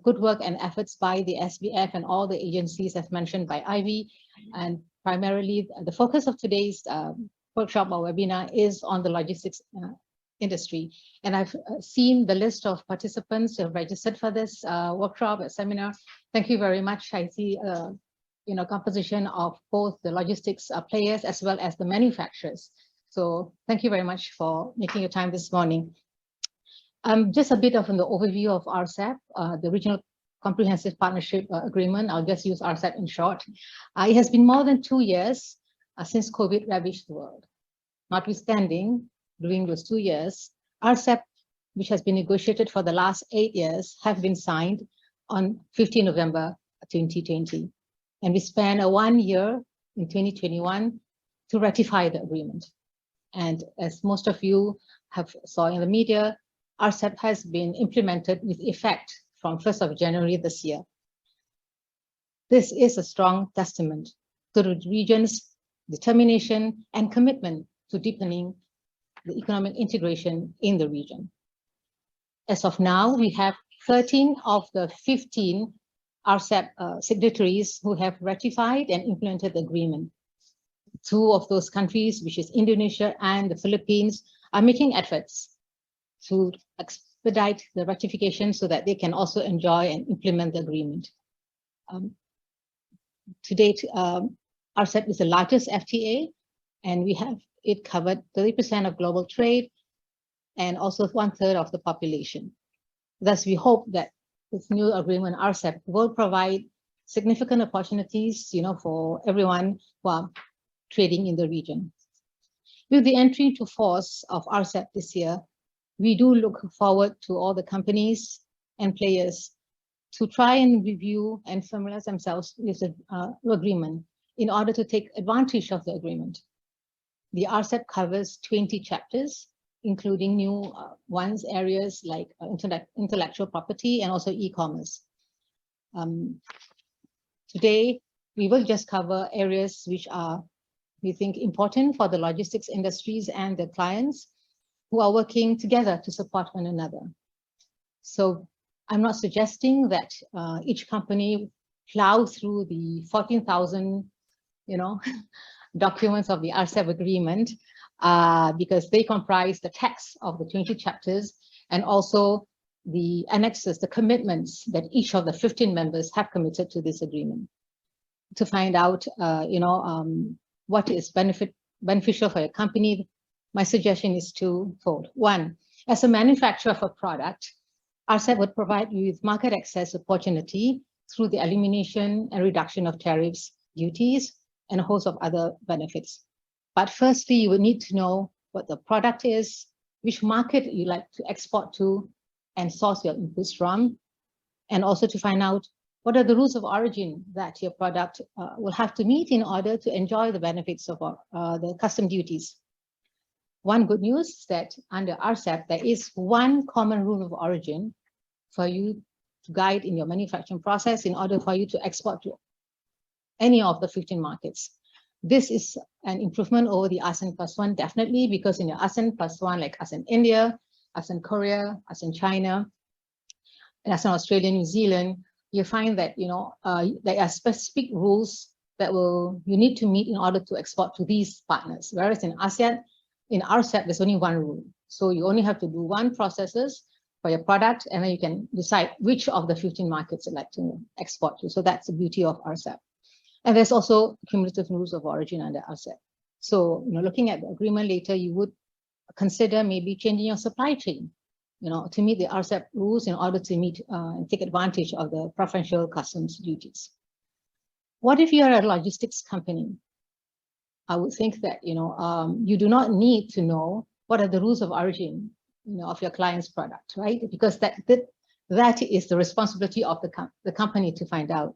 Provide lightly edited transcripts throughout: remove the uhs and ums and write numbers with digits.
good work and efforts by the SBF and all the agencies as mentioned by Ivy. And primarily, the focus of today's workshop or webinar is on the logistics industry. And I've seen the list of participants who have registered for this workshop or seminar. Thank you very much. I see composition of both the logistics players as well as the manufacturers. So thank you very much for making your time this morning. Just a bit of an overview of RCEP, the Regional Comprehensive Partnership Agreement. I'll just use RCEP in short. It has been more than 2 years since COVID ravaged the world. Notwithstanding, during those 2 years, RCEP, which has been negotiated for the last 8 years, have been signed on 15 November 2020. And we spent 1 year in 2021 to ratify the agreement. And as most of you have saw in the media, RCEP has been implemented with effect from 1st of January this year. This is a strong testament to the region's determination and commitment to deepening the economic integration in the region. As of now, we have 13 of the 15 RCEP signatories who have ratified and implemented the agreement. 2 of those countries, which is Indonesia and the Philippines, are making efforts to expedite the ratification so that they can also enjoy and implement the agreement. To date, RCEP is the largest FTA, and we have it covered 30% of global trade and also 1/3 of the population. Thus, we hope that this new agreement, RCEP, will provide significant opportunities, for everyone who are trading in the region. With the entry into force of RCEP this year, we do look forward to all the companies and players to try and review and familiarize themselves with the agreement in order to take advantage of the agreement. The RCEP covers 20 chapters, including new ones, areas like intellectual property and also e-commerce. Today, we will just cover areas which are, we think, important for the logistics industries and the clients who are working together to support one another. So I'm not suggesting that each company plow through the 14,000, documents of the RCEP agreement because they comprise the text of the 20 chapters and also the annexes, the commitments that each of the 15 members have committed to this agreement. To find out, what is beneficial for your company, my suggestion is twofold. One, as a manufacturer of a product, RCEP would provide you with market access opportunity through the elimination and reduction of tariffs, duties, and a host of other benefits. But firstly, you would need to know what the product is, which market you like to export to and source your inputs from, and also to find out what are the rules of origin that your product will have to meet in order to enjoy the benefits of the custom duties. One good news is that under RCEP, there is one common rule of origin for you to guide in your manufacturing process in order for you to export to any of the 15 markets. This is an improvement over the ASEAN +1, definitely, because in your ASEAN +1, like ASEAN India, ASEAN Korea, ASEAN China, and ASEAN Australia, New Zealand, you find that there are specific rules that you need to meet in order to export to these partners. Whereas in ASEAN, in RCEP, there's only one rule. So you only have to do one processes for your product, and then you can decide which of the 15 markets you'd like to export to. So that's the beauty of RCEP. And there's also cumulative rules of origin under RCEP. So, looking at the agreement later, you would consider maybe changing your supply chain, to meet the RCEP rules in order to meet and take advantage of the preferential customs duties. What if you are a logistics company? I would think that, you do not need to know what are the rules of origin, of your client's product, right? Because that is the responsibility of the company to find out.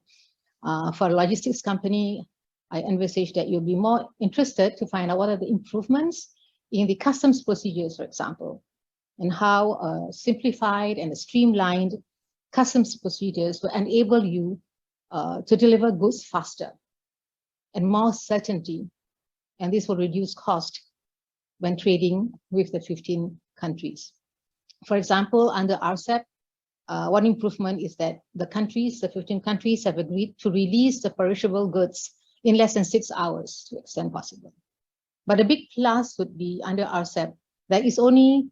For a logistics company, I envisage that you'll be more interested to find out what are the improvements in the customs procedures, for example, and how simplified and streamlined customs procedures will enable you to deliver goods faster and more certainty. And this will reduce cost when trading with the 15 countries. For example, under RCEP, one improvement is that the 15 countries have agreed to release the perishable goods in less than 6 hours to the extent possible. But a big plus would be under RCEP, there is only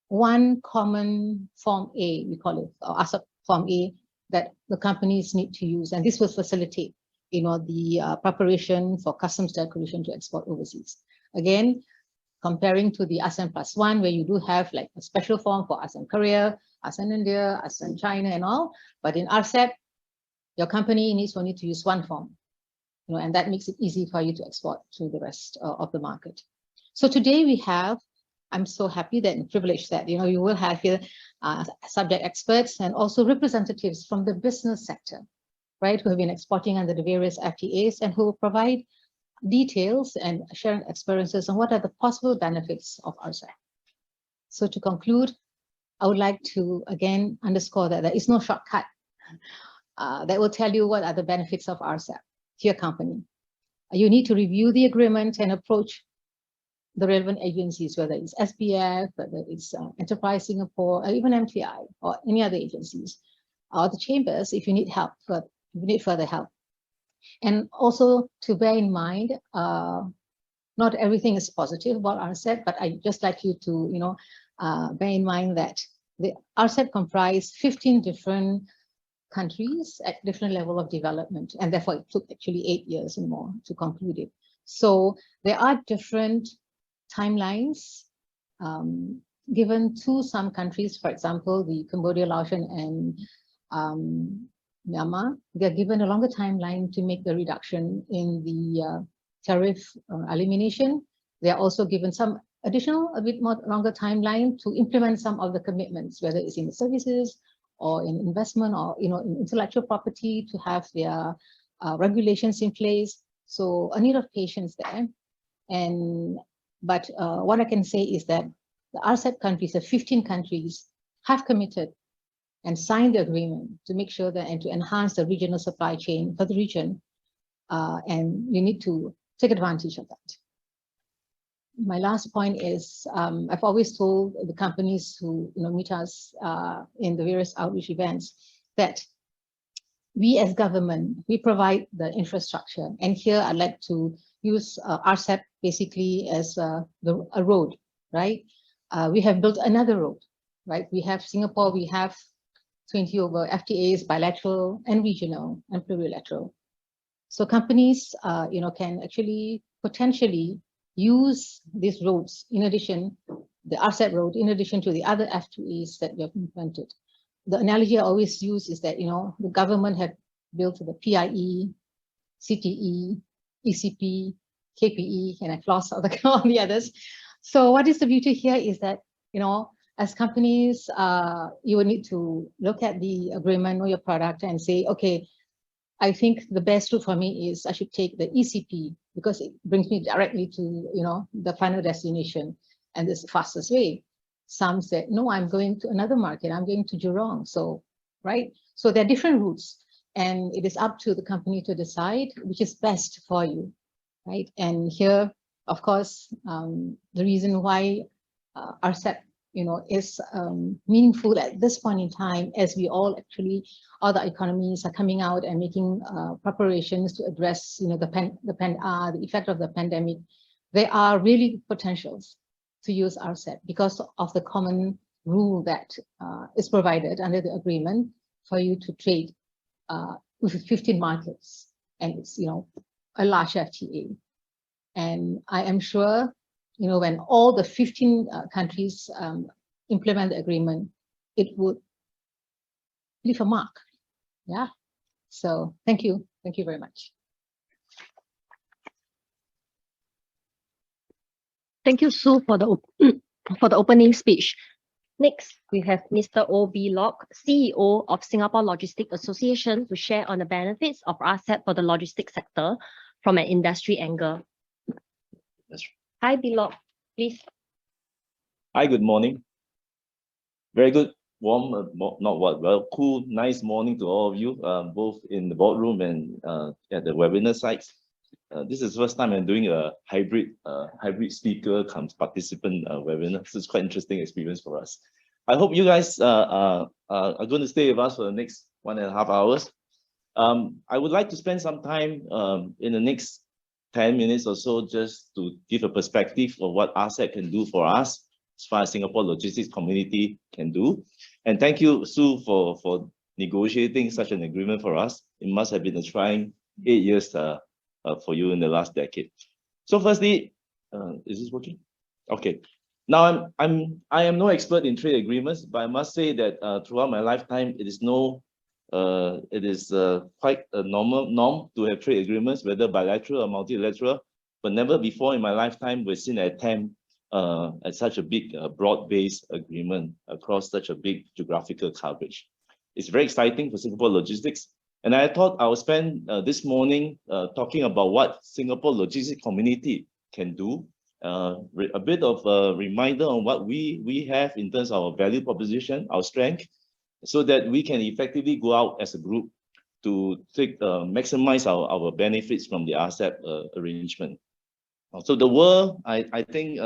one common Form A, we call it, or RCEP Form A, that the companies need to use. And this will facilitate, the preparation for customs declaration to export overseas. Again, comparing to the ASEAN +1, where you do have like a special form for ASEAN Korea, ASEAN India, ASEAN China and all. But in RCEP, your company needs only to use one form, and that makes it easy for you to export to the rest of the market. So today we have, I'm so happy that and privileged that, you will have here subject experts and also representatives from the business sector, right, who have been exporting under the various FTAs and who will provide details and share experiences on what are the possible benefits of RCEP. So to conclude, I would like to again underscore that there is no shortcut that will tell you what are the benefits of RCEP to your company. You need to review the agreement and approach the relevant agencies, whether it's SPF, whether it's Enterprise Singapore, or even MTI, or any other agencies, or the chambers if you need help, if you need further help. And also to bear in mind, not everything is positive about RCEP, but I just like you to, bear in mind that the RCEP comprised 15 different countries at different level of development, and therefore it took actually 8 years and more to conclude it. So there are different timelines given to some countries. For example, the Cambodia, Laos, and Myanmar, they're given a longer timeline to make the reduction in the tariff elimination. They're also given some additional, a bit more longer timeline to implement some of the commitments, whether it's in the services or in investment or in intellectual property, to have their regulations in place. So a need of patience there. But what I can say is that the RCEP countries, the 15 countries, have committed and signed the agreement to make sure that and to enhance the regional supply chain for the region. And you need to take advantage of that. My last point is, I've always told the companies who meet us in the various outreach events that we as government, we provide the infrastructure. And here I'd like to use RCEP basically as a road, right? We have built another road, right? We have Singapore, we have 20 over FTAs, bilateral and regional and plurilateral. So companies, can actually potentially use these roads in addition, the RCEP road, in addition to the other FTAs that we have implemented. The analogy I always use is that, the government had built the PIE, CTE, ECP, KPE, and I've lost all the others. So what is the beauty here is that, as companies, you will need to look at the agreement or your product and say, okay, I think the best route for me is I should take the ECP because it brings me directly to, the final destination, and this is the fastest way. Some said, no, I'm going to another market. I'm going to Jurong. So, right. So there are different routes, and it is up to the company to decide which is best for you, right? And here, of course, the reason why RCEP, is meaningful at this point in time, as we all actually, other economies are coming out and making preparations to address, the effect of the pandemic. There are really potentials to use RCEP because of the common rule that is provided under the agreement for you to trade with 15 markets, and it's a large FTA. And I am sure when all the 15 countries implement the agreement, it would leave a mark. Yeah. So thank you very much. Thank you, Sue, for the opening speech. Next, we have Mr. O.B. Locke, CEO of Singapore Logistics Association, to share on the benefits of RCEP for the logistics sector from an industry angle. That's Hi, B. Locke, please. Hi, good morning. Very good, warm, cool, nice morning to all of you, both in the boardroom and at the webinar sites. This is the first time I'm doing a hybrid speaker comes participant webinar. So it's quite interesting experience for us. I hope you guys are going to stay with us for the next 1.5 hours. I would like to spend some time in the next 10 minutes or so just to give a perspective of what RCEP can do for us as far as Singapore logistics community can do. And thank you, Sue, for negotiating such an agreement for us. It must have been a trying 8 years for you in the last decade. So firstly, is this working? Okay. Now I am no expert in trade agreements, but I must say that throughout my lifetime, it is quite a norm to have trade agreements, whether bilateral or multilateral. But never before in my lifetime we've seen an attempt at such a big, broad-based agreement across such a big geographical coverage. It's very exciting for Singapore logistics. And I thought I would spend this morning talking about what Singapore logistics community can do. A bit of a reminder on what we have in terms of our value proposition, our strength, so that we can effectively go out as a group to maximize our benefits from the RCEP arrangement. So the world, I think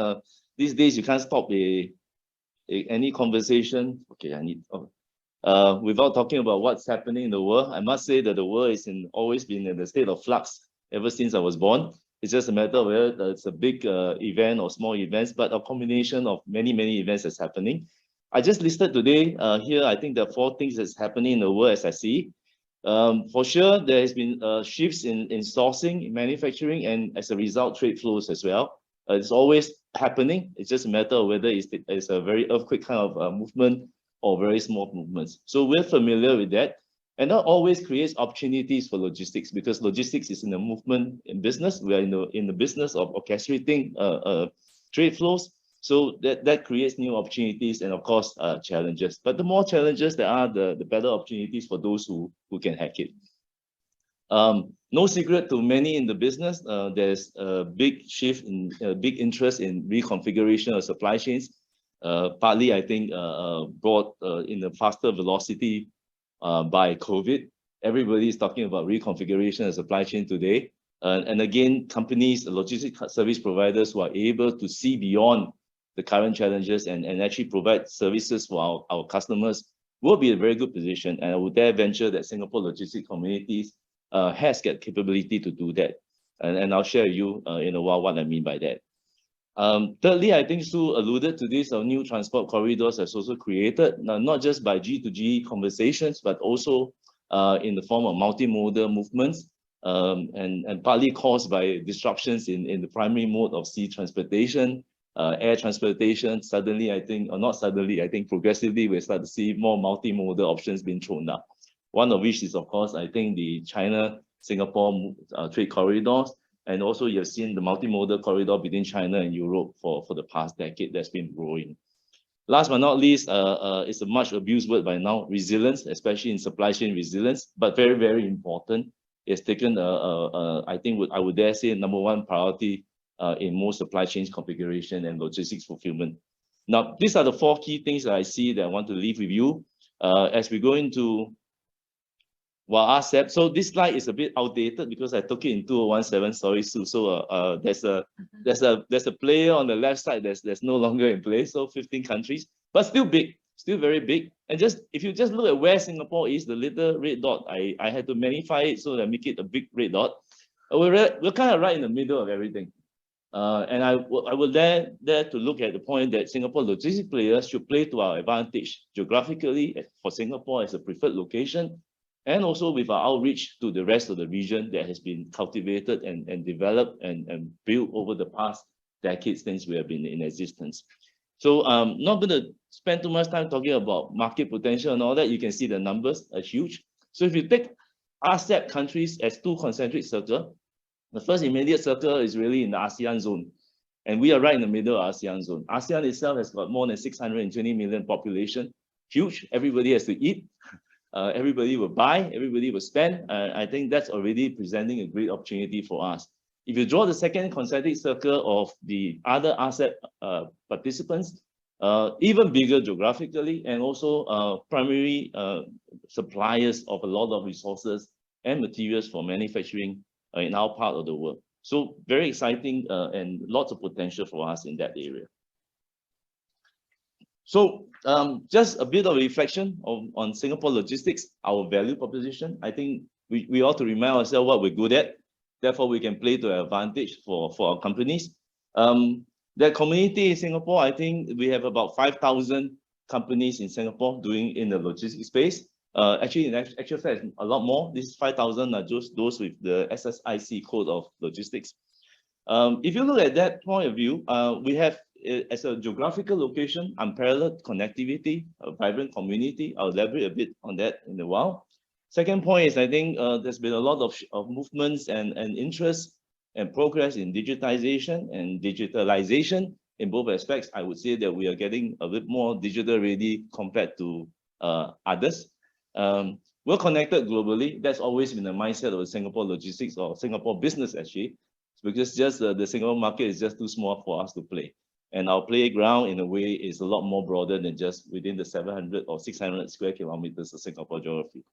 these days you can't stop any conversation. Okay, without talking about what's happening in the world. I must say that the world is always been in the state of flux ever since I was born. It's just a matter of whether it's a big event or small events, but a combination of many events that's happening. I just listed today here, I think there are 4 things that's happening in the world as I see. For sure, there has been shifts in sourcing, in manufacturing, and as a result, trade flows as well. It's always happening. It's just a matter of whether it's a very earthquake kind of movement or very small movements. So we're familiar with that. And that always creates opportunities for logistics, because logistics is in the movement in business. We are in the business of orchestrating trade flows. So that creates new opportunities and of course challenges. But the more challenges there are, the better opportunities for those who can hack it. No secret to many in the business, there's a big shift in big interest in reconfiguration of supply chains. Partly, I think, brought in a faster velocity by COVID. Everybody is talking about reconfiguration of supply chain today. And again, companies, logistics service providers who are able to see beyond the current challenges and actually provide services for our customers will be a very good position. And I would dare venture that Singapore logistics communities has got capability to do that. And I'll share with you in a while what I mean by that. Thirdly, I think Sue alluded to this, our new transport corridors has also created, not just by G2G conversations, but also in the form of multimodal movements, and partly caused by disruptions in the primary mode of sea transportation, air transportation. Suddenly, I think, or not suddenly, I think progressively we start to see more multimodal options being thrown up. One of which is, of course, I think the China-Singapore trade corridors. And also you've seen the multimodal corridor between China and Europe for the past decade that's been growing. Last but not least, it's a much abused word by now, resilience, especially in supply chain resilience, but very important. It's taken, I think I would dare say, #1 priority in most supply chains configuration and logistics fulfillment. Now, these are the 4 key things that I see that I want to leave with you as we go into RCEP. So this slide is a bit outdated because I took it in 2017. Sorry, Sue. So there's a player on the left side that's no longer in place. So 15 countries, but still big, still very big. And just if you just look at where Singapore is, the little red dot, I had to magnify it so that I make it a big red dot. We're kind of right in the middle of everything. And I would dare to look at the point that Singapore logistics players should play to our advantage geographically for Singapore as a preferred location, and also with our outreach to the rest of the region that has been cultivated and developed and built over the past decades since we have been in existence. So I'm not going to spend too much time talking about market potential and all that. You can see the numbers are huge. So if you take RCEP countries as 2 concentric circles, the first immediate circle is really in the ASEAN zone. And we are right in the middle of ASEAN zone. ASEAN itself has got more than 620 million population. Huge. Everybody has to eat. Everybody will buy, everybody will spend. I think that's already presenting a great opportunity for us. If you draw the second concentric circle of the other RCEP participants, even bigger geographically, and also primary suppliers of a lot of resources and materials for manufacturing in our part of the world. So very exciting and lots of potential for us in that area. So just a bit of reflection on Singapore logistics, our value proposition. I think we ought to remind ourselves what we're good at. Therefore, we can play to our advantage for our companies. That community in Singapore, I think we have about 5,000 companies in Singapore doing in the logistics space. Actually, in actual fact, a lot more. These 5,000 are just those with the SSIC code of logistics. If you look at that point of view, we have, as a geographical location, unparalleled connectivity, a vibrant community. I'll elaborate a bit on that in a while. Second point is, I think there's been a lot of movements and interest and progress in digitization and digitalization in both aspects. I would say that we are getting a bit more digital ready compared to others. We're connected globally. That's always been the mindset of the Singapore logistics or Singapore business, actually, because just the Singapore market is just too small for us to play. And our playground, in a way, is a lot more broader than just within the 700 or 600 square kilometers of Singapore geography.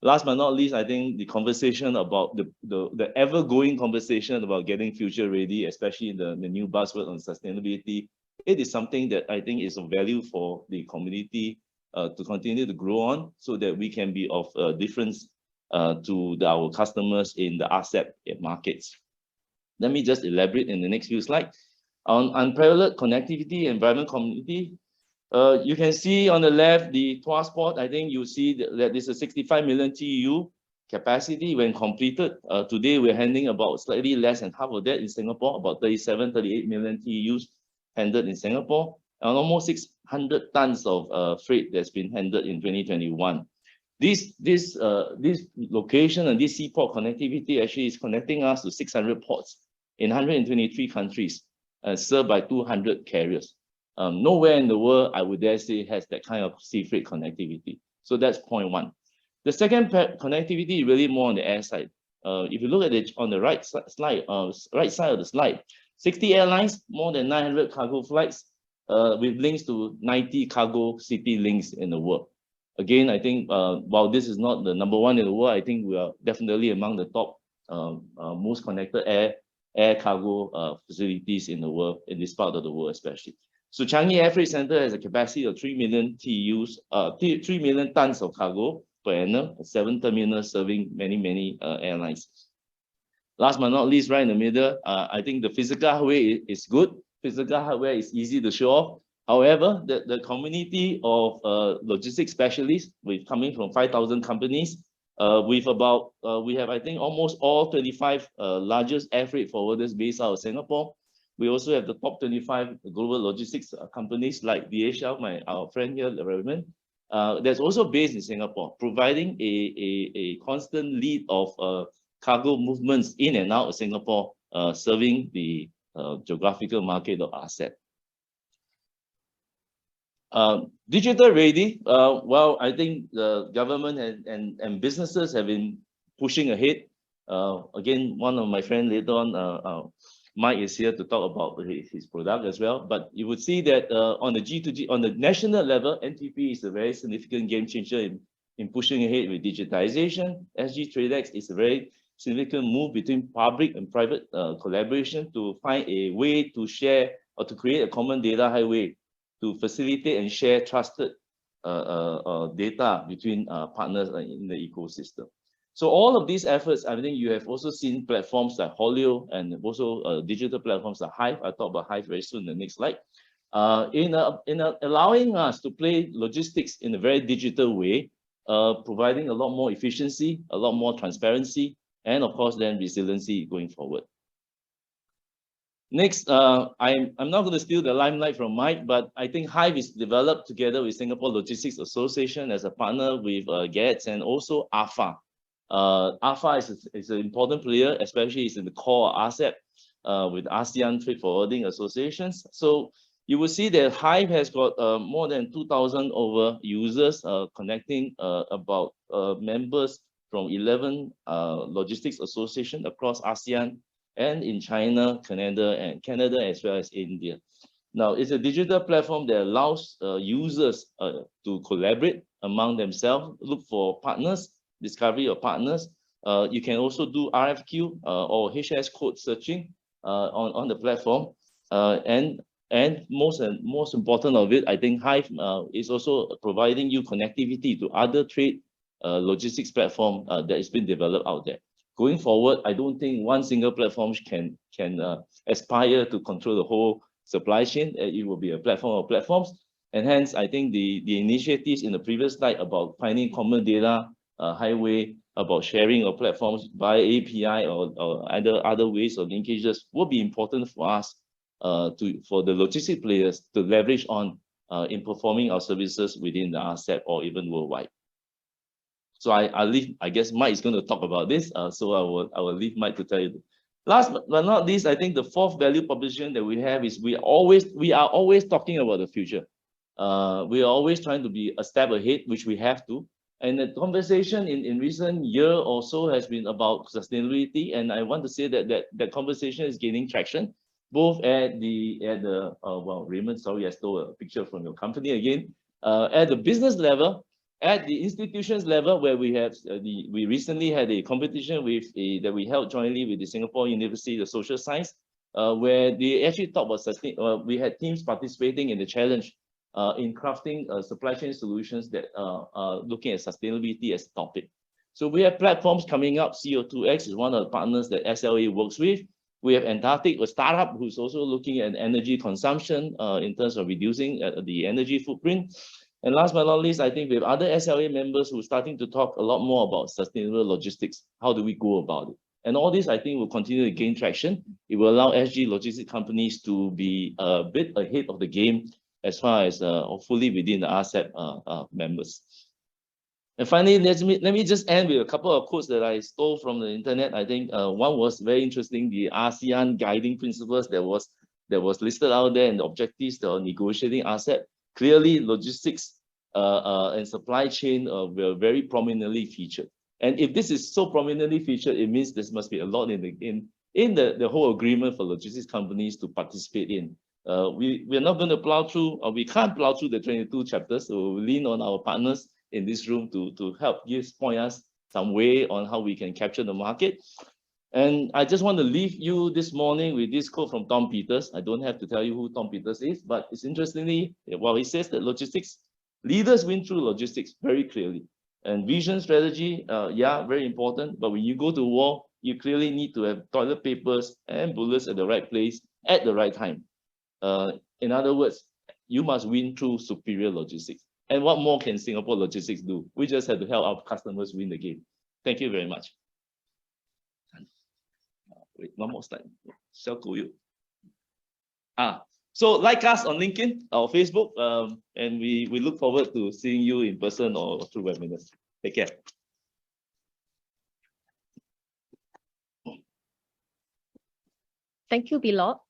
Last but not least, I think the conversation about the ever-going conversation about getting future ready, especially in the new buzzword on sustainability, it is something that I think is of value for the community to continue to grow on, so that we can be of difference to our customers in the RCEP markets. Let me just elaborate in the next few slides. On unparalleled connectivity and vibrant community, you can see on the left the Tuas port. I think you see that there's a 65 million TEU capacity when completed. Today, we're handling about slightly less than half of that in Singapore, about 37, 38 million TEUs handled in Singapore, and almost 600 tons of freight that's been handled in 2021. This location and this seaport connectivity actually is connecting us to 600 ports in 123 countries, served by 200 carriers. Nowhere in the world, I would dare say, has that kind of sea freight connectivity. So that's point one. The second connectivity is really more on the air side. If you look at it on the right side of the slide, 60 airlines, more than 900 cargo flights, with links to 90 cargo city links in the world. Again, I think while this is not the number one in the world, I think we are definitely among the top most connected air cargo facilities in the world, in this part of the world especially. So Changi Air Freight Center has a capacity of 3 million TEUs, 3 million tons of cargo per annum, 7 terminals serving many airlines. Last but not least, right in the middle, I think the physical hardware is good. Physical hardware is easy to show off. However, the community of logistics specialists, with coming from 5,000 companies, with about, we have, I think, almost all 25 largest air freight forwarders based out of Singapore. We also have the top 25 global logistics companies like DHL, our friend here, Raymond, that's also based in Singapore, providing a constant lead of cargo movements in and out of Singapore, serving the geographical market of RCEP. Digital ready, well, I think the government and businesses have been pushing ahead. Again, one of my friends later on, Mike is here to talk about his product as well. But you would see that on the G2G, on the national level, NTP is a very significant game changer in pushing ahead with digitization. SG TradeX is a very significant move between public and private collaboration to find a way to share or to create a common data highway to facilitate and share trusted data between partners in the ecosystem. So all of these efforts, I think you have also seen platforms like Holio and also digital platforms like Hive. I'll talk about Hive very soon in the next slide. In allowing us to play logistics in a very digital way, providing a lot more efficiency, a lot more transparency, and of course then resiliency going forward. Next, I'm not going to steal the limelight from Mike, but I think Hive is developed together with Singapore Logistics Association as a partner with GATS and also AFA. AFA is an important player, especially is in the core of RCEP with ASEAN Trade Forwarding Associations. So you will see that Hive has got more than 2,000 over users connecting about members from 11 logistics associations across ASEAN and in China, Canada as well as India. Now, it's a digital platform that allows users to collaborate among themselves, look for partners, discovery of partners. You can also do RFQ or HS code searching on the platform. And And most important of it, I think Hive is also providing you connectivity to other trade logistics platform that has been developed out there. Going forward, I don't think one single platform can aspire to control the whole supply chain. It will be a platform of platforms. And hence, I think the initiatives in the previous slide about finding common data highway, about sharing of platforms by API or other ways of linkages will be important for us for the logistic players to leverage on in performing our services within the RCEP or even worldwide. So I'll leave, I guess Mike is going to talk about this. So I will leave Mike to tell you. Last but not least, I think the fourth value proposition that we have is we are always talking about the future. We are always trying to be a step ahead, which we have to. And the conversation in recent year or so has been about sustainability. And I want to say that conversation is gaining traction, both at well, Raymond, sorry, I stole a picture from your company again. At the business level, at the institutions level, where we have we recently had a competition that we held jointly with the Singapore University of Social Science, where they actually talked about we had teams participating in the challenge in crafting supply chain solutions that are looking at sustainability as a topic. So we have platforms coming up. CO2X is one of the partners that SLA works with. We have Antarctic, a startup who's also looking at energy consumption in terms of reducing the energy footprint. And last but not least, I think we have other SLA members who are starting to talk a lot more about sustainable logistics. How do we go about it? And all this, I think, will continue to gain traction. It will allow SG logistics companies to be a bit ahead of the game as far as hopefully within the RCEP members. And finally, let me just end with a couple of quotes that I stole from the internet. I think one was very interesting, the ASEAN guiding principles that was listed out there, and the objectives that are negotiating RCEP. Clearly, logistics and supply chain were very prominently featured. And if this is so prominently featured, it means there must be a lot in the whole agreement for logistics companies to participate in. We're not going to plow through, or we can't plow through the 22 chapters, so we'll lean on our partners in this room to help point us some way on how we can capture the market. And I just want to leave you this morning with this quote from Tom Peters. I don't have to tell you who Tom Peters is, but it's interestingly, well, he says that leaders win through logistics very clearly. And vision, strategy, yeah, very important. But when you go to war, you clearly need to have toilet papers and bullets at the right place at the right time. In other words, you must win through superior logistics. And what more can Singapore logistics do? We just have to help our customers win the game. Thank you very much. Wait, one more slide. So like us on LinkedIn or Facebook, and we look forward to seeing you in person or through webinars. Take care. Thank you, Bilok.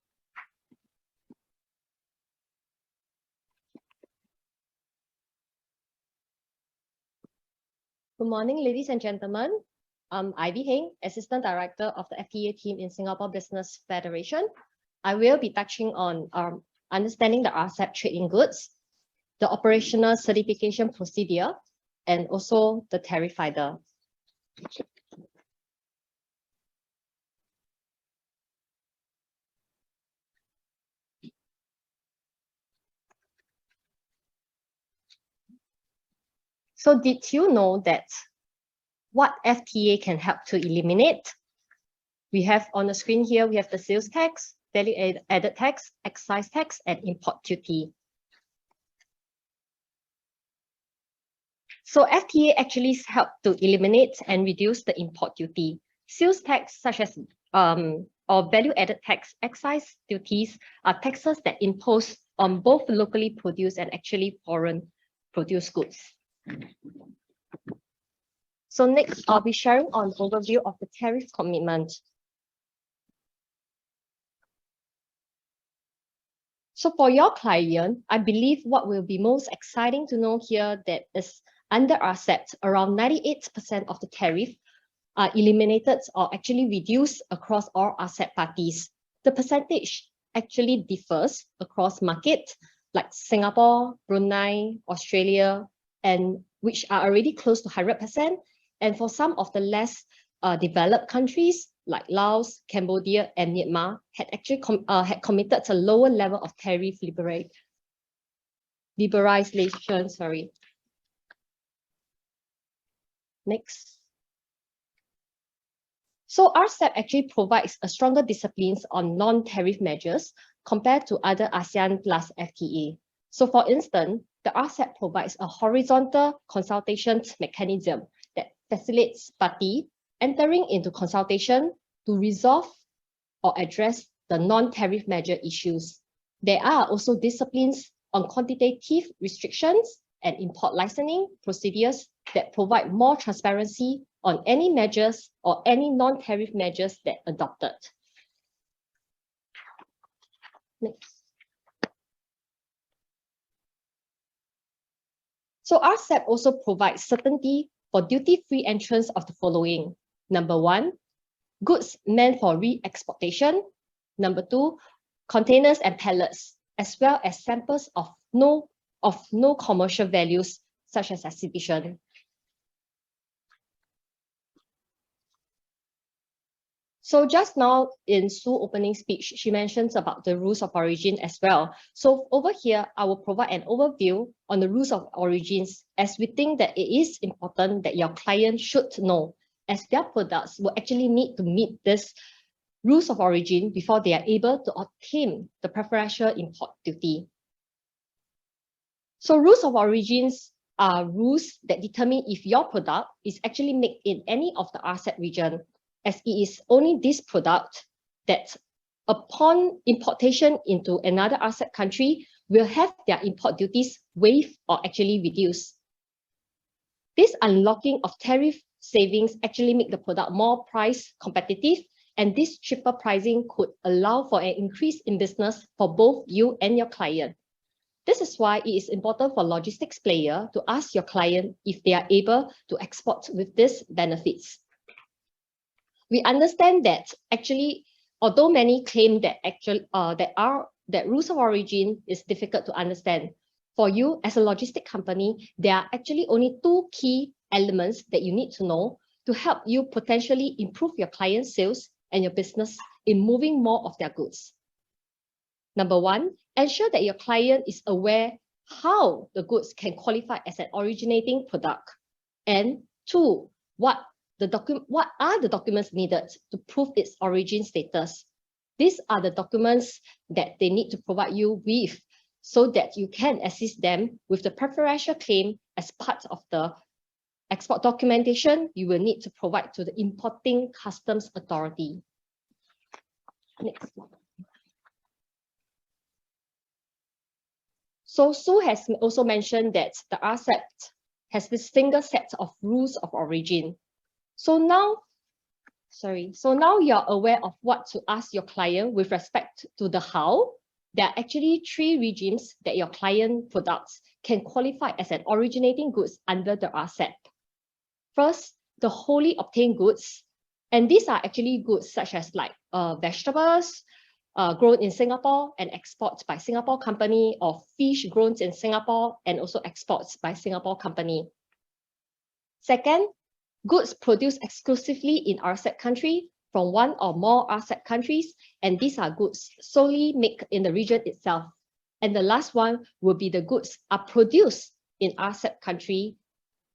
Good morning, ladies and gentlemen. I'm Ivy Heng, Assistant Director of the FTA team in Singapore Business Federation. I will be touching on understanding the RCEP trade in goods, the operational certification procedure, and also the tariff finder. So did you know that what FTA can help to eliminate? We have on the screen here, we have the sales tax, value added tax, excise tax, and import duty. So FTA actually help to eliminate and reduce the import duty. Sales tax such as or value added tax, excise duties are taxes that impose on both locally produced and actually foreign produced goods. So next, I'll be sharing an overview of the tariff commitment. So for your client, I believe what will be most exciting to know here that is under RCEP, around 98% of the tariff are eliminated or actually reduced across all RCEP parties. The percentage actually differs across markets like Singapore, Brunei, Australia, and which are already close to 100%. And for some of the less developed countries, like Laos, Cambodia, and Myanmar had actually had committed to lower level of tariff liberalization. Sorry. Next. So RCEP actually provides a stronger disciplines on non-tariff measures compared to other ASEAN plus FTA. So for instance, the RCEP provides a horizontal consultation mechanism that facilitates party entering into consultation to resolve or address the non-tariff measure issues. There are also disciplines on quantitative restrictions and import licensing procedures that provide more transparency on any measures or any non-tariff measures that adopted. Next. So RCEP also provides certainty for duty-free entrance of the following. Number one, goods meant for re-exportation. Number two, containers and pallets, as well as samples of no commercial values, such as exhibition. So just now in Sue's opening speech, she mentions about the rules of origin as well. So over here, I will provide an overview on the rules of origins, as we think that it is important that your client should know, as their products will actually need to meet this rules of origin before they are able to obtain the preferential import duty. So rules of origins are rules that determine if your product is actually made in any of the RCEP region, as it is only this product that upon importation into another RCEP country will have their import duties waived or actually reduced. This unlocking of tariff savings actually make the product more price competitive, and this cheaper pricing could allow for an increase in business for both you and your client. This is why it is important for logistics player to ask your client if they are able to export with these benefits. We understand that actually, although many claim that that rules of origin is difficult to understand, for you as a logistic company, there are actually only two key elements that you need to know to help you potentially improve your client sales and your business in moving more of their goods. Number one, ensure that your client is aware how the goods can qualify as an originating product. And two, what are the documents needed to prove its origin status? These are the documents that they need to provide you with so that you can assist them with the preferential claim as part of the export documentation you will need to provide to the importing customs authority. Next slide. So Sue has also mentioned that the RCEP has this single set of rules of origin. So now you're aware of what to ask your client with respect to the how. There are actually three regimes that your client products can qualify as an originating goods under the RCEP. First, the wholly obtained goods. And these are actually goods such as like vegetables grown in Singapore and exports by Singapore company, or fish grown in Singapore and also exports by Singapore company. Second, goods produced exclusively in RCEP country from one or more RCEP countries, and these are goods solely made in the region itself. And the last one will be the goods are produced in RCEP country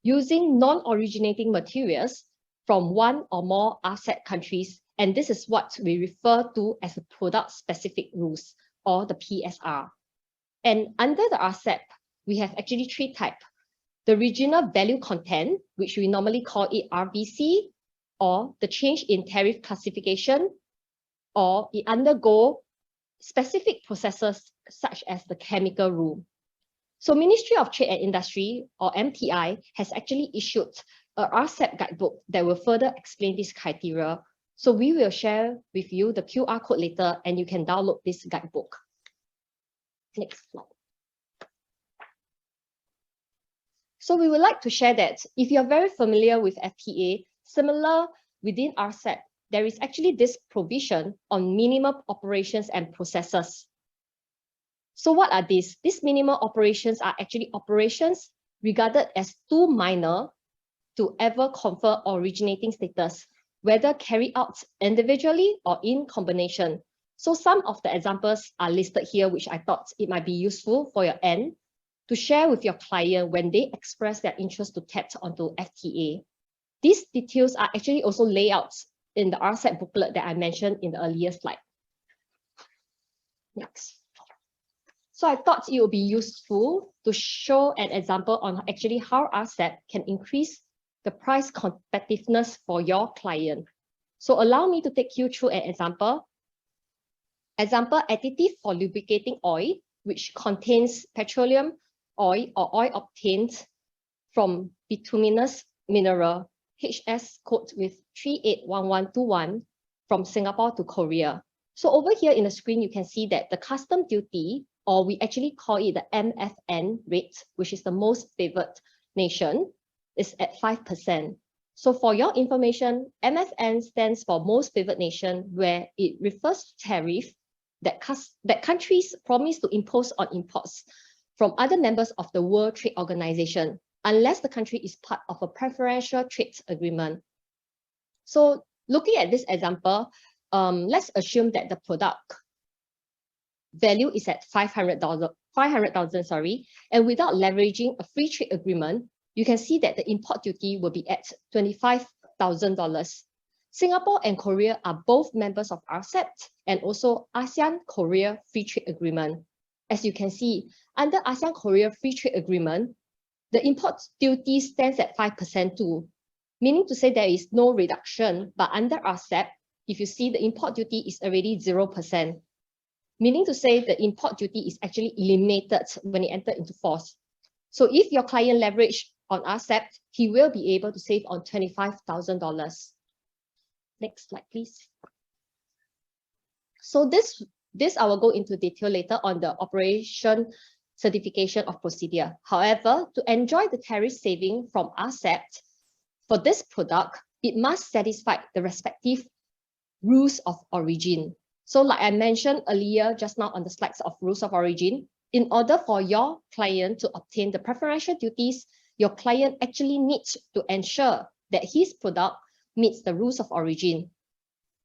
using non-originating materials from one or more RCEP countries, and this is what we refer to as the product-specific rules, or the PSR. And under the RCEP, we have actually three types. The regional value content, which we normally call it RVC, or the change in tariff classification, or it undergo specific processes such as the chemical rule. So Ministry of Trade and Industry, or MTI, has actually issued a RCEP guidebook that will further explain this criteria. So we will share with you the QR code later, and you can download this guidebook. Next slide. So we would like to share that if you're very familiar with FTA, similar within RCEP, there is actually this provision on minimum operations and processes. So what are these? These minimum operations are actually operations regarded as too minor to ever confer originating status. whether carried out individually or in combination. So some of the examples are listed here, which I thought it might be useful for your end to share with your client when they express their interest to tap onto FTA. These details are actually also laid out in the RCEP booklet that I mentioned in the earlier slide. Next. So I thought it would be useful to show an example on actually how RCEP can increase the price competitiveness for your client. So allow me to take you through an example. Example, additive for lubricating oil, which contains petroleum oil or oil obtained from bituminous mineral, HS code with 381121 from Singapore to Korea. So over here in the screen, you can see that the custom duty, or we actually call it the MFN rate, which is the most favored nation, is at 5%. So for your information, MFN stands for most favored nation, where it refers to tariff that countries promise to impose on imports from other members of the World Trade Organization, unless the country is part of a preferential trade agreement. So looking at this example, let's assume that the product value is at 500,000, sorry, and without leveraging a free trade agreement, you can see that the import duty will be at $25,000. Singapore and Korea are both members of RCEP and also ASEAN-Korea Free Trade Agreement. As you can see, under ASEAN-Korea Free Trade Agreement, the import duty stands at 5% too, meaning to say there is no reduction, but under RCEP, if you see the import duty is already 0%, meaning to say the import duty is actually eliminated when it enters into force. So if your client leverage on RCEP, he will be able to save on $25,000. Next slide, please. So this I will go into detail later on the operation certification of procedure. However, to enjoy the tariff saving from RCEP for this product, it must satisfy the respective rules of origin. So like I mentioned earlier, just now on the slides of rules of origin, in order for your client to obtain the preferential duties, your client actually needs to ensure that his product meets the rules of origin.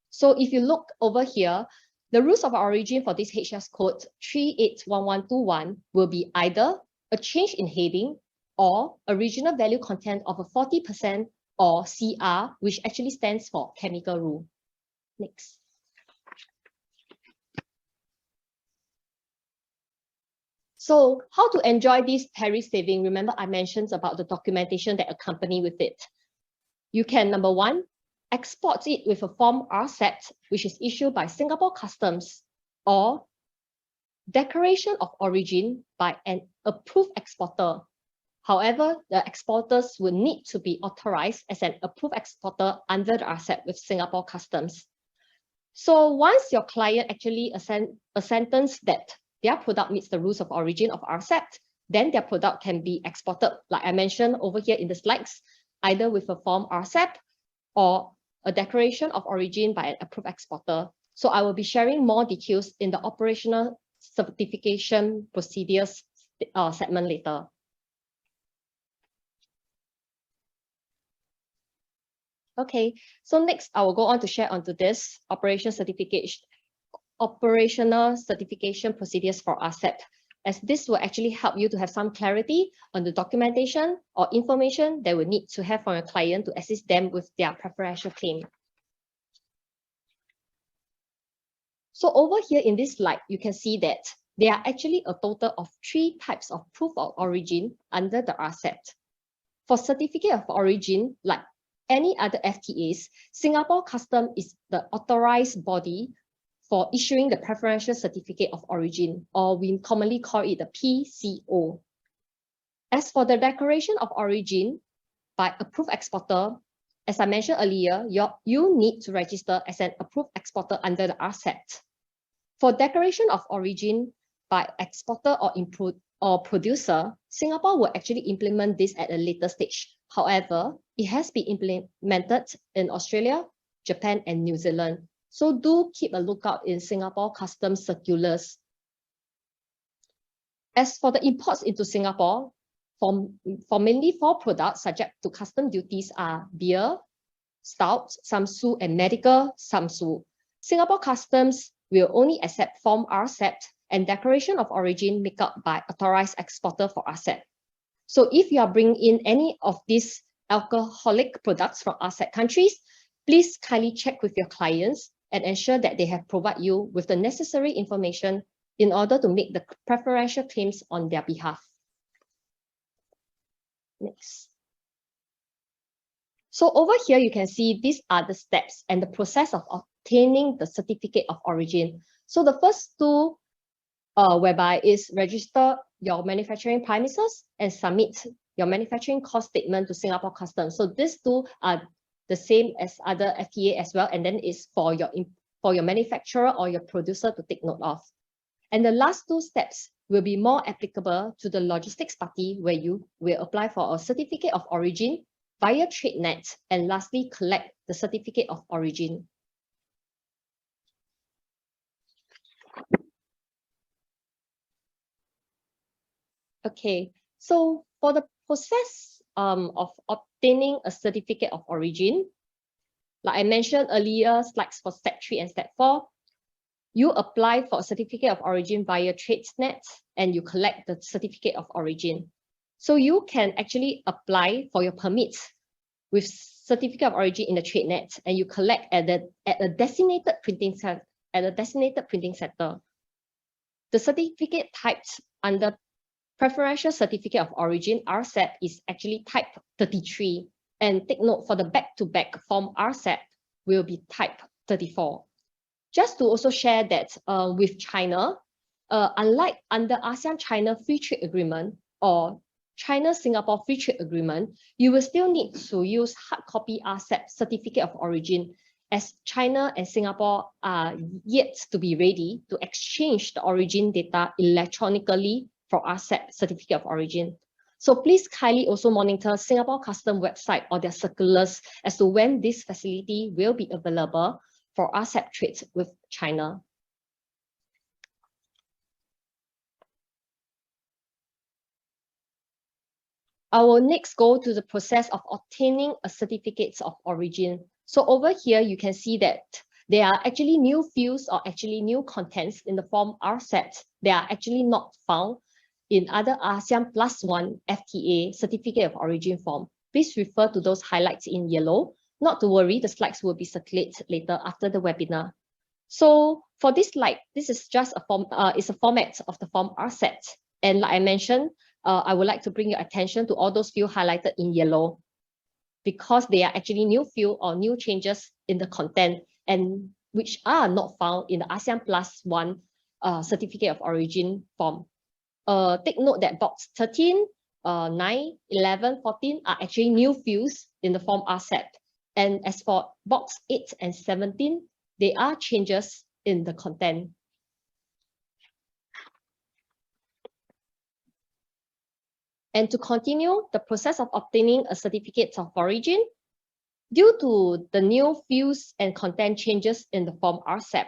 So if you look over here, the rules of origin for this HS code 381121 will be either a change in heading or original value content of a 40% or CR, which actually stands for chemical rule. Next. So how to enjoy this tariff saving? Remember I mentioned about the documentation that accompany with it. You can, number one, export it with a form RCEP, which is issued by Singapore Customs, or declaration of origin by an approved exporter. However, the exporters will need to be authorized as an approved exporter under the RCEP with Singapore Customs. So once your client actually assents that their product meets the rules of origin of RCEP, then their product can be exported, like I mentioned over here in the slides, either with a form RCEP or a declaration of origin by an approved exporter. So I will be sharing more details in the operational certification procedures segment later. Okay, so next I will go on to share onto this operational certification procedures for RCEP, as this will actually help you to have some clarity on the documentation or information they will need to have from your client to assist them with their preferential claim. So over here in this slide, you can see that there are actually a total of 3 types of proof of origin under the RCEP. For certificate of origin, like any other FTAs, Singapore Customs is the authorized body for issuing the preferential certificate of origin, or we commonly call it the PCO. As for the declaration of origin by approved exporter, as I mentioned earlier, you need to register as an approved exporter under the RCEP. For declaration of origin by exporter or producer, Singapore will actually implement this at a later stage. However, it has been implemented in Australia, Japan, and New Zealand. So do keep a lookout in Singapore Customs circulars. As for the imports into Singapore, for mainly 4 products subject to custom duties are beer, stout, Samsu, and medical, Samsu. Singapore Customs will only accept Form RCEP and Declaration of Origin made up by authorized exporter for RCEP. So if you are bringing in any of these alcoholic products from RCEP countries, please kindly check with your clients and ensure that they have provided you with the necessary information in order to make the preferential claims on their behalf. Next. So over here, you can see these are the steps and the process of obtaining the certificate of origin. So the first two, whereby is register your manufacturing premises and submit your manufacturing cost statement to Singapore Customs. So these two are the same as other FTA as well, and then it's for your manufacturer or your producer to take note of. And the last two steps will be more applicable to the logistics party, where you will apply for a certificate of origin via TradeNet, and lastly, collect the certificate of origin. Okay, so for the process of obtaining a certificate of origin, like I mentioned earlier, slides for step 3 and step 4, you apply for a certificate of origin via TradeNet and you collect the certificate of origin. So you can actually apply for your permits with certificate of origin in the TradeNet, and you collect at a designated printing center. The certificate typed under Preferential Certificate of Origin RCEP is actually type 33, and take note for the back-to-back form RCEP will be type 34. Just to also share that with China, unlike under ASEAN-China Free Trade Agreement or China-Singapore Free Trade Agreement, you will still need to use hard copy RCEP Certificate of Origin, as China and Singapore are yet to be ready to exchange the origin data electronically for RCEP Certificate of Origin. So please kindly also monitor Singapore Customs website or their circulars as to when this facility will be available for RCEP trades with China. I will next go to the process of obtaining a certificate of origin. So over here, you can see that there are actually new fields or actually new contents in the form RCEP. They are actually not found in other ASEAN +1 FTA certificate of origin form. Please refer to those highlights in yellow. Not to worry, the slides will be circulated later after the webinar. So for this slide, this is just a form, it's a format of the form RCEP. And like I mentioned, I would like to bring your attention to all those fields highlighted in yellow, because they are actually new field or new changes in the content, and which are not found in the ASEAN +1 certificate of origin form. Take note that box 13, 9, 11, 14 are actually new fields in the form RCEP. And as for box 8 and 17, they are changes in the content. And to continue the process of obtaining a certificate of origin, due to the new fields and content changes in the form RCEP,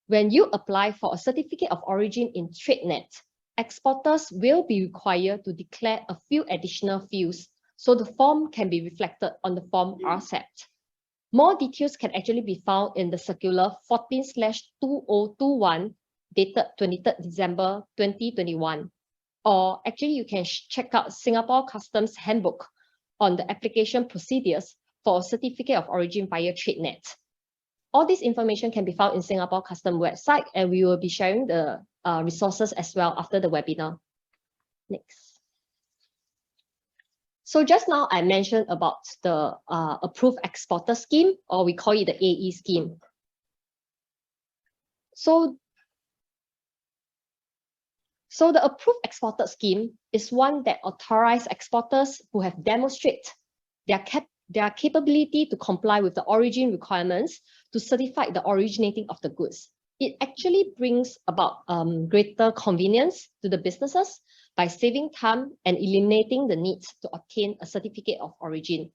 when you apply for a certificate of origin in TradeNet, exporters will be required to declare a few additional fields so the form can be reflected on the form RCEP. More details can actually be found in the circular 14/2021 dated 23rd December 2021. Or actually you can check out Singapore Customs Handbook on the application procedures for a certificate of origin via TradeNet. All this information can be found in Singapore Customs website, and we will be sharing the resources as well after the webinar. Next. So just now I mentioned about the Approved Exporter Scheme, or we call it the AE scheme. So the Approved Exporter Scheme is one that authorizes exporters who have demonstrated their capability to comply with the origin requirements to certify the originating of the goods. It actually brings about greater convenience to the businesses by saving time and eliminating the need to obtain a certificate of origin.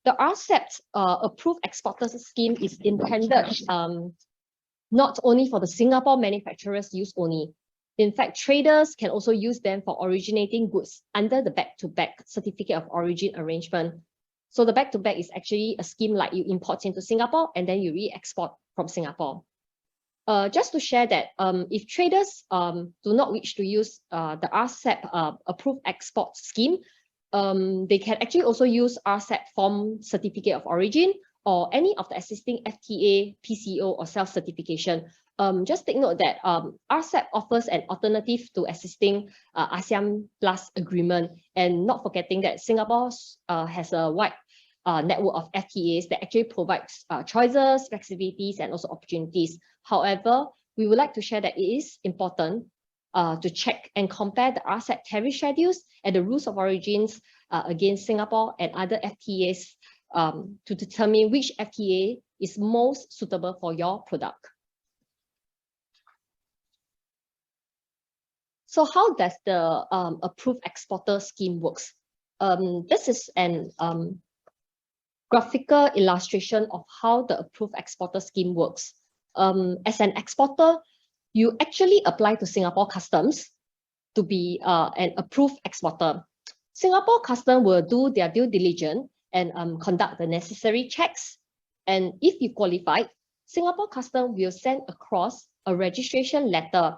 The RCEP Approved Exporters Scheme is intended not only for the Singapore manufacturers use only. In fact, traders can also use them for originating goods under the back-to-back certificate of origin arrangement. So the back-to-back is actually a scheme like you import into Singapore and then you re-export from Singapore. Just to share that if traders do not wish to use the RCEP approved export scheme, they can actually also use RCEP form certificate of origin or any of the existing FTA, PCO, or self-certification. Just take note that RCEP offers an alternative to existing ASEAN Plus agreement, and not forgetting that Singapore has a wide network of FTAs that actually provides choices, flexibilities, and also opportunities. However, we would like to share that it is important to check and compare the RCEP tariff schedules and the rules of origins against Singapore and other FTAs to determine which FTA is most suitable for your product. So how does the approved exporter scheme works? This is an graphical illustration of how the approved exporter scheme works. As an exporter, you actually apply to Singapore Customs to be an approved exporter. Singapore Customs will do their due diligence and conduct the necessary checks. And if you qualify, Singapore Customs will send across a registration letter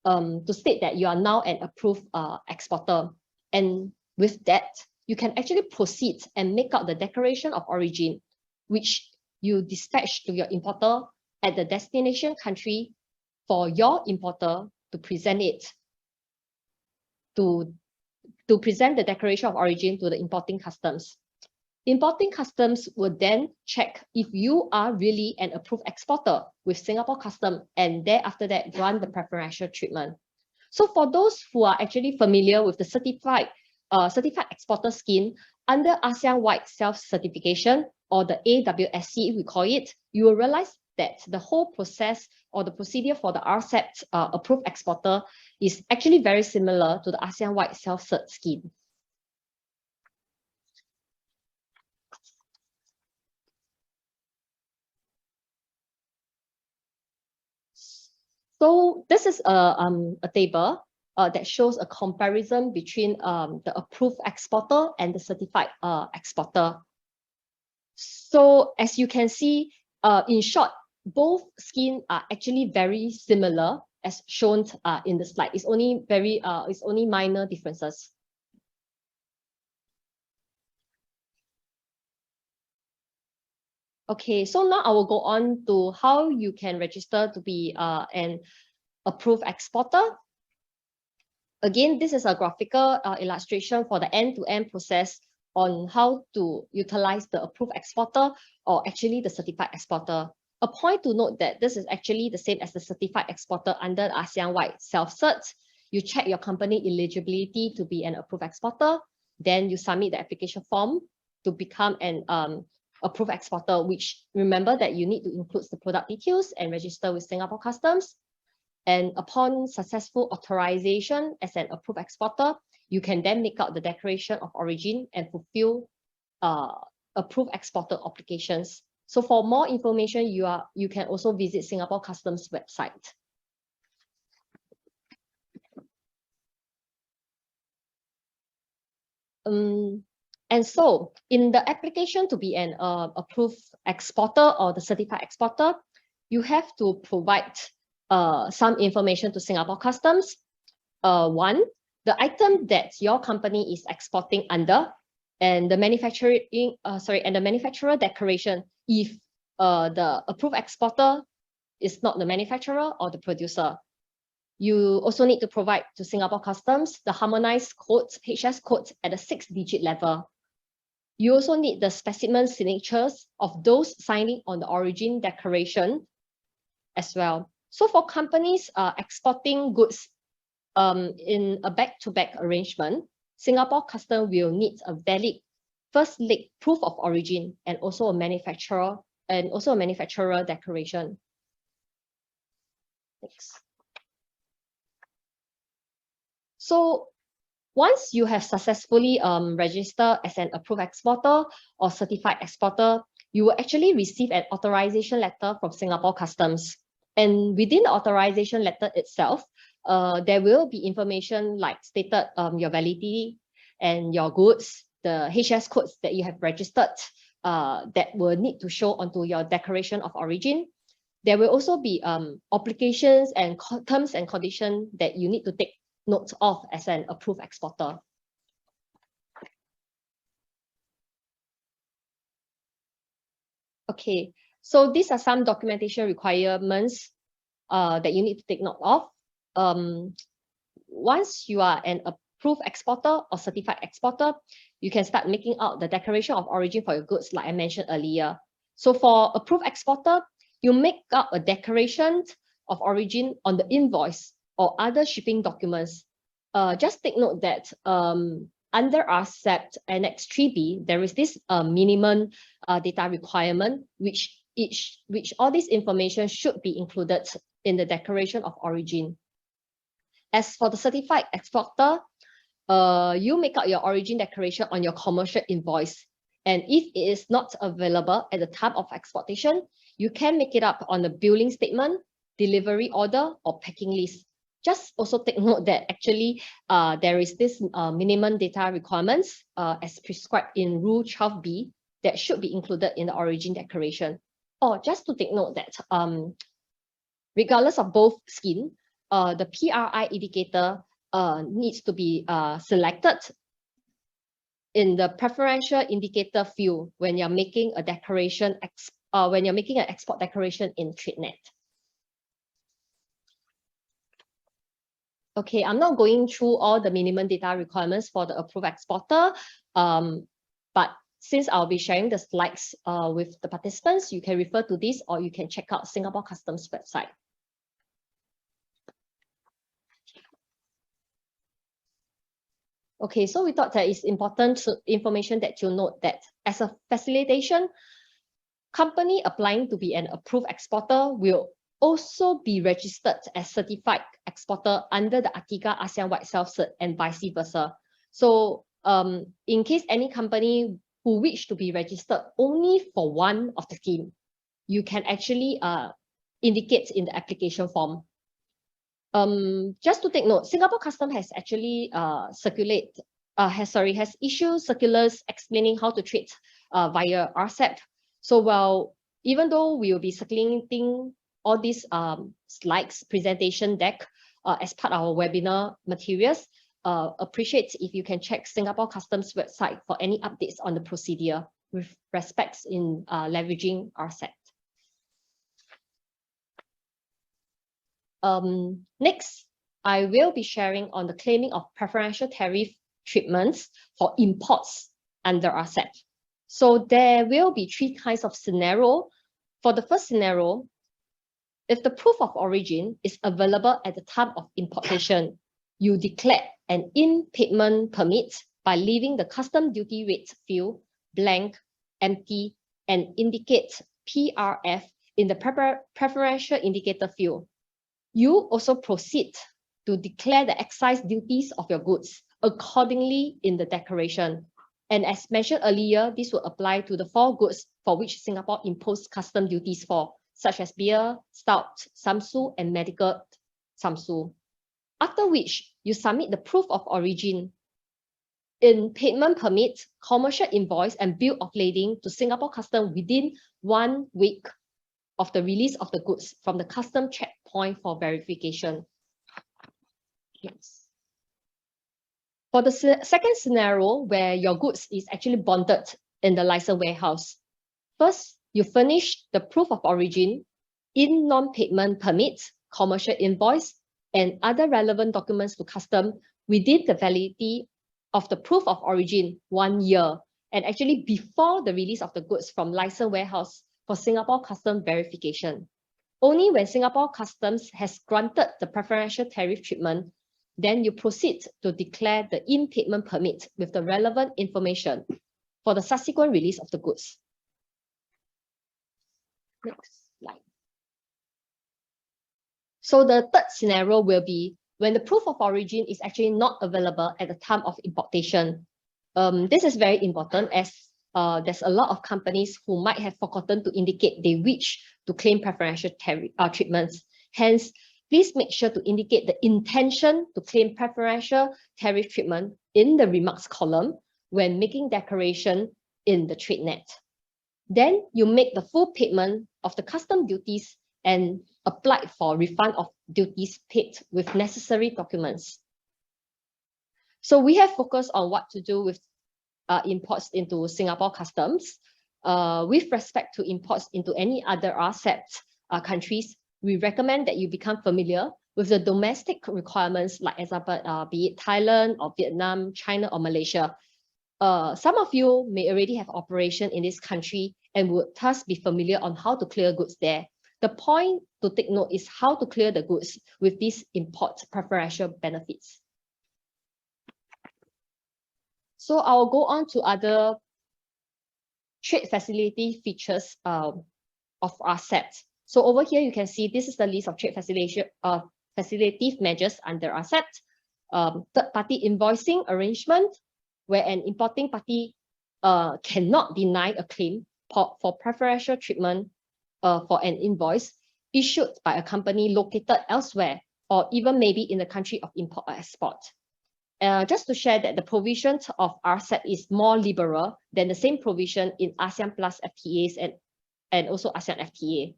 to state that you are now an approved exporter. And with that, you can actually proceed and make out the declaration of origin, which you dispatch to your importer at the destination country for your importer to present it, to present the declaration of origin to the importing customs. Importing customs will then check if you are really an approved exporter with Singapore Customs, and thereafter that grant the preferential treatment. So for those who are actually familiar with the certified exporter scheme under ASEAN-wide self-certification, or the AWSC we call it, you will realize that the whole process or the procedure for the RCEP approved exporter is actually very similar to the ASEAN-wide self-cert scheme. So this is a table that shows a comparison between the approved exporter and the certified exporter. So as you can see, in short, both schemes are actually very similar as shown in the slide. It's only minor differences. Okay, so now I will go on to how you can register to be an approved exporter. Again, this is a graphical illustration for the end-to-end process on how to utilize the approved exporter, or actually the certified exporter. A point to note that this is actually the same as the certified exporter under the ASEAN-wide self-cert. You check your company eligibility to be an approved exporter, then you submit the application form to become an approved exporter, which remember that you need to include the product details and register with Singapore Customs. And upon successful authorization as an approved exporter, you can then make out the declaration of origin and fulfill approved exporter obligations. So for more information, you can also visit Singapore Customs website. And so in the application to be an approved exporter or the certified exporter, you have to provide some information to Singapore Customs. One, the item that your company is exporting under, and the manufacturer declaration if the approved exporter is not the manufacturer or the producer. You also need to provide to Singapore Customs the harmonized codes, HS codes at a 6-digit level. You also need the specimen signatures of those signing on the origin declaration as well. So for companies exporting goods in a back-to-back arrangement, Singapore Customs will need a valid first leg proof of origin and also a manufacturer declaration. Next. So once you have successfully registered as an approved exporter or certified exporter, you will actually receive an authorization letter from Singapore Customs. And within the authorization letter itself, there will be information like stated your validity and your goods, the HS codes that you have registered that will need to show onto your declaration of origin. There will also be obligations and terms and conditions that you need to take note of as an approved exporter. Okay, so these are some documentation requirements that you need to take note of. Once you are an approved exporter or certified exporter, you can start making out the declaration of origin for your goods, like I mentioned earlier. So for approved exporter, you make out a declaration of origin on the invoice or other shipping documents. Just take note that under RCEP Annex 3B, there is this minimum data requirement, which all this information should be included in the declaration of origin. As for the certified exporter, you make out your origin declaration on your commercial invoice. And if it is not available at the time of exportation, you can make it up on the billing statement, delivery order, or packing list. Just also take note that actually there is this minimum data requirements as prescribed in Rule 12B that should be included in the origin declaration. Or just to take note that regardless of both scheme, the PRI indicator needs to be selected in the preferential indicator field when you're making a declaration, when you're making an export declaration in TradeNet. Okay, I'm not going through all the minimum data requirements for the approved exporter, but since I'll be sharing the slides with the participants, you can refer to this or you can check out Singapore Customs website. Okay, so we thought that it's important information that you note that as a facilitation, company applying to be an approved exporter will also be registered as certified exporter under the ATIGA ASEAN-wide self-cert and vice versa. So in case any company who wish to be registered only for one of the scheme, you can actually indicate in the application form. Just to take note, Singapore Customs has actually has issued circulars explaining how to trade via RCEP. So even though we will be circulating all these slides, presentation deck as part of our webinar materials, appreciate if you can check Singapore Customs website for any updates on the procedure with respects in leveraging RCEP. Next, I will be sharing on the claiming of preferential tariff treatments for imports under RCEP. So there will be 3 kinds of scenario. For the first scenario, if the proof of origin is available at the time of importation, you declare an in-payment permit by leaving the custom duty rate field blank, empty, and indicate PRF in the preferential indicator field. You also proceed to declare the excise duties of your goods accordingly in the declaration. And as mentioned earlier, this will apply to the 4 goods for which Singapore imposed custom duties for, such as beer, stout, samsu, and medical samsu. After which, you submit the proof of origin in payment permit, commercial invoice, and bill of lading to Singapore Customs within 1 week of the release of the goods from the custom checkpoint for verification. Yes. For the second scenario, where your goods is actually bonded in the licensed warehouse, first, you furnish the proof of origin in non-payment permits, commercial invoice, and other relevant documents to custom within the validity of the proof of origin 1 year, and actually before the release of the goods from licensed warehouse for Singapore Customs verification. Only when Singapore Customs has granted the preferential tariff treatment, then you proceed to declare the in-payment permit with the relevant information for the subsequent release of the goods. Next slide. So the third scenario will be when the proof of origin is actually not available at the time of importation. This is very important as there's a lot of companies who might have forgotten to indicate they wish to claim preferential treatments. Hence, please make sure to indicate the intention to claim preferential tariff treatment in the remarks column when making declaration in the trade net. Then you make the full payment of the custom duties and apply for refund of duties paid with necessary documents. So we have focused on what to do with imports into Singapore customs. With respect to imports into any other RCEP countries, we recommend that you become familiar with the domestic requirements, like example, be it Thailand or Vietnam, China or Malaysia. Some of you may already have operation in this country and would thus be familiar on how to clear goods there. The point to take note is how to clear the goods with these import preferential benefits. So I'll go on to other trade facility features of RCEP. So over here, you can see this is the list of trade facilitative measures under RCEP. Third-party invoicing arrangement, where an importing party cannot deny a claim for preferential treatment for an invoice issued by a company located elsewhere, or even maybe in the country of import or export. Just to share that the provisions of RCEP is more liberal than the same provision in ASEAN Plus FTAs and also ASEAN FTA.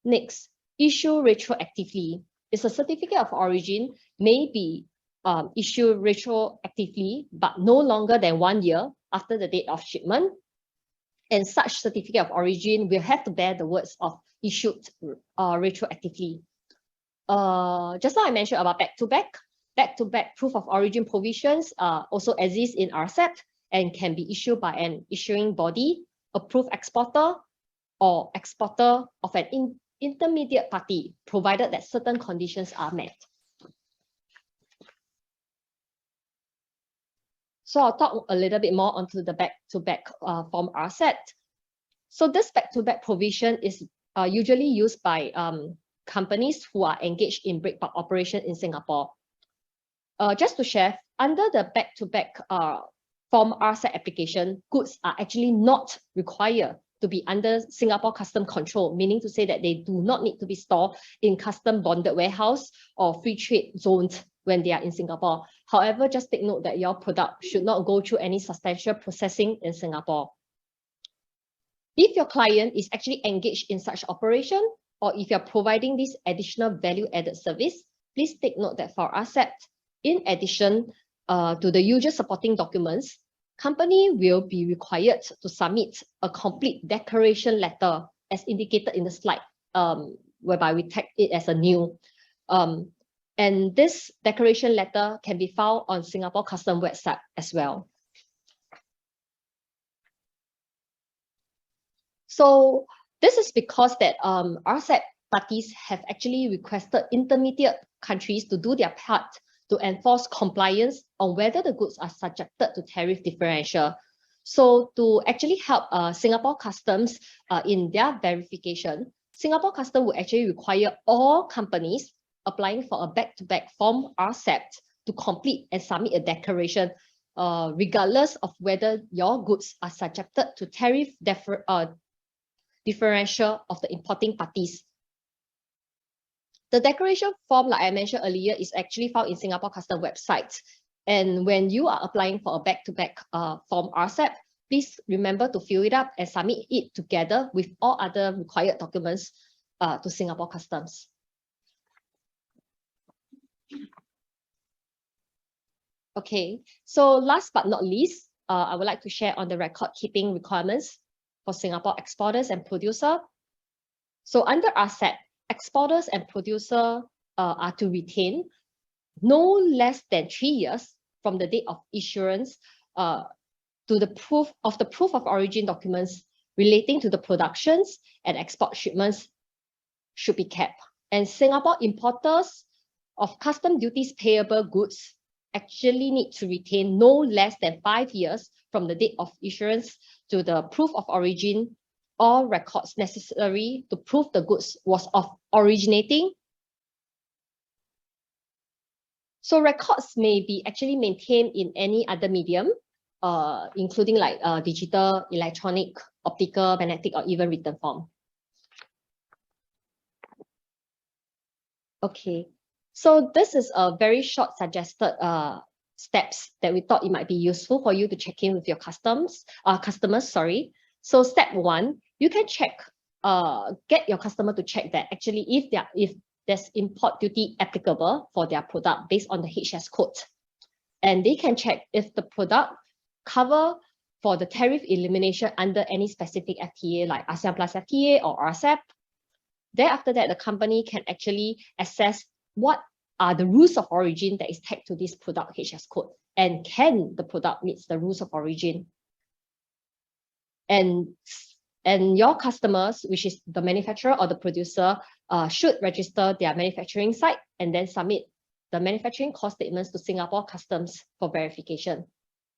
Next, issue retroactively. It's a certificate of origin may be issued retroactively, but no longer than 1 year after the date of shipment. And such certificate of origin will have to bear the words of issued retroactively. Just now I mentioned about back-to-back proof of origin provisions also exist in RCEP and can be issued by an issuing body, approved exporter, or exporter of an intermediate party, provided that certain conditions are met. So I'll talk a little bit more onto the back-to-back form RCEP. So this back-to-back provision is usually used by companies who are engaged in break-bulk operation in Singapore. Just to share, under the back-to-back form RCEP application, goods are actually not required to be under Singapore custom control, meaning to say that they do not need to be stored in custom bonded warehouse or free trade zones when they are in Singapore. However, just take note that your product should not go through any substantial processing in Singapore. If your client is actually engaged in such operation, or if you're providing this additional value-added service, please take note that for RCEP, in addition to the usual supporting documents, company will be required to submit a complete declaration letter as indicated in the slide, whereby we tag it as a new. And this declaration letter can be found on Singapore Customs website as well. So this is because that RCEP parties have actually requested intermediate countries to do their part to enforce compliance on whether the goods are subjected to tariff differential. So to actually help Singapore Customs in their verification, Singapore Customs will actually require all companies applying for a back-to-back form RCEP to complete and submit a declaration, regardless of whether your goods are subjected to tariff differential of the importing parties. The declaration form, like I mentioned earlier, is actually found in Singapore Customs website. And when you are applying for a back-to-back form RCEP, please remember to fill it up and submit it together with all other required documents to Singapore Customs. Okay, so last but not least, I would like to share on the record-keeping requirements for Singapore exporters and producers. So under RCEP, exporters and producers are to retain no less than 3 years from the date of issuance to the proof of origin documents relating to the productions and export shipments should be kept. And Singapore importers of custom duties payable goods actually need to retain no less than 5 years from the date of issuance to the proof of origin or records necessary to prove the goods was of originating. So records may be actually maintained in any other medium, including like digital, electronic, optical, magnetic, or even written form. Okay, so this is a very short suggested steps that we thought it might be useful for you to check in with your customers. So step 1, you can check, get your customer to check that actually if there's import duty applicable for their product based on the HS code. And they can check if the product cover for the tariff elimination under any specific FTA like ASEAN Plus FTA or RCEP. Then after that, the company can actually assess what are the rules of origin that is tagged to this product HS code, and can the product meet the rules of origin. And your customers, which is the manufacturer or the producer, should register their manufacturing site and then submit the manufacturing cost statements to Singapore Customs for verification.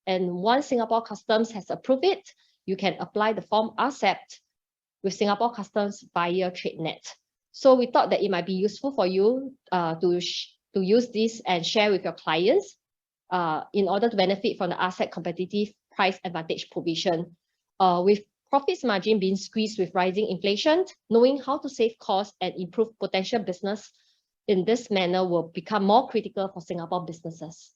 And once Singapore Customs has approved it, you can apply the form RCEP with Singapore Customs via TradeNet. So we thought that it might be useful for you to use this and share with your clients in order to benefit from the RCEP competitive price advantage provision. With profits margin being squeezed with rising inflation, knowing how to save costs and improve potential business in this manner will become more critical for Singapore businesses.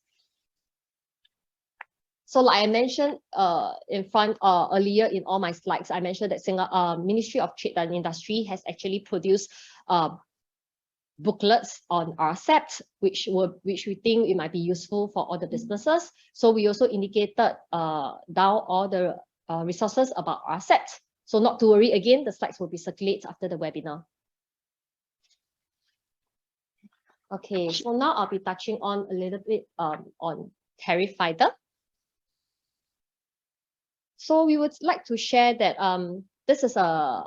So like I mentioned earlier in all my slides, I mentioned that Ministry of Trade and Industry has actually produced booklets on RCEP, which we think it might be useful for all the businesses. So we also indicated down all the resources about RCEP. So not to worry, again, the slides will be circulated after the webinar. Okay, so now I'll be touching on a little bit on tariff fighter. So we would like to share that this is a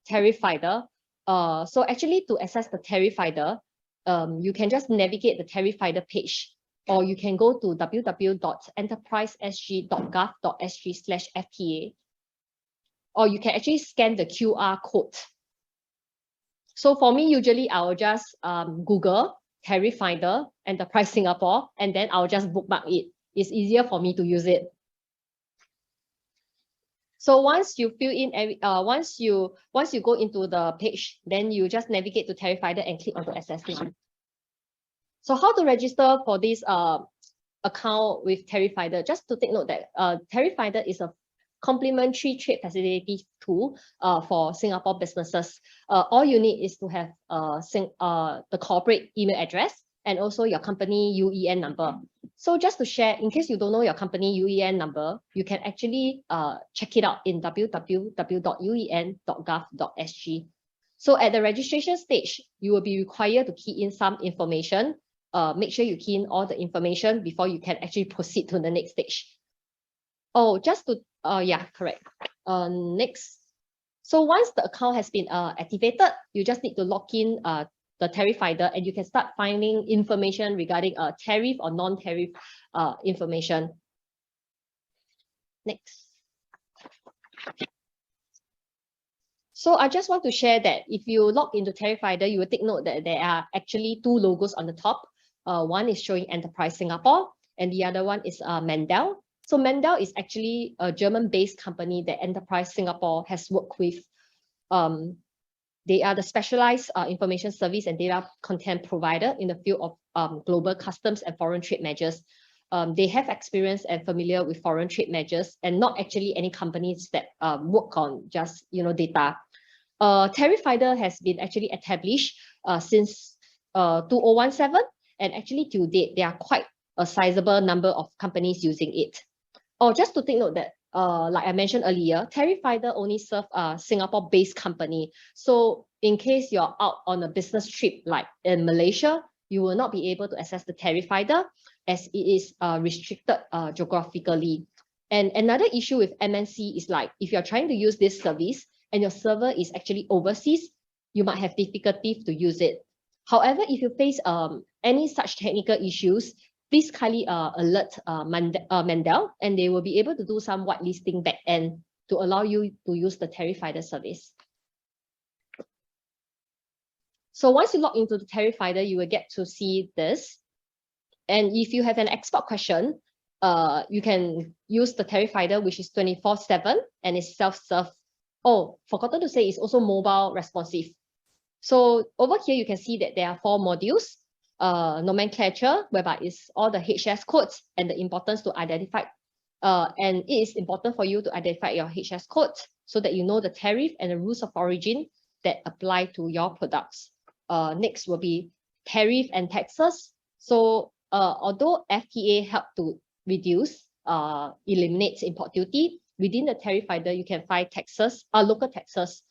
tariff fighter. So actually to access the tariff fighter, you can just navigate the tariff fighter page, or you can go to www.enterprisesg.gov.sg/FTA, or you can actually scan the QR code. So for me, usually I will just Google tariff fighter Enterprise Singapore, and then I'll just bookmark it. It's easier for me to use it. So once you fill in once you go into the page, then you just navigate to tariff fighter and click on the access now. So how to register for this account with tariff fighter? Just to take note that tariff fighter is a complementary trade facility tool for Singapore businesses. All you need is to have the corporate email address and also your company UEN number. So just to share, in case you don't know your company UEN number, you can actually check it out in www.uen.gov.sg. So at the registration stage, you will be required to key in some information. Make sure you key in all the information before you can actually proceed to the next stage. Oh, just to, yeah, correct. Next. So once the account has been activated, you just need to log in the tariff fighter, and you can start finding information regarding tariff or non-tariff information. Next. So I just want to share that if you log into tariff fighter, you will take note that there are actually 2 logos on the top. One is showing Enterprise Singapore, and the other one is Mendel. So Mendel is actually a German-based company that Enterprise Singapore has worked with. They are the specialized information service and data content provider in the field of global customs and foreign trade measures. They have experience and familiar with foreign trade measures, and not actually any companies that work on just data. Tariff fighter has been actually established since 2017, and actually to date there are quite a sizable number of companies using it. Oh, just to take note that like I mentioned earlier, tariff fighter only serve a Singapore-based company. So in case you're out on a business trip like in Malaysia, you will not be able to access the tariff fighter as it is restricted geographically. And another issue with MNC is like if you're trying to use this service and your server is actually overseas, you might have difficulty to use it. However, if you face any such technical issues, please kindly alert Mendel, and they will be able to do some whitelisting backend to allow you to use the tariff fighter service. So once you log into the tariff fighter, you will get to see this. And if you have an export question, you can use the tariff fighter, which is 24/7 and it's self-serve. Oh, forgotten to say, it's also mobile responsive. So over here, you can see that there are 4 modules. nomenclature, whereby it's all the HS codes and the importance to identify. And it is important for you to identify your HS codes so that you know the tariff and the rules of origin that apply to your products. Next will be tariff and taxes. So although FTA help to reduce, eliminates import duty, within the tariff rider, you can find taxes, local taxes,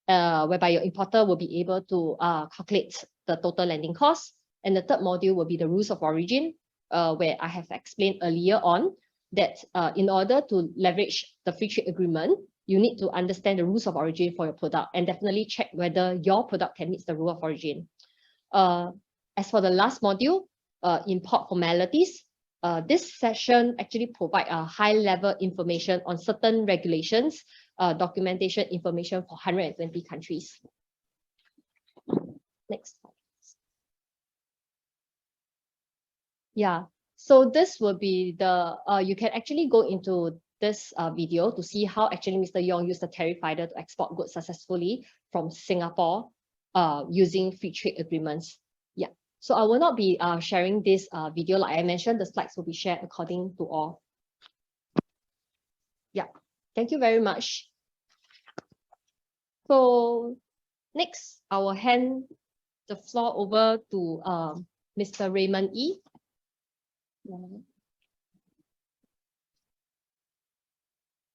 whereby your importer will be able to calculate the total landing cost. And the third module will be the rules of origin, where I have explained earlier on that in order to leverage the free trade agreement, you need to understand the rules of origin for your product and definitely check whether your product can meet the rule of origin. As for the last module, import formalities, this session actually provide a high-level information on certain regulations, documentation information for 120 countries. Next. Yeah, so this will be the, you can actually go into this video to see how actually Mr. Yong used the tariff rider to export goods successfully from Singapore using free trade agreements. Yeah, so I will not be sharing this video. Like I mentioned, the slides will be shared according to all. Yeah, thank you very much. So next, I will hand the floor over to Mr. Raymond E.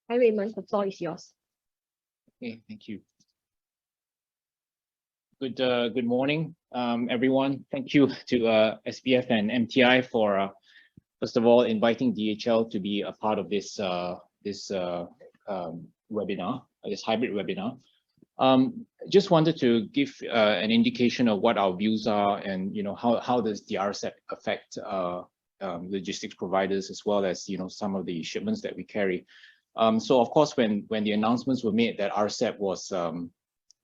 Hi, Raymond, the floor is yours. Okay, thank you. Good morning, everyone. Thank you to SPF and MTI for, first of all, inviting DHL to be a part of this webinar, this hybrid webinar. Just wanted to give an indication of what our views are, and how does the RCEP affect logistics providers, as well as some of the shipments that we carry. So of course, when the announcements were made that RCEP was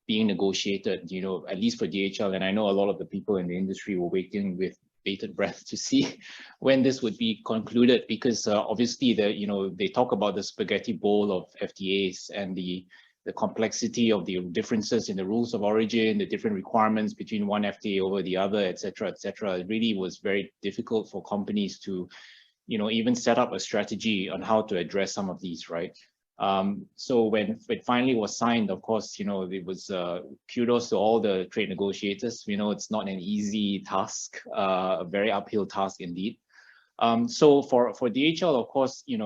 being negotiated, at least for DHL, and I know a lot of the people in the industry were waiting with bated breath to see when this would be concluded, because obviously they talk about the spaghetti bowl of FTAs and the complexity of the differences in the rules of origin, the different requirements between one FTA over the other, etc., etc. It really was very difficult for companies to, even set up a strategy on how to address some of these, right? So when it finally was signed, of course, it was kudos to all the trade negotiators. It's not an easy task, a very uphill task indeed. So for DHL, of course, we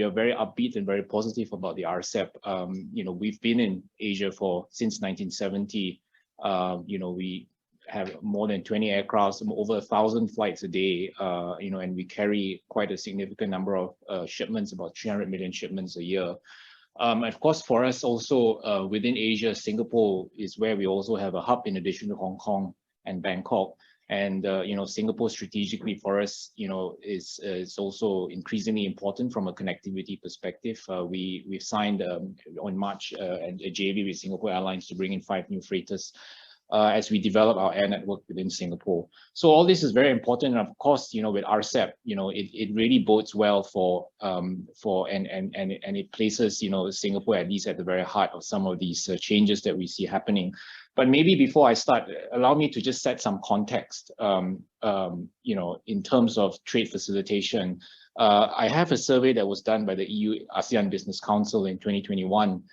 are very upbeat and very positive about the RCEP. We've been in Asia since 1970. We have more than 20 aircrafts, over 1,000 flights a day, and we carry quite a significant number of shipments, about 300 million shipments a year. Of course, for us also within Asia, Singapore is where we also have a hub in addition to Hong Kong and Bangkok. And Singapore strategically for us, is also increasingly important from a connectivity perspective. We've signed on March a JV with Singapore Airlines to bring in 5 new freighters as we develop our air network within Singapore. So all this is very important, and of course, with RCEP, it really bodes well for and it places Singapore at least at the very heart of some of these changes that we see happening. But maybe before I start, allow me to just set some context, in terms of trade facilitation. I have a survey that was done by the EU ASEAN Business Council in 2021.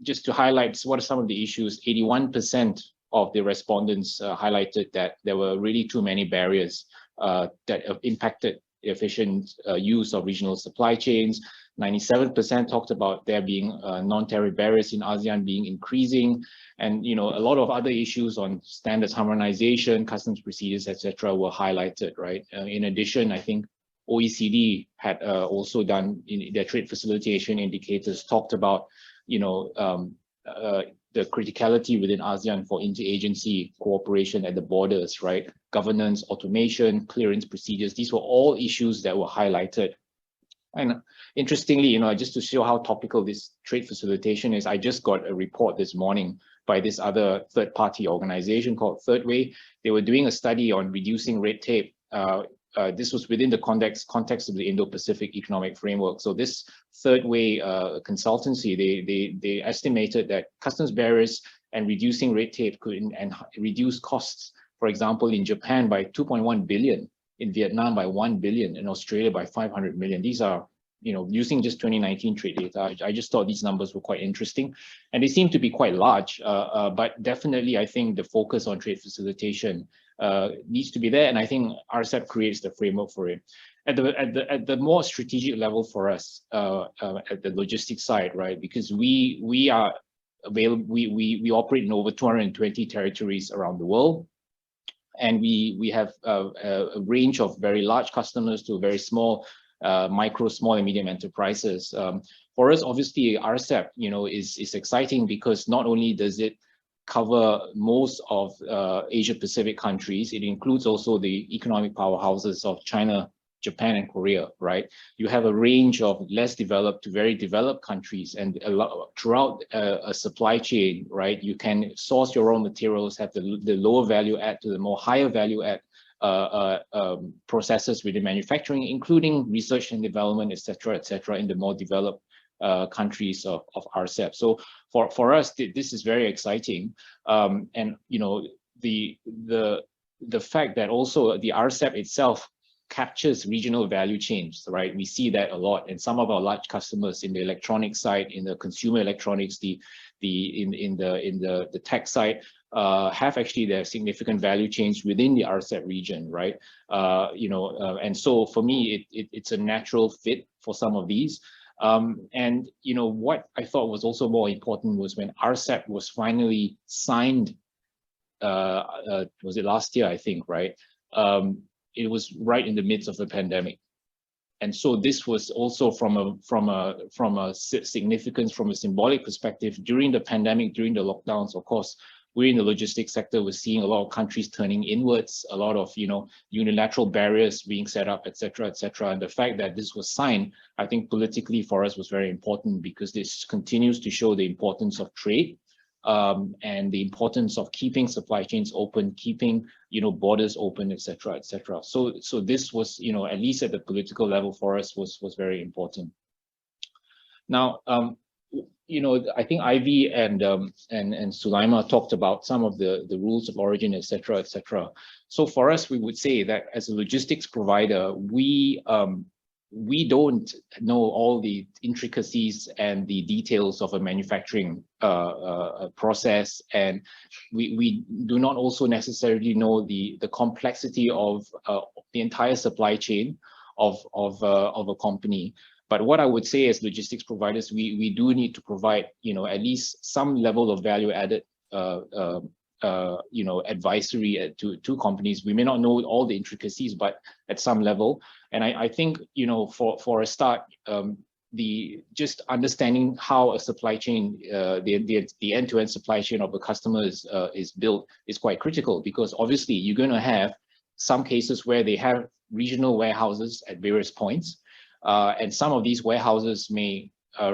Just to highlight what are some of the issues, 81% of the respondents highlighted that there were really too many barriers that impacted efficient use of regional supply chains. 97% talked about there being non-tariff barriers in ASEAN being increasing, and a lot of other issues on standards harmonization, customs procedures, etc. were highlighted, right? In addition, I think OECD had also done in their trade facilitation indicators talked about the criticality within ASEAN for interagency cooperation at the borders, right? Governance, automation, clearance procedures, these were all issues that were highlighted. And interestingly, just to show how topical this trade facilitation is, I just got a report this morning by this other third-party organization called Third Way. They were doing a study on reducing red tape. This was within the context of the Indo-Pacific Economic Framework. So this Third Way consultancy, they estimated that customs barriers and reducing red tape could and reduce costs. For example, in Japan by 2.1 billion, in Vietnam by 1 billion, in Australia by 500 million. These are, using just 2019 trade data. I just thought these numbers were quite interesting, and they seem to be quite large. But definitely, I think the focus on trade facilitation needs to be there, and I think RCEP creates the framework for it. At the more strategic level for us, at the logistics side, right? Because we are available, we operate in over 220 territories around the world, and we have a range of very large customers to very small, micro, small and medium enterprises. For us, obviously, RCEP, is exciting because not only does it cover most of Asia Pacific countries, it includes also the economic powerhouses of China, Japan and Korea, right? You have a range of less developed to very developed countries, and throughout a supply chain, right? You can source your raw materials, have the lower value add to the more higher value add processes within manufacturing, including research and development, et cetera, in the more developed countries of RCEP. So for us, this is very exciting, and the fact that also the RCEP itself captures regional value chains, right? We see that a lot, and some of our large customers in the electronic side, in the consumer electronics, in the tech side, have actually their significant value chains within the RCEP region, right? And so for me, it's a natural fit for some of these. And what I thought was also more important was when RCEP was finally signed, was it last year, I think, right? It was right in the midst of the pandemic. And so this was also from a significance, from a symbolic perspective, during the pandemic, during the lockdowns. Of course, we're in the logistics sector, we're seeing a lot of countries turning inwards, a lot of unilateral barriers being set up, et cetera, and the fact that this was signed, I think politically for us was very important, because this continues to show the importance of trade, and the importance of keeping supply chains open, keeping borders open, et cetera. So this was, at least at the political level for us, was very important. Now, I think Ivy and Sulaimah talked about some of the rules of origin, et cetera. So for us, we would say that as a logistics provider, we don't know all the intricacies and the details of a manufacturing process, and we do not also necessarily know the complexity of the entire supply chain of a company. But what I would say as logistics providers, we do need to provide at least some level of value added advisory to companies. We may not know all the intricacies, but at some level. And I think, for a start, the just understanding how a supply chain, the end-to-end supply chain of a customer is built is quite critical, because obviously you're going to have some cases where they have regional warehouses at various points. And some of these warehouses may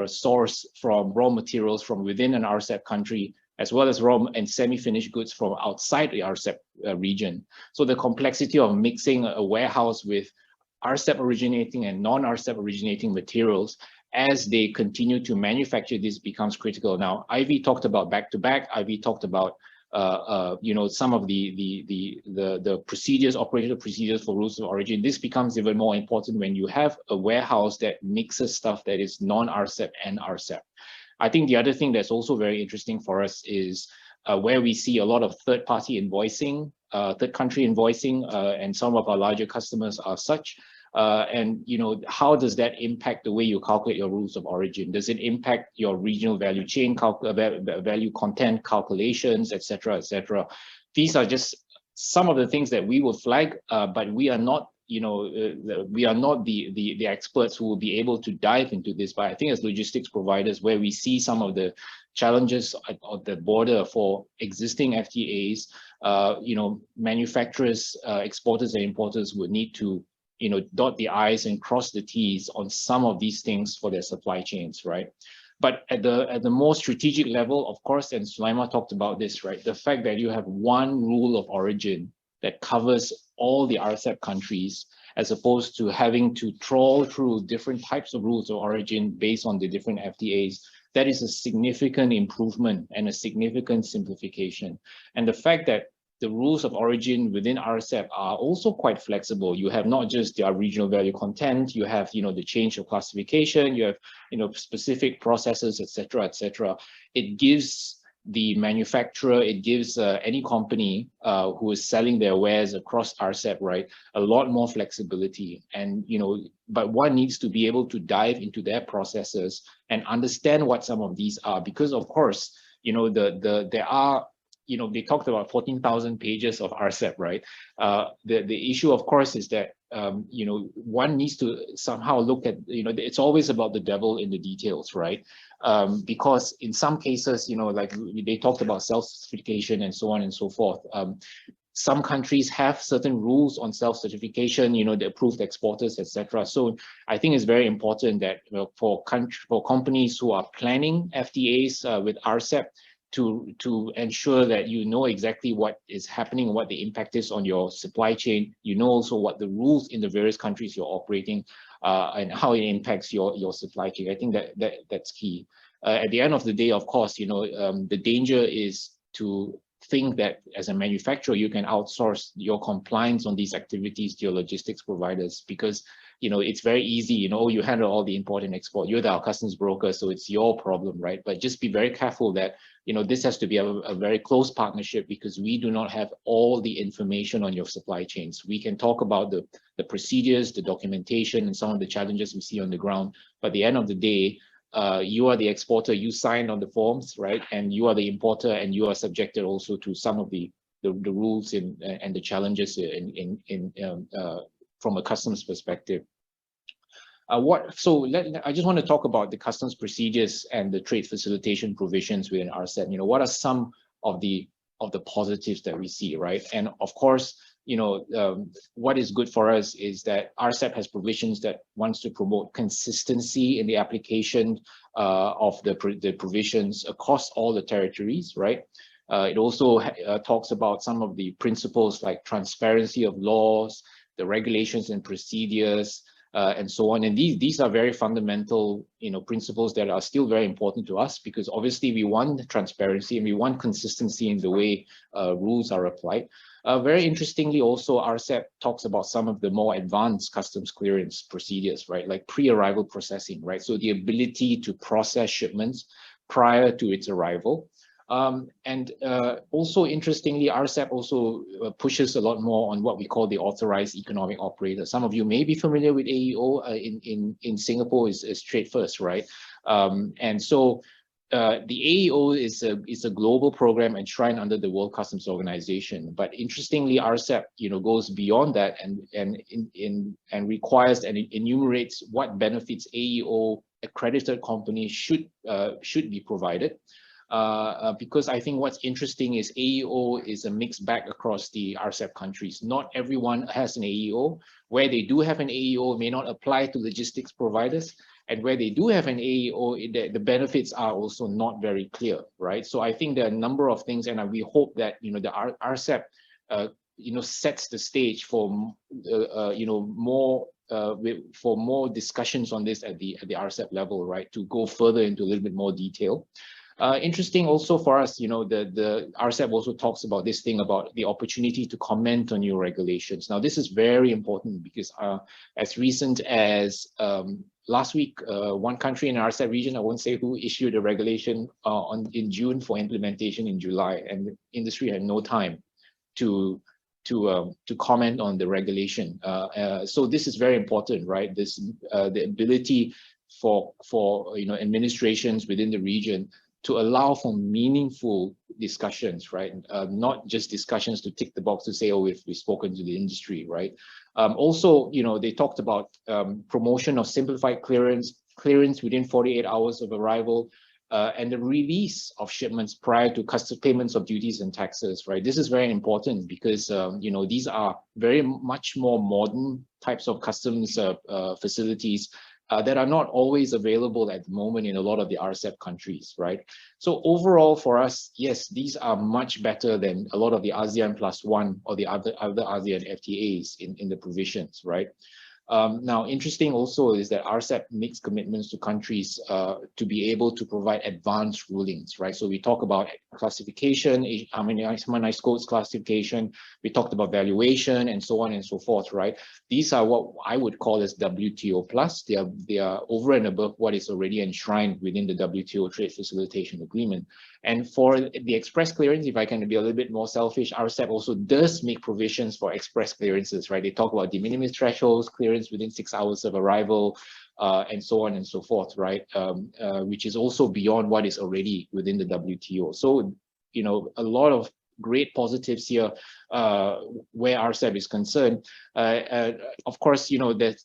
source from raw materials from within an RCEP country, as well as raw and semi-finished goods from outside the RCEP region. So the complexity of mixing a warehouse with RCEP originating and non-RCEP originating materials as they continue to manufacture this becomes critical. Now, Ivy talked about back-to-back. Ivy talked about some of the procedures, operational procedures for rules of origin. This becomes even more important when you have a warehouse that mixes stuff that is non-RCEP and RCEP. I think the other thing that's also very interesting for us is where we see a lot of third-party invoicing, third country invoicing, and some of our larger customers are such. And how does that impact the way you calculate your rules of origin? Does it impact your regional value chain, value content calculations, et cetera? These are just some of the things that we will flag, but we are not, we are not the experts who will be able to dive into this. But I think as logistics providers, where we see some of the challenges at the border for existing FTAs, manufacturers, exporters and importers would need to dot the I's and cross the T's on some of these things for their supply chains, right? But at the more strategic level, of course, and Sulaimah talked about this, right? The fact that you have one rule of origin that covers all the RCEP countries, as opposed to having to trawl through different types of rules of origin based on the different FTAs, that is a significant improvement and a significant simplification. And the fact that the rules of origin within RCEP are also quite flexible. You have not just their regional value content, you have, the change of classification, you have, specific processes, etc., etc. It gives the manufacturer, it gives any company who is selling their wares across RCEP, right, a lot more flexibility. And, but one needs to be able to dive into their processes and understand what some of these are, because of course, there are, they talked about 14,000 pages of RCEP, right? The issue, of course, is that, one needs to somehow look at, it's always about the devil in the details, right? Because in some cases, like they talked about self-certification and so on and so forth. Some countries have certain rules on self-certification, the approved exporters, etc. So I think it's very important that for companies who are planning FTAs with RCEP, to ensure that you know exactly what is happening, what the impact is on your supply chain. You know also what the rules in the various countries you're operating and how it impacts your supply chain. I think that's key. At the end of the day, of course, the danger is to think that as a manufacturer, you can outsource your compliance on these activities to your logistics providers, because it's very easy, you handle all the import and export, you're our customs broker, so it's your problem, right? But just be very careful that this has to be a very close partnership, because we do not have all the information on your supply chains. We can talk about the procedures, the documentation, and some of the challenges we see on the ground, but at the end of the day, you are the exporter, you signed on the forms, right? And you are the importer, and you are subjected also to some of the rules and the challenges from a customs perspective. I just want to talk about the customs procedures and the trade facilitation provisions within RCEP. What are some of the positives that we see, right? And of course, what is good for us is that RCEP has provisions that wants to promote consistency in the application of the provisions across all the territories, right? It also talks about some of the principles like transparency of laws, the regulations and procedures, and so on. And these are very fundamental, principles that are still very important to us, because obviously we want transparency and we want consistency in the way rules are applied. Very interestingly, also RCEP talks about some of the more advanced customs clearance procedures, right? Like pre-arrival processing, right? So the ability to process shipments prior to its arrival. And also interestingly, RCEP also pushes a lot more on what we call the authorized economic operator. Some of you may be familiar with AEO. In Singapore is Trade First, right? And so the AEO is a global program enshrined under the World Customs Organization. But interestingly, RCEP goes beyond that and requires and enumerates what benefits AEO accredited companies should be provided. Because I think what's interesting is AEO is a mixed bag across the RCEP countries. Not everyone has an AEO. Where they do have an AEO, it may not apply to logistics providers. And where they do have an AEO, the benefits are also not very clear, right? So I think there are a number of things, and we hope that the RCEP sets the stage for more discussions on this at the RCEP level, right? To go further into a little bit more detail. Interesting also for us, the RCEP also talks about this thing about the opportunity to comment on new regulations. Now, this is very important because as recent as last week, one country in the RCEP region, I won't say who, issued a regulation in June for implementation in July, and the industry had no time to comment on the regulation. So this is very important, right? The ability for administrations within the region to allow for meaningful discussions, right? Not just discussions to tick the box to say, oh, we've spoken to the industry, right? Also, they talked about promotion of simplified clearance within 48 hours of arrival, and the release of shipments prior to custom payments of duties and taxes, right? This is very important because, these are very much more modern types of customs facilities that are not always available at the moment in a lot of the RCEP countries, right? So overall for us, yes, these are much better than a lot of the ASEAN +1 or the other ASEAN FTAs in the provisions, right? Now, interesting also is that RCEP makes commitments to countries to be able to provide advanced rulings, right? So we talk about classification, harmonized codes classification, we talked about valuation and so on and so forth, right? These are what I would call as WTO plus. They are over and above what is already enshrined within the WTO Trade Facilitation Agreement. And for the express clearance, if I can be a little bit more selfish, RCEP also does make provisions for express clearances, right? They talk about de minimis thresholds, clearance within 6 hours of arrival, and so on and so forth, right? Which is also beyond what is already within the WTO. So, you know, a lot of great positives here where RCEP is concerned. Of course, you know, there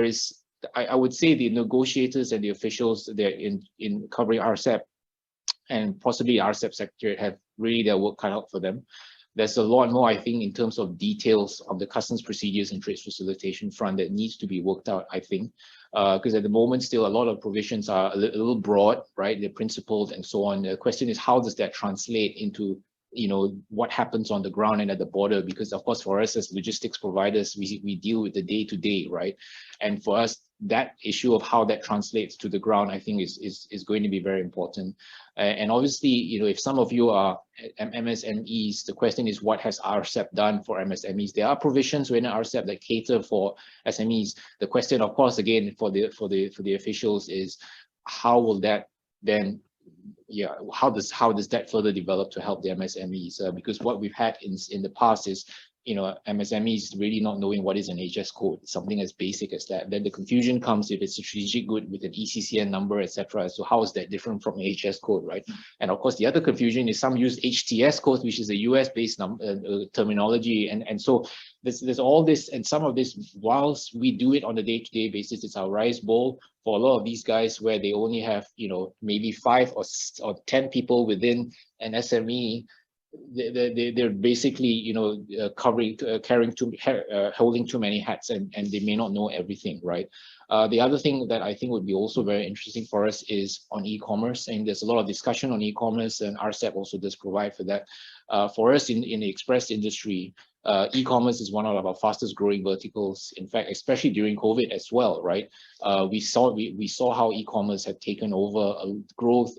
is, I would say the negotiators and the officials there in covering RCEP and possibly RCEP Secretariat have really their work cut out for them. There's a lot more, I think, in terms of details of the customs procedures and trade facilitation front that needs to be worked out, I think, because at the moment still a lot of provisions are a little broad, right? They're principled and so on. The question is, how does that translate into, you know, what happens on the ground and at the border? Because of course, for us as logistics providers, we deal with the day-to-day, right? And for us, that issue of how that translates to the ground, I think is going to be very important. And obviously, you know, if some of you are MSMEs, the question is, what has RCEP done for MSMEs? There are provisions within RCEP that cater for SMEs. The question, of course, again, for the officials is, how will that then, yeah, how does that further develop to help the MSMEs? Because what we've had in the past is, you know, MSMEs really not knowing what is an HS code, something as basic as that. Then the confusion comes if it's a strategic good with an ECCN number, etc. So how is that different from an HS code, right? And of course, the other confusion is some use HTS code, which is a US-based terminology, and so there's all this, and some of this, whilst we do it on a day-to-day basis, it's our rice bowl for a lot of these guys where they only have, you know, maybe 5 or 10 people within an SME. They're basically, you know, holding too many hats, and they may not know everything, right? The other thing that I think would be also very interesting for us is on e-commerce, and there's a lot of discussion on e-commerce, and RCEP also does provide for that. For us in the express industry, e-commerce is one of our fastest growing verticals. In fact, especially during COVID as well, right? We saw how e-commerce had taken over growth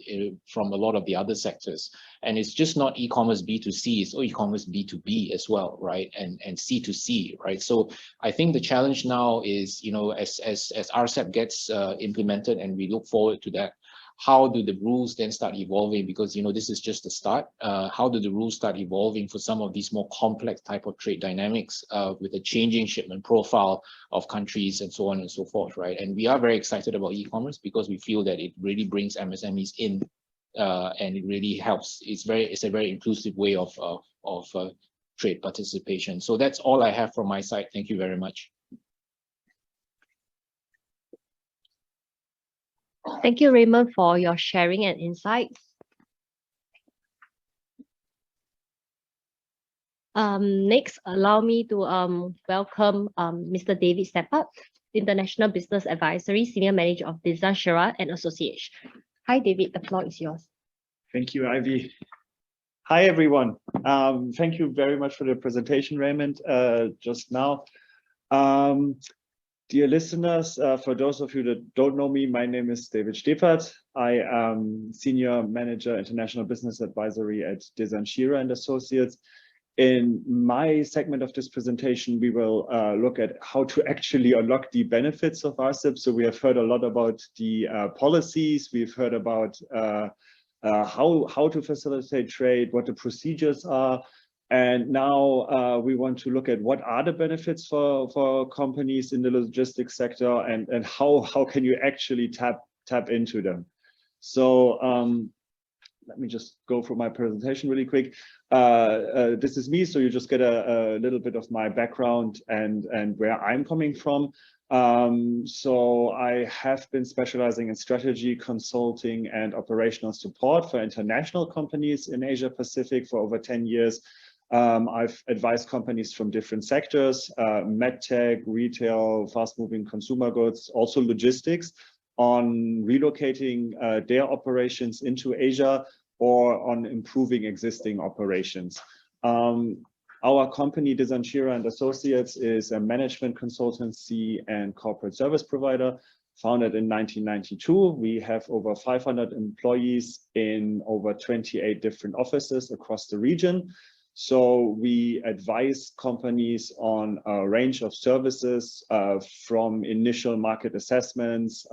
from a lot of the other sectors. And it's just not e-commerce B2C, it's e-commerce B2B as well, right? And C2C, right? So I think the challenge now is, you know, as RCEP gets implemented, and we look forward to that, how do the rules then start evolving? Because, you know, this is just the start. How do the rules start evolving for some of these more complex type of trade dynamics with a changing shipment profile of countries and so on and so forth, right? And we are very excited about e-commerce because we feel that it really brings MSMEs in, and it really helps. It's a very inclusive way of trade participation. So that's all I have from my side. Thank you very much. Thank you, Raymond, for your sharing and insights. Next, allow me to welcome Mr. David Stepat, International Business Advisory, Senior Manager of Dezan, Shira and Association. Hi, David, the floor is yours. Thank you, Ivy. Hi, everyone. Thank you very much for the presentation, Raymond, just now. Dear listeners, for those of you that don't know me, my name is David Stepat. I am Senior Manager, International Business Advisory at Dezan, Shira and Associates. In my segment of this presentation, we will look at how to actually unlock the benefits of RCEP. So we have heard a lot about the policies. We've heard about how to facilitate trade, what the procedures are. And now we want to look at what are the benefits for companies in the logistics sector, and how can you actually tap into them. So let me just go through my presentation really quick. This is me, so you just get a little bit of my background and where I'm coming from. So I have been specializing in strategy, consulting, and operational support for international companies in Asia Pacific for over 10 years. I've advised companies from different sectors, medtech, retail, fast-moving consumer goods, also logistics, on relocating their operations into Asia or on improving existing operations. Our company, Dezan, Shira and Associates, is a management consultancy and corporate service provider founded in 1992. We have over 500 employees in over 28 different offices across the region. So we advise companies on a range of services from initial market assessments,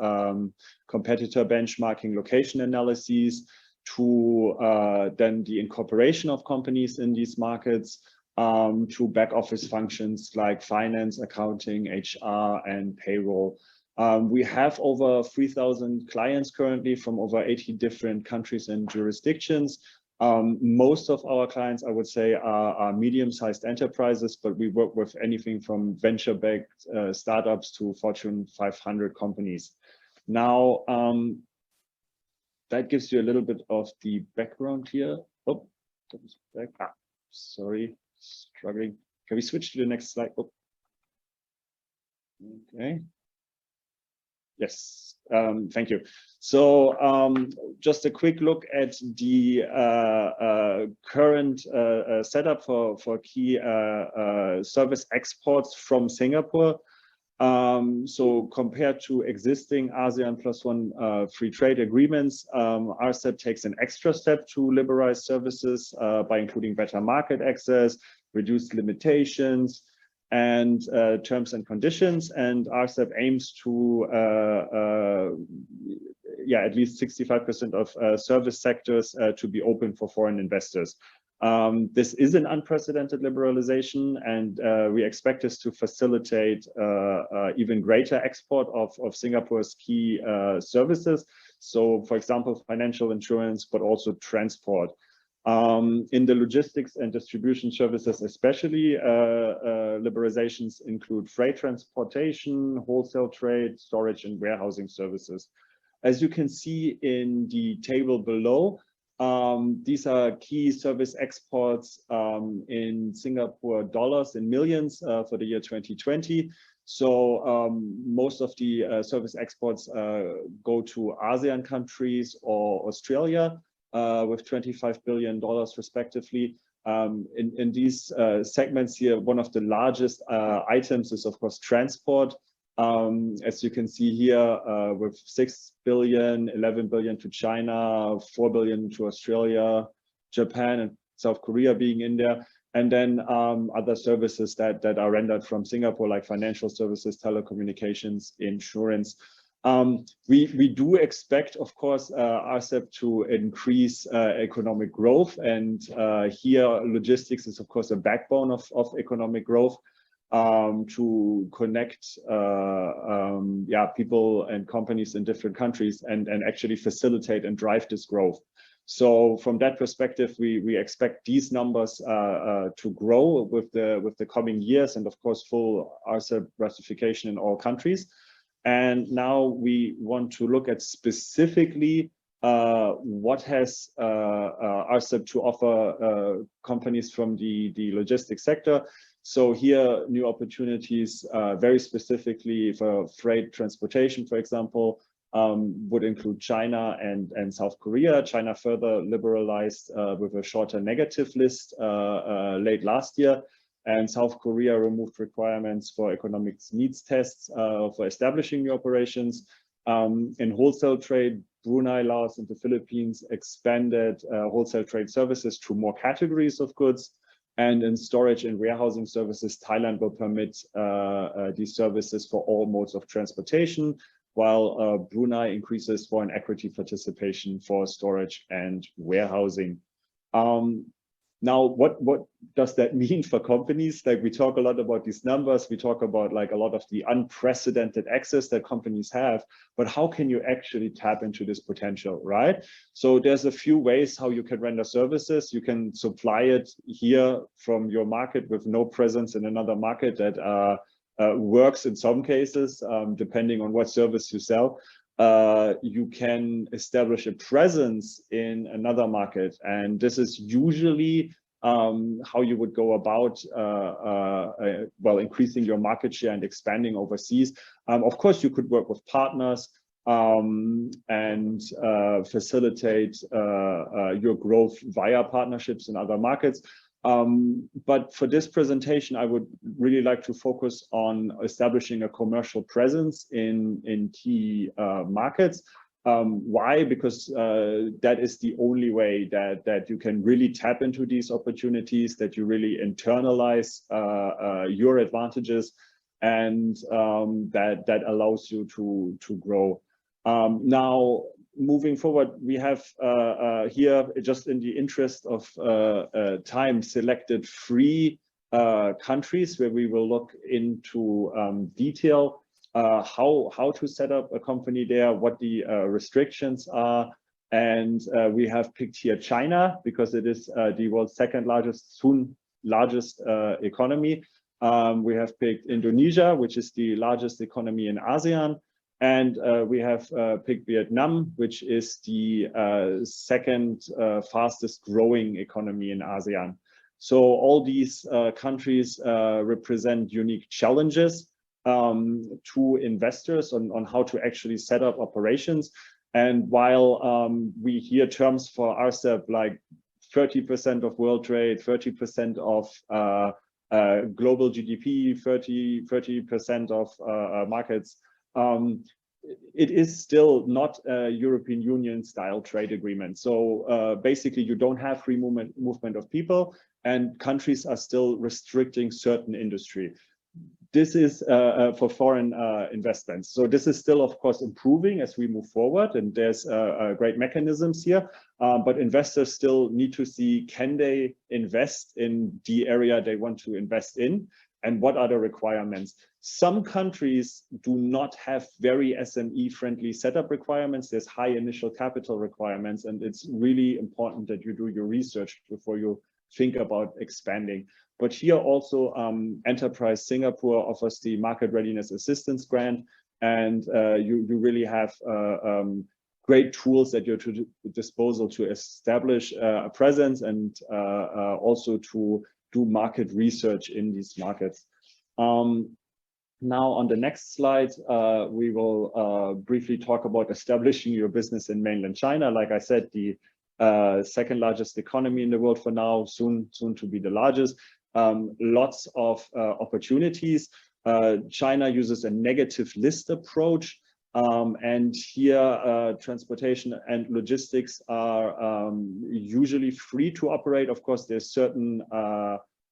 competitor benchmarking, location analyses, to then the incorporation of companies in these markets, to back office functions like finance, accounting, HR, and payroll. We have over 3,000 clients currently from over 80 different countries and jurisdictions. Most of our clients, I would say, are medium-sized enterprises, but we work with anything from venture-backed startups to Fortune 500 companies. Now, that gives you a little bit of the background here. Oh, back. Sorry, struggling. Can we switch to the next slide? Oh. Okay. Yes, thank you. So just a quick look at the current setup for key service exports from Singapore. So compared to existing ASEAN +1 free trade agreements, RCEP takes an extra step to liberalize services by including better market access, reduced limitations, and terms and conditions, and RCEP aims to at least 65% of service sectors to be open for foreign investors. This is an unprecedented liberalization, and we expect this to facilitate even greater export of Singapore's key services. So, for example, financial insurance, but also transport. In the logistics and distribution services especially, liberalizations include freight transportation, wholesale trade, storage and warehousing services. As you can see in the table below, these are key service exports in Singapore dollars in millions for the year 2020. So most of the service exports go to ASEAN countries or Australia, with $25 billion respectively. In these segments here, one of the largest items is, of course, transport. As you can see here, with 6 billion, 11 billion to China, 4 billion to Australia, Japan and South Korea being in there. And then other services that are rendered from Singapore, like financial services, telecommunications, insurance. We do expect, of course, RCEP to increase economic growth, and here logistics is, of course, a backbone of economic growth, to connect people and companies in different countries and actually facilitate and drive this growth. So from that perspective, we expect these numbers to grow with the coming years, and of course full RCEP ratification in all countries. And now we want to look at specifically what has RCEP to offer companies from the logistics sector. So here, new opportunities very specifically for freight transportation, for example, would include China and South Korea. China further liberalized with a shorter negative list late last year. And South Korea removed requirements for economic needs tests for establishing new operations. In wholesale trade, Brunei, Laos, and the Philippines expanded wholesale trade services to more categories of goods. And in storage and warehousing services, Thailand will permit these services for all modes of transportation, while Brunei increases foreign equity participation for storage and warehousing. Now, what does that mean for companies? Like, we talk a lot about these numbers, we talk about like a lot of the unprecedented access that companies have, but how can you actually tap into this potential, right? So there's a few ways how you can render services. You can supply it here from your market with no presence in another market that works in some cases, depending on what service you sell. You can establish a presence in another market, and this is usually how you would go about increasing your market share and expanding overseas. Of course, you could work with partners and facilitate your growth via partnerships in other markets. But for this presentation, I would really like to focus on establishing a commercial presence in key markets. Why? Because that is the only way that you can really tap into these opportunities, that you really internalize your advantages, and that allows you to grow. Now, moving forward, we have here, just in the interest of time, selected 3 countries where we will look into detail how to set up a company there, what the restrictions are. And we have picked here China because it is the world's 2nd largest, soon largest economy. We have picked Indonesia, which is the largest economy in ASEAN. And we have picked Vietnam, which is the 2nd fastest growing economy in ASEAN. So all these countries represent unique challenges to investors on how to actually set up operations. And while we hear terms for RCEP like 30% of world trade, 30% of global GDP, 30% of markets, it is still not a European Union style trade agreement. So basically you don't have free movement of people, and countries are still restricting certain industry. This is for foreign investments. So this is still, of course, improving as we move forward, and there's great mechanisms here. But investors still need to see, can they invest in the area they want to invest in, and what are the requirements? Some countries do not have very SME-friendly setup requirements. There's high initial capital requirements, and it's really important that you do your research before you think about expanding. But here also, Enterprise Singapore offers the Market Readiness Assistance Grant, and you really have great tools at your disposal to establish a presence and also to do market research in these markets. Now on the next slide, we will briefly talk about establishing your business in mainland China. Like I said, the 2nd largest economy in the world for now, soon to be the largest. Lots of opportunities. China uses a negative list approach, and here transportation and logistics are usually free to operate. Of course, there's certain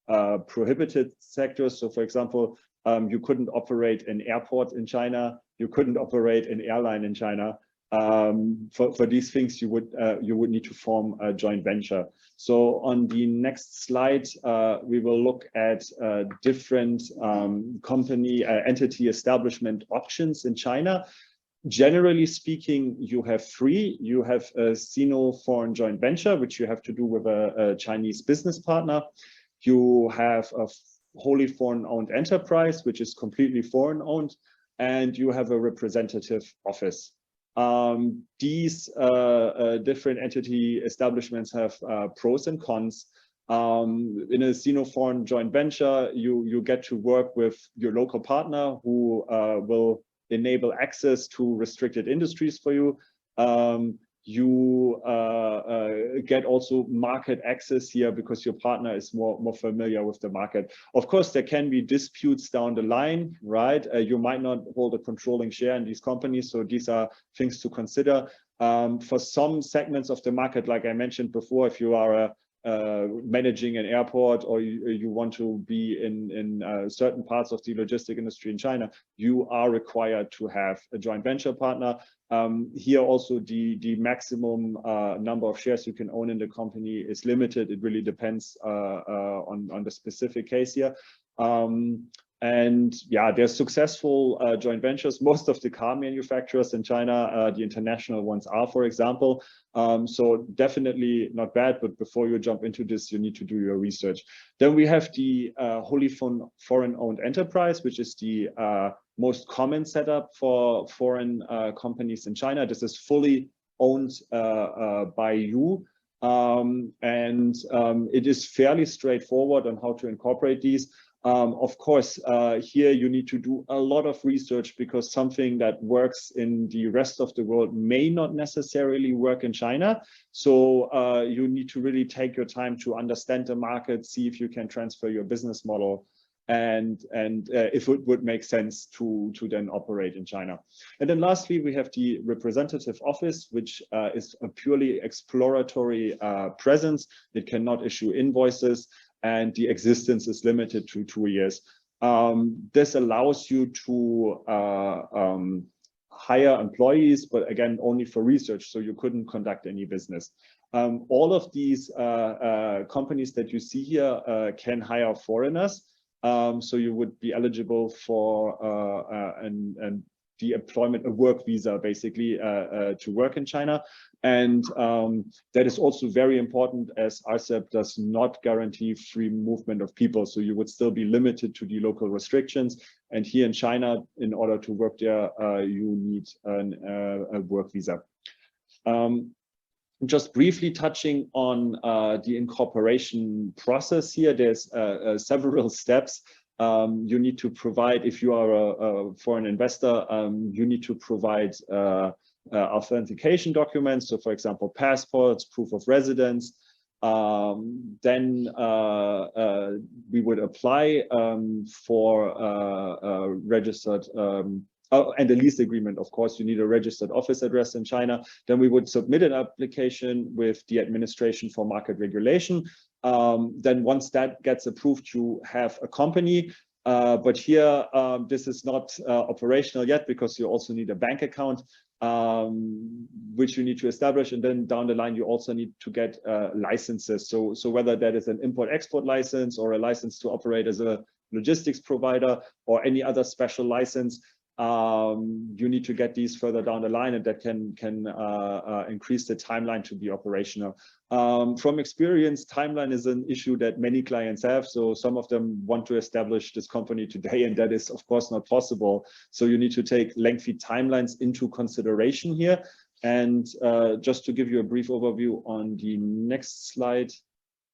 prohibited sectors. So for example, you couldn't operate an airport in China, you couldn't operate an airline in China. For these things, you would need to form a joint venture. So on the next slide, we will look at different entity establishment options in China. Generally speaking, you have 3. You have a Sino-foreign joint venture, which you have to do with a Chinese business partner. You have a wholly foreign-owned enterprise, which is completely foreign-owned, and you have a representative office. These different entity establishments have pros and cons. In a Sino-foreign joint venture, you get to work with your local partner who will enable access to restricted industries for you. You get also market access here because your partner is more familiar with the market. Of course, there can be disputes down the line, right? You might not hold a controlling share in these companies, so these are things to consider. For some segments of the market, like I mentioned before, if you are managing an airport, or you want to be in certain parts of the logistic industry in China, you are required to have a joint venture partner. Here also the maximum number of shares you can own in the company is limited. It really depends on the specific case here. And yeah, there's successful joint ventures. Most of the car manufacturers in China, the international ones are, for example. So definitely not bad, but before you jump into this, you need to do your research. Then we have the wholly foreign-owned enterprise, which is the most common setup for foreign companies in China. This is fully owned by you. And it is fairly straightforward on how to incorporate these. Of course, here you need to do a lot of research because something that works in the rest of the world may not necessarily work in China. So you need to really take your time to understand the market, see if you can transfer your business model, and if it would make sense to then operate in China. And then lastly, we have the representative office, which is a purely exploratory presence. It cannot issue invoices, and the existence is limited to 2 years. This allows you to hire employees, but again, only for research, so you couldn't conduct any business. All of these companies that you see here can hire foreigners. So you would be eligible for the employment, a work visa, basically, to work in China. And that is also very important, as RCEP does not guarantee free movement of people. So you would still be limited to the local restrictions. And here in China, in order to work there, you need a work visa. Just briefly touching on the incorporation process here, there's several steps. You need to provide, if you are a foreign investor, you need to provide authentication documents. So for example, passports, proof of residence. Then we would apply for a registered and a lease agreement. Of course, you need a registered office address in China. Then we would submit an application with the Administration for Market Regulation. Then once that gets approved, you have a company. But here, this is not operational yet because you also need a bank account, which you need to establish. And then down the line, you also need to get licenses. So whether that is an import-export license or a license to operate as a logistics provider or any other special license, you need to get these further down the line, and that can increase the timeline to be operational. From experience, timeline is an issue that many clients have. So some of them want to establish this company today, and that is of course not possible. So you need to take lengthy timelines into consideration here. And just to give you a brief overview on the next slide,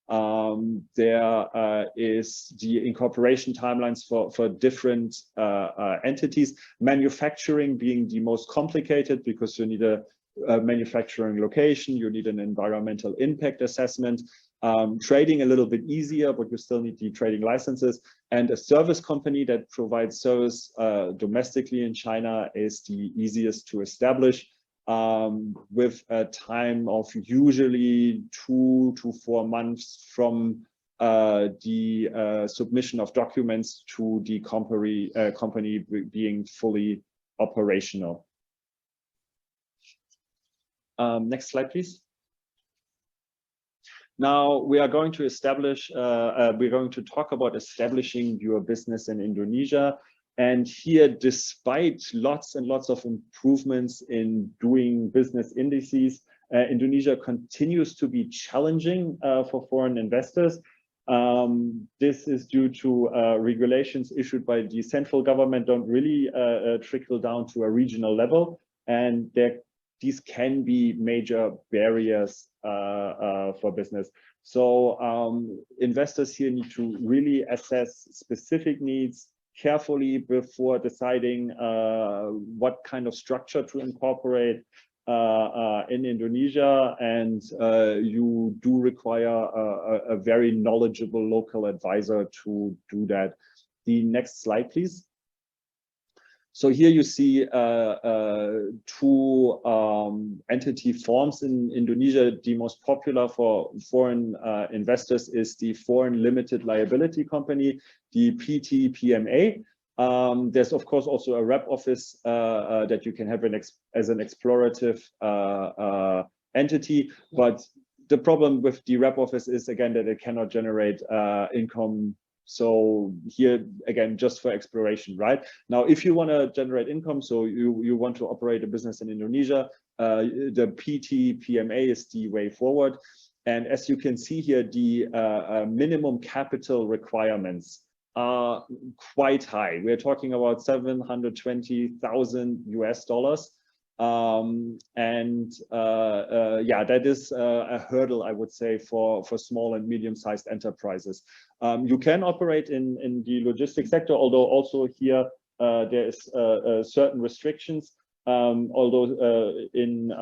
there is the incorporation timelines for different entities, manufacturing being the most complicated because you need a manufacturing location, you need an environmental impact assessment, trading a little bit easier, but you still need the trading licenses, and a service company that provides service domestically in China is the easiest to establish. With a time of usually 2 to 4 months from the submission of documents to the company being fully operational. Next slide, please. Now we are going to establish, we're going to talk about establishing your business in Indonesia. And here, despite lots and lots of improvements in doing business indices, Indonesia continues to be challenging for foreign investors. This is due to regulations issued by the central government don't really trickle down to a regional level. And these can be major barriers for business. So investors here need to really assess specific needs carefully before deciding what kind of structure to incorporate in Indonesia, and you do require a very knowledgeable local advisor to do that. The next slide, please. So here you see 2 entity forms in Indonesia. The most popular for foreign investors is the Foreign Limited Liability Company, the PT-PMA. There's of course also a rep office that you can have as an explorative entity, but the problem with the rep office is again that it cannot generate income. So here again, just for exploration, right? Now, if you want to generate income, so you want to operate a business in Indonesia, the PT-PMA is the way forward. And as you can see here, the minimum capital requirements are quite high. We're talking about $720,000 US. Yeah, that is a hurdle, I would say, for small and medium-sized enterprises. You can operate in the logistics sector, although also here there is certain restrictions. Although in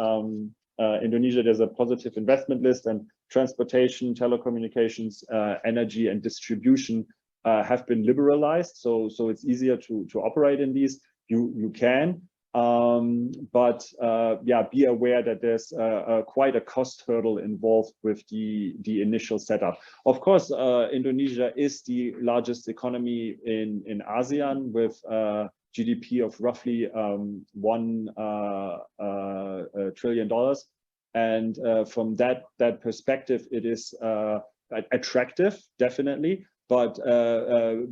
Indonesia there's a positive investment list, and transportation, telecommunications, energy, and distribution have been liberalized, so it's easier to operate in these. You can. But yeah, be aware that there's quite a cost hurdle involved with the initial setup. Of course, Indonesia is the largest economy in ASEAN with GDP of roughly $1 trillion. And from that perspective, it is attractive, definitely. But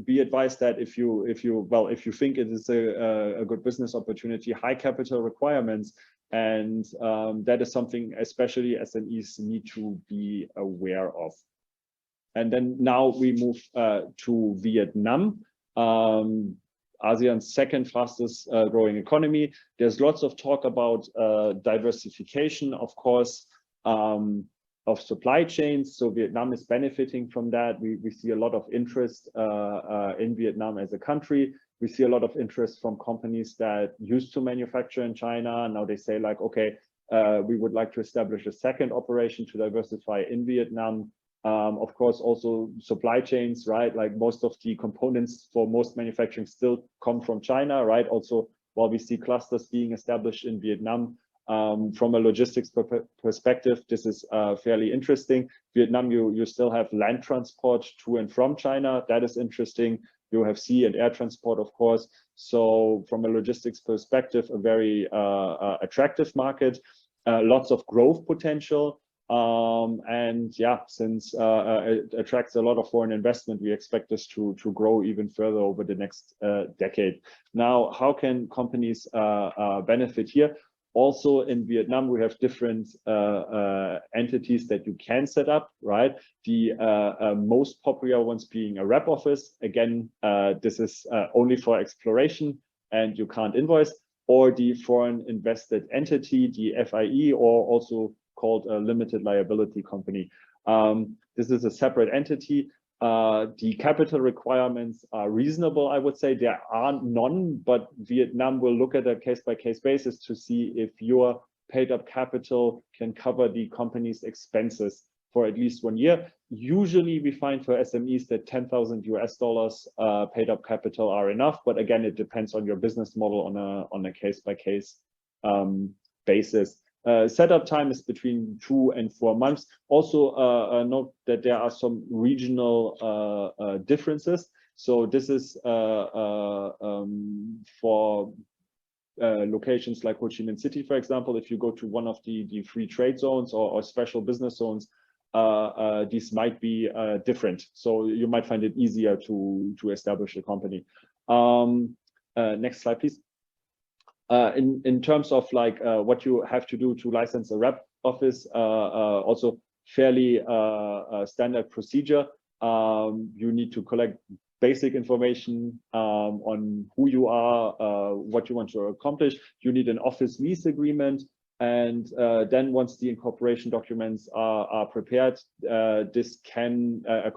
be advised that if you think it is a good business opportunity, high capital requirements, and that is something especially SMEs need to be aware of. And then now we move to Vietnam, ASEAN's second fastest growing economy. There's lots of talk about diversification, of course, of supply chains. So Vietnam is benefiting from that. We see a lot of interest in Vietnam as a country. We see a lot of interest from companies that used to manufacture in China. Now they say like, okay, we would like to establish a second operation to diversify in Vietnam. Of course, also supply chains, right? Like most of the components for most manufacturing still come from China, right? Also, while we see clusters being established in Vietnam, from a logistics perspective, this is fairly interesting. Vietnam, you still have land transport to and from China. That is interesting. You have sea and air transport, of course. So from a logistics perspective, a very attractive market, lots of growth potential. And yeah, since it attracts a lot of foreign investment, we expect this to grow even further over the next decade. Now, how can companies benefit here? Also in Vietnam, we have different entities that you can set up, right? The most popular ones being a rep office. Again, this is only for exploration and you can't invoice, or the foreign invested entity, the FIE, or also called a limited liability company. This is a separate entity. The capital requirements are reasonable, I would say. There are none, but Vietnam will look at a case-by-case basis to see if your paid-up capital can cover the company's expenses for at least 1 year. Usually, we find for SMEs that $10,000 paid-up capital are enough, but again, it depends on your business model on a case-by-case basis. Setup time is between 2 and 4 months. Also, note that there are some regional differences. So this is for locations like Ho Chi Minh City, for example. If you go to one of the free trade zones or special business zones, these might be different. So you might find it easier to establish a company. Next slide, please. In terms of like what you have to do to license a rep office, also fairly standard procedure. You need to collect basic information on who you are, what you want to accomplish. You need an office lease agreement. And then once the incorporation documents are prepared, this can a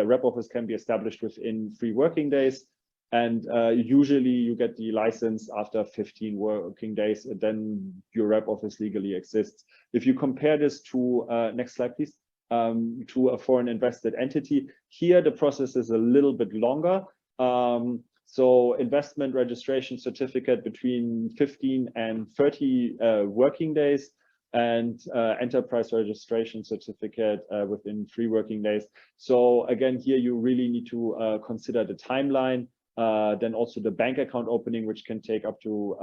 rep office can be established within 3 working days. And usually you get the license after 15 working days, and then your rep office legally exists. If you compare this to, next slide, please, to a foreign invested entity, here the process is a little bit longer. So investment registration certificate between 15 and 30 working days, and enterprise registration certificate within 3 working days. So again, here you really need to consider the timeline. Then also the bank account opening, which can take up to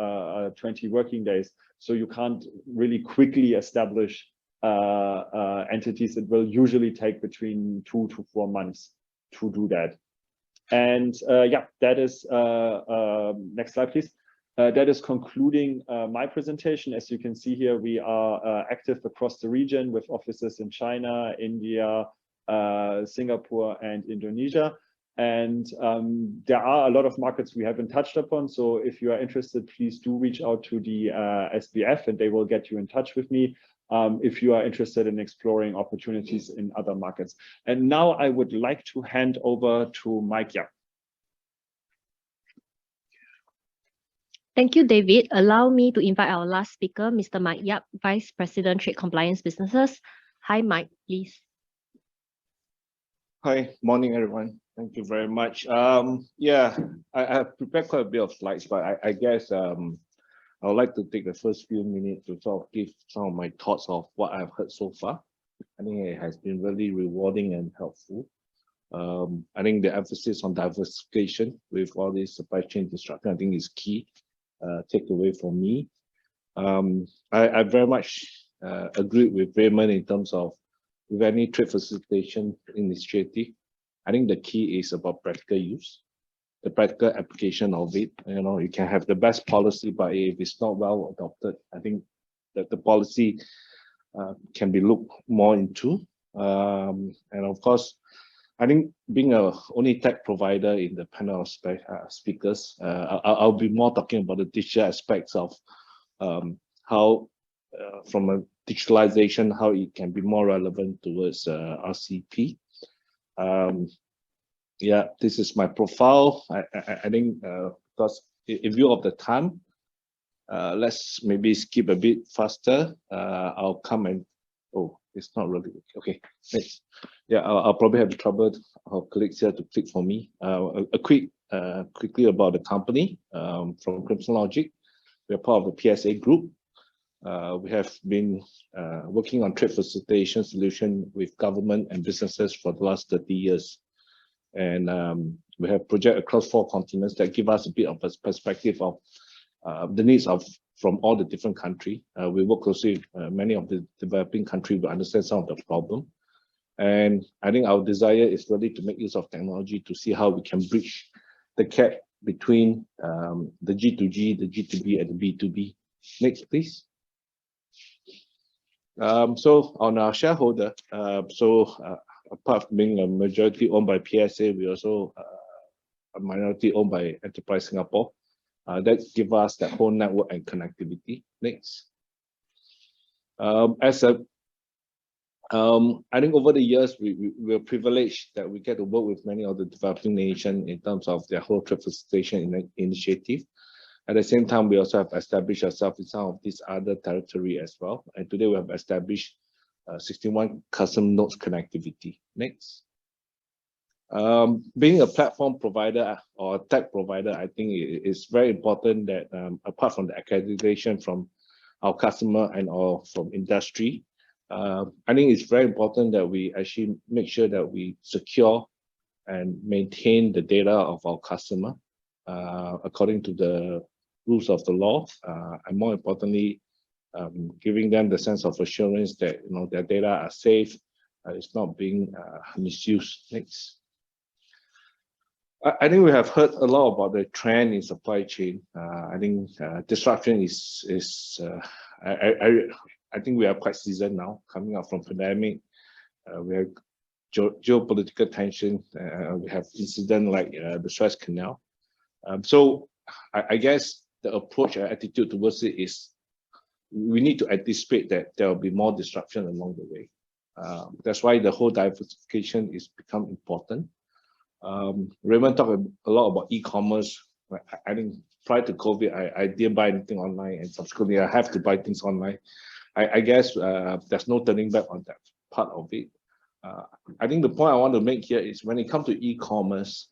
20 working days. So you can't really quickly establish entities. It will usually take between 2 to 4 months to do that. And yeah, that is, next slide, please. That is concluding my presentation. As you can see here, we are active across the region with offices in China, India, Singapore, and Indonesia. And there are a lot of markets we haven't touched upon. So if you are interested, please do reach out to the SBF and they will get you in touch with me if you are interested in exploring opportunities in other markets. And now I would like to hand over to Mike Yap. Thank you, David. Allow me to invite our last speaker, Mr. Mike Yap, Vice President, Trade Compliance Businesses. Hi, Mike, please. Hi, morning, everyone. Thank you very much. Yeah, I have prepared quite a bit of slides, but I guess I would like to take the first few minutes to sort of give some of my thoughts of what I've heard so far. I think it has been really rewarding and helpful. I think the emphasis on diversification with all this supply chain disruption, I think is key takeaway for me. I very much agree with Raymond in terms of with any trade facilitation initiative. I think the key is about practical use, the practical application of it. You know, you can have the best policy, but if it's not well adopted, I think that the policy can be looked more into. And of course, I think being a only tech provider in the panel of speakers, I'll be more talking about the digital aspects of how, from a digitalization, how it can be more relevant towards RCEP. Yeah, this is my profile. I think because in view of the time, let's maybe skip a bit faster. I'll come and, oh, it's not really, okay, next. Yeah, I'll probably have trouble, our colleagues here to click for me. Quickly about the company from CrimsonLogic. We are part of the PSA group. We have been working on trade facilitation solution with government and businesses for the last 30 years. And we have projects across 4 continents that give us a bit of a perspective of the needs from all the different countries. We work closely with many of the developing countries to understand some of the problem. And I think our desire is really to make use of technology to see how we can bridge the gap between the G2G, the G2B, and the B2B. Next, please. So on our shareholder, apart from being a majority owned by PSA, we also a minority owned by Enterprise Singapore. That gives us that whole network and connectivity. Next. I think over the years, we're privileged that we get to work with many of the developing nations in terms of their whole trade facilitation initiative. At the same time, we also have established ourselves in some of these other territory as well. And today we have established 61 custom nodes connectivity. Next. Being a platform provider or a tech provider, I think it's very important that apart from the accreditation from our customer and or from industry, I think it's very important that we actually make sure that we secure and maintain the data of our customer according to the rules of the law, and more importantly, giving them the sense of assurance that their data are safe, it's not being misused. Next. I think we have heard a lot about the trend in supply chain. I think disruption is I think we are quite seasoned now, coming out from pandemic. We have geopolitical tension. We have incident like the Suez Canal. So I guess the approach or attitude towards it is we need to anticipate that there will be more disruption along the way. That's why the whole diversification is become important. Raymond talked a lot about e-commerce. I think prior to COVID, I didn't buy anything online, and subsequently I have to buy things online. I guess there's no turning back on that part of it. I think the point I want to make here is when it comes to e-commerce,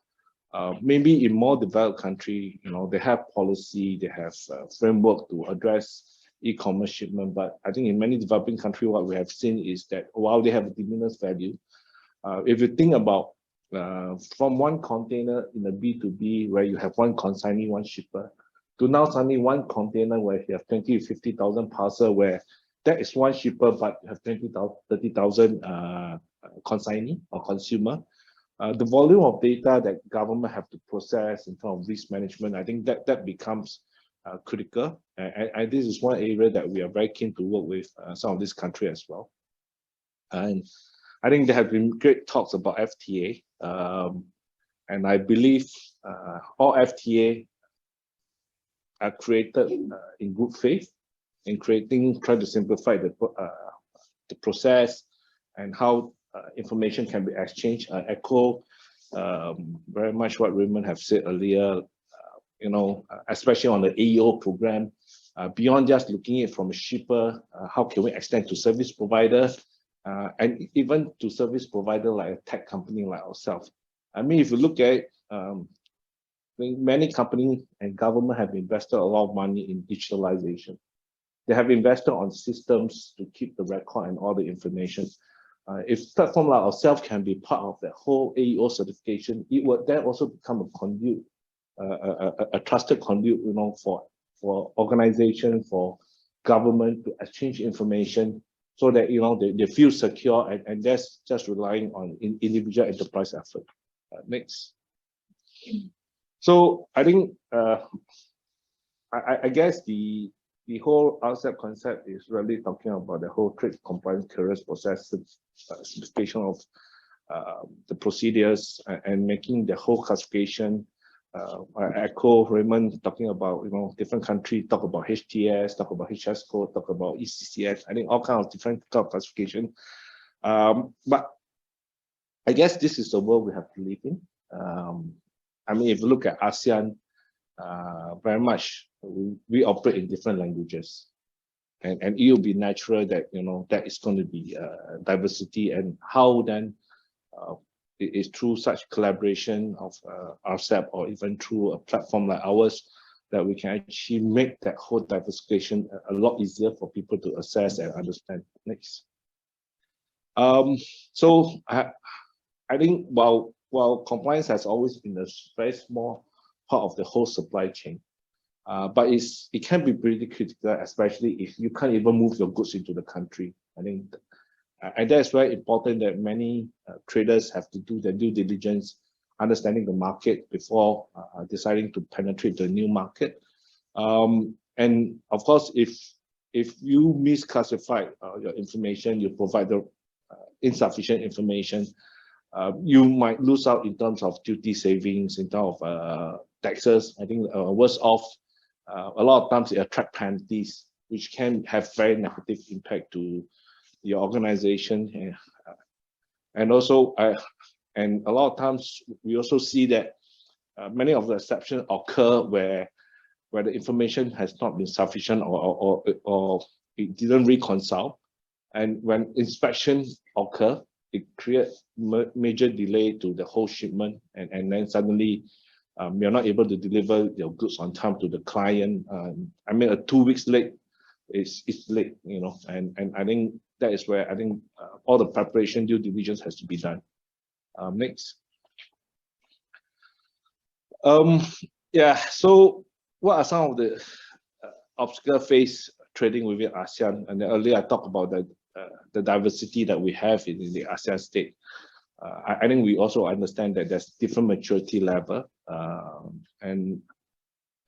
maybe in more developed country, they have policy, they have framework to address e-commerce shipment. But I think in many developing countries, what we have seen is that while they have a diminished value, if you think about from one container in a B2B where you have one consignee, one shipper, to now suddenly one container where you have 20,000 to 50,000 parcel where that is one shipper, but you have 20,000, 30,000 consignee or consumer. The volume of data that government have to process in terms of risk management, I think that becomes critical. And this is one area that we are very keen to work with some of this country as well. And I think there have been great talks about FTA. And I believe all FTA are created in good faith, in trying to simplify the process and how information can be exchanged. I echo very much what Raymond have said earlier, especially on the AEO program, beyond just looking at it from a shipper, how can we extend to service provider, and even to service provider like a tech company like ourselves. I mean, if you look at many companies and government have invested a lot of money in digitalization. They have invested on systems to keep the record and all the information. If platform like ourselves can be part of that whole AEO certification, it would then also become a conduit, a trusted conduit, for organization, for government to exchange information, so that they feel secure, and that's just relying on individual enterprise effort. Next. So I think I guess the whole RCEP concept is really talking about the whole trade compliance clearance process, simplification of the procedures, and making the whole classification. I echo Raymond talking about different countries, talk about HTS, talk about HS code, talk about ECCS. I think all kinds of different kind of classification. But I guess this is the world we have to live in. I mean, if you look at ASEAN, very much we operate in different languages, and it will be natural that that is going to be diversity, and how then it is through such collaboration of RCEP, or even through a platform like ours, that we can actually make that whole diversification a lot easier for people to assess and understand. Next. So I think while compliance has always been a very small part of the whole supply chain, but it can be pretty critical, especially if you can't even move your goods into the country. I think, and that's very important that many traders have to do their due diligence, understanding the market before deciding to penetrate the new market. And of course, if you misclassify your information, you provide the insufficient information, you might lose out in terms of duty savings, in terms of taxes. I think worse off, a lot of times it attracts penalties, which can have very negative impact to your organization. And also, and a lot of times we also see that many of the exceptions occur where the information has not been sufficient, or it didn't reconcile. And when inspections occur, it creates major delay to the whole shipment, and then suddenly you're not able to deliver your goods on time to the client. I mean, 2 weeks late is late, and I think that is where I think all the preparation due diligence has to be done. Next. Yeah, so what are some of the obstacles faced trading within ASEAN? And earlier I talked about the diversity that we have in the ASEAN state. I think we also understand that there's different maturity level, and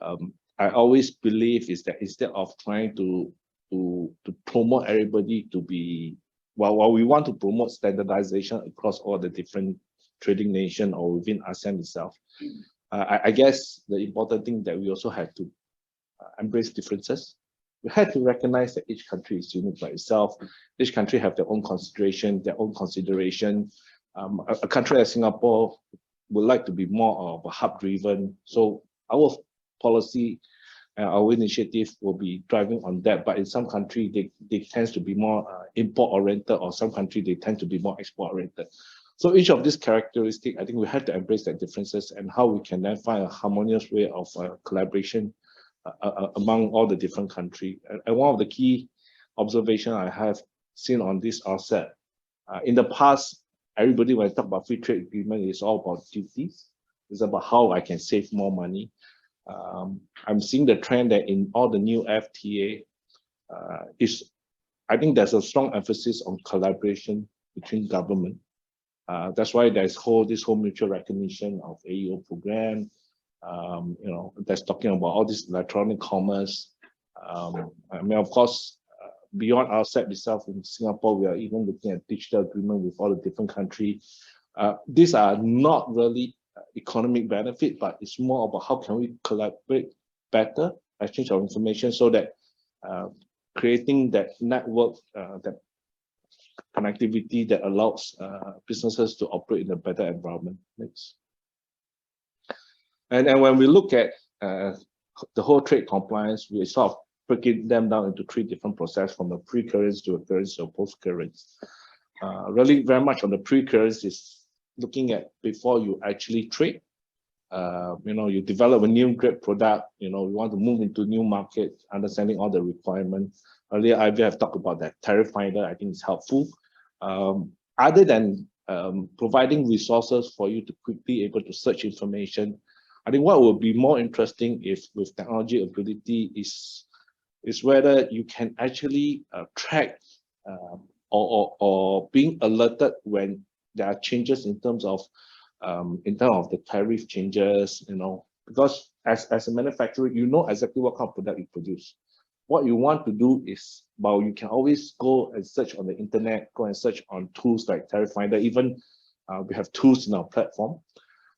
I always believe is that instead of trying to promote everybody to be, while we want to promote standardization across all the different trading nation or within ASEAN itself, I guess the important thing that we also have to embrace differences. We have to recognize that each country is unique by itself. Each country have their own consideration, their own consideration. A country like Singapore would like to be more of a hub-driven. So our policy, our initiative will be driving on that. But in some country, they tend to be more import-oriented, or some country they tend to be more export-oriented. So each of these characteristics, I think we have to embrace that differences, and how we can then find a harmonious way of collaboration among all the different countries. And one of the key observations I have seen on this RCEP, in the past, everybody when I talk about free trade agreement, it's all about duties. It's about how I can save more money. I'm seeing the trend that in all the new FTA, I think there's a strong emphasis on collaboration between government. That's why there's this whole mutual recognition of AEO program. That's talking about all this electronic commerce. I mean, of course, beyond RCEP itself in Singapore, we are even looking at digital agreement with all the different countries. These are not really economic benefit, but it's more about how can we collaborate better, exchange of information, so that creating that network, that connectivity that allows businesses to operate in a better environment. Next. And when we look at the whole trade compliance, we sort of breaking them down into 3 different processes, from a pre-clearance to a clearance or post-clearance. Really very much on the pre-clearance is looking at before you actually trade. You develop a new great product, you want to move into new markets, understanding all the requirements. Earlier, I have talked about that tariff finder. I think it's helpful. Other than providing resources for you to quickly able to search information, I think what would be more interesting if with technology ability is whether you can actually track or being alerted when there are changes in terms of the tariff changes, because as a manufacturer, you know exactly what kind of product you produce. What you want to do is, well, you can always go and search on the internet, go and search on tools like Tariff Finder. Even we have tools in our platform.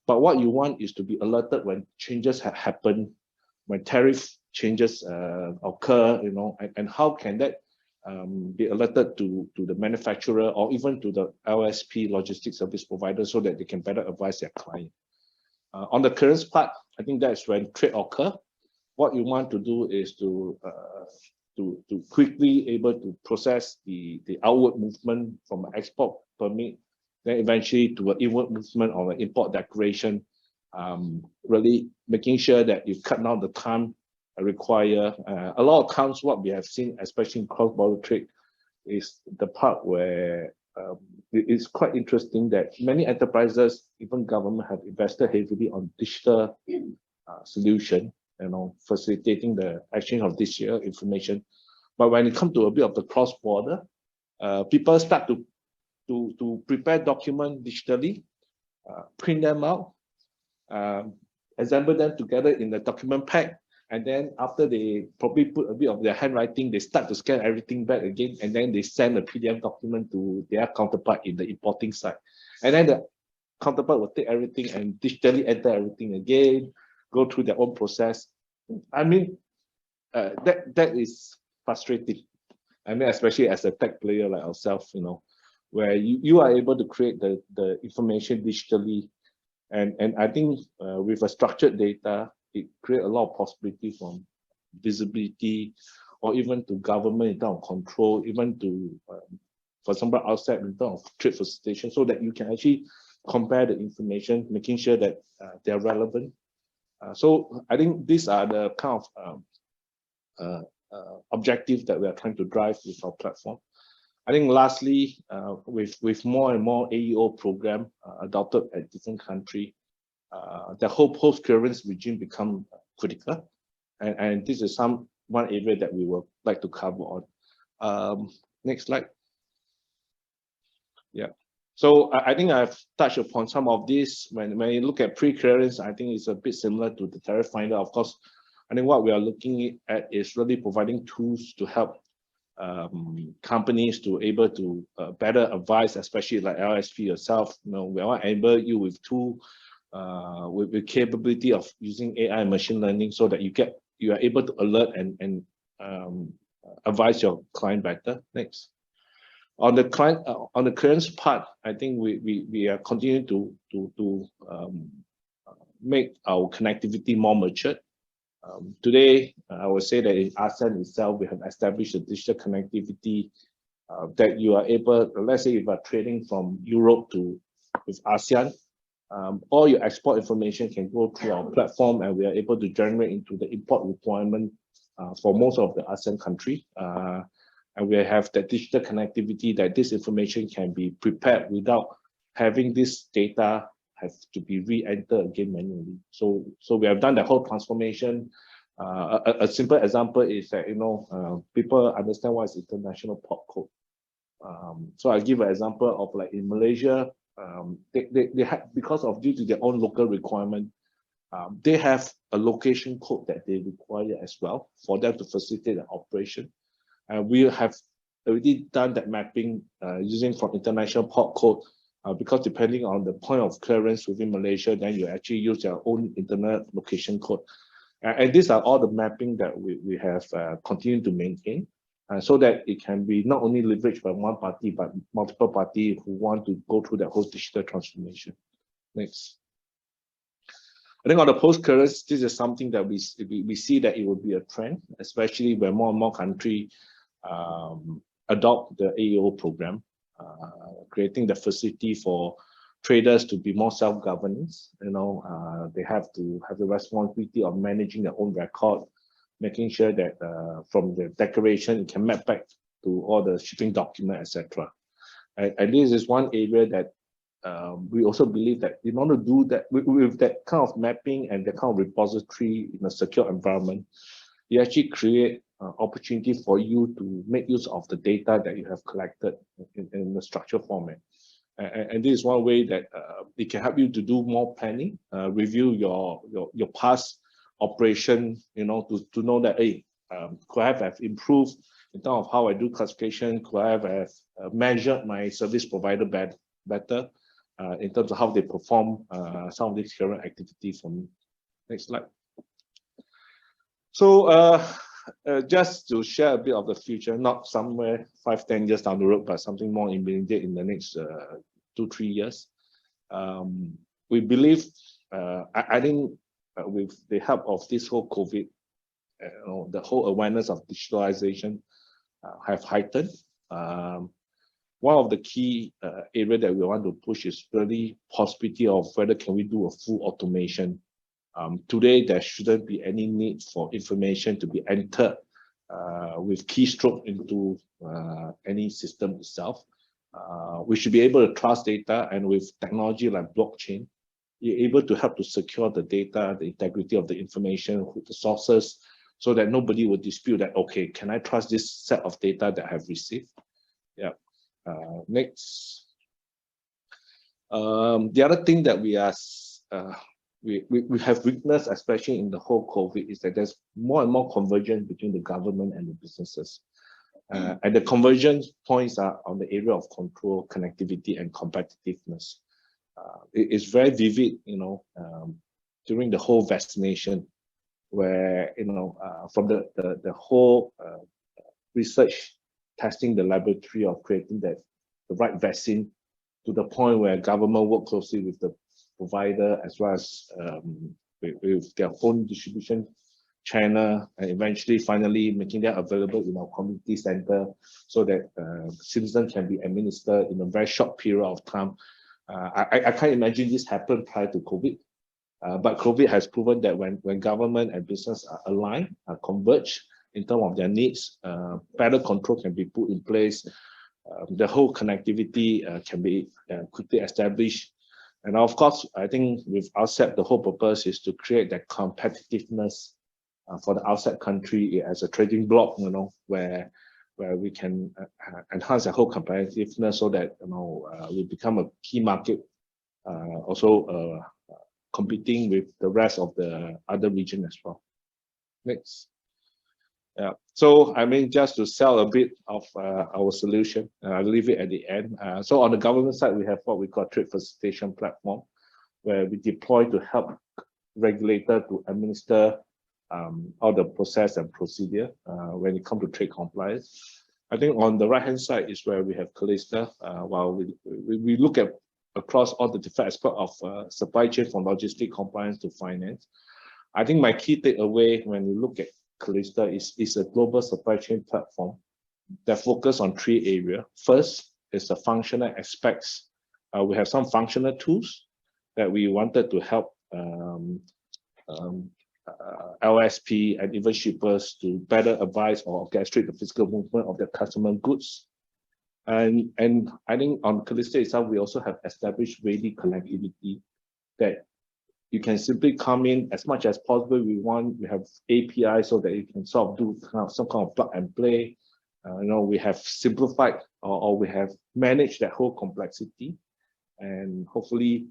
But what you want is to be alerted when changes have happened, when tariff changes occur, and how can that be alerted to the manufacturer or even to the LSP, logistics service provider, so that they can better advise their client. On the clearance part, I think that's when trade occur. What you want to do is to quickly able to process the outward movement from an export permit, then eventually to an inward movement or an import declaration, really making sure that you cut down the time required. A lot of times what we have seen, especially in cross-border trade, is the part where it's quite interesting that many enterprises, even government, have invested heavily on digital solution, facilitating the exchange of digital information. But when it comes to a bit of the cross-border, people start to prepare documents digitally, print them out, assemble them together in the document pack, and then after they probably put a bit of their handwriting, they start to scan everything back again, and then they send a PDF document to their counterpart in the importing side. And then the counterpart will take everything and digitally enter everything again, go through their own process. I mean, that is frustrating. I mean, especially as a tech player like ourselves, where you are able to create the information digitally. And I think with a structured data, it creates a lot of possibility from visibility, or even to government in terms of control, even to, for example, outside in terms of trade facilitation, so that you can actually compare the information, making sure that they are relevant. So I think these are the kind of objectives that we are trying to drive with our platform. I think lastly, with more and more AEO program adopted at different countries, the whole post-clearance regime become critical. And this is one area that we would like to cover on. Next slide. Yeah. So I think I've touched upon some of this. When you look at pre-clearance, I think it's a bit similar to the tariff finder. Of course, I think what we are looking at is really providing tools to help companies to able to better advise, especially like LSP yourself. We want to enable you with tool with capability of using AI and machine learning, so that you are able to alert and advise your client better. Next. On the clearance part, I think we are continuing to make our connectivity more mature. Today, I would say that in ASEAN itself, we have established a digital connectivity that you are able, let's say if you are trading from Europe with ASEAN, all your export information can go through our platform, and we are able to generate into the import requirement for most of the ASEAN country. And we have that digital connectivity that this information can be prepared without having this data have to be re-entered again manually. So we have done the whole transformation. A simple example is that people understand what is international port code. So I give an example of like in Malaysia, they have, because of due to their own local requirement, they have a location code that they require as well for them to facilitate the operation. And we have already done that mapping using from international port code because depending on the point of clearance within Malaysia, then you actually use your own internet location code. And these are all the mapping that we have continued to maintain, so that it can be not only leveraged by one party, but multiple parties who want to go through that whole digital transformation. Next. I think on the post-clearance, this is something that we see that it will be a trend, especially when more and more countries adopt the AEO program, creating the facility for traders to be more self-governance. They have to have the responsibility of managing their own record, making sure that from the declaration it can map back to all the shipping documents, etc. And this is one area that we also believe that in order to do that with that kind of mapping and that kind of repository in a secure environment, you actually create opportunity for you to make use of the data that you have collected in the structured format. And this is one way that it can help you to do more planning, review your past operation, to know that, hey, could I have improved in terms of how I do classification? Could I have measured my service provider better in terms of how they perform some of these current activities for me? Next slide. So just to share a bit of the future, not somewhere 5-10 years down the road, but something more immediate in the next 2-3 years. We believe, I think with the help of this whole COVID, the whole awareness of digitalization have heightened. One of the key area that we want to push is really possibility of whether can we do a full automation. Today, there shouldn't be any need for information to be entered with keystroke into any system itself. We should be able to trust data, and with technology like blockchain, you're able to help to secure the data, the integrity of the information, the sources, so that nobody will dispute that, okay, can I trust this set of data that I have received? Yeah. Next. The other thing that we are we have witnessed, especially in the whole COVID, is that there's more and more convergence between the government and the businesses. And the convergence points are on the area of control, connectivity, and competitiveness. It is very vivid, during the whole vaccination, where, from the whole research, testing the laboratory of creating the right vaccine, to the point where government work closely with the provider as well as with their own distribution channel, and eventually finally making that available in our community center so that citizens can be administered in a very short period of time. I can't imagine this happened prior to COVID, but COVID has proven that when government and business are aligned, converge in terms of their needs, better control can be put in place, the whole connectivity can be quickly established. And of course, I think with RCEP, the whole purpose is to create that competitiveness for the outside country as a trading bloc, where we can enhance the whole competitiveness so that we become a key market, also competing with the rest of the other region as well. Next. Yeah. So just to sell a bit of our solution, I'll leave it at the end. So on the government side, we have what we call trade facilitation platform, where we deploy to help regulator to administer all the process and procedure when it comes to trade compliance. I think on the right hand side is where we have Calista, while we look at across all the different aspects of supply chain, from logistic compliance to finance. I think my key takeaway when you look at Calista is a global supply chain platform that focuses on 3 areas. First is the functional aspects. We have some functional tools that we wanted to help LSP and even shippers to better advise or orchestrate the physical movement of their customer goods. And I think on Calista itself, we also have established ready connectivity that you can simply come in as much as possible. We have API so that you can sort of do some kind of plug and play. We have simplified or we have managed that whole complexity, and hopefully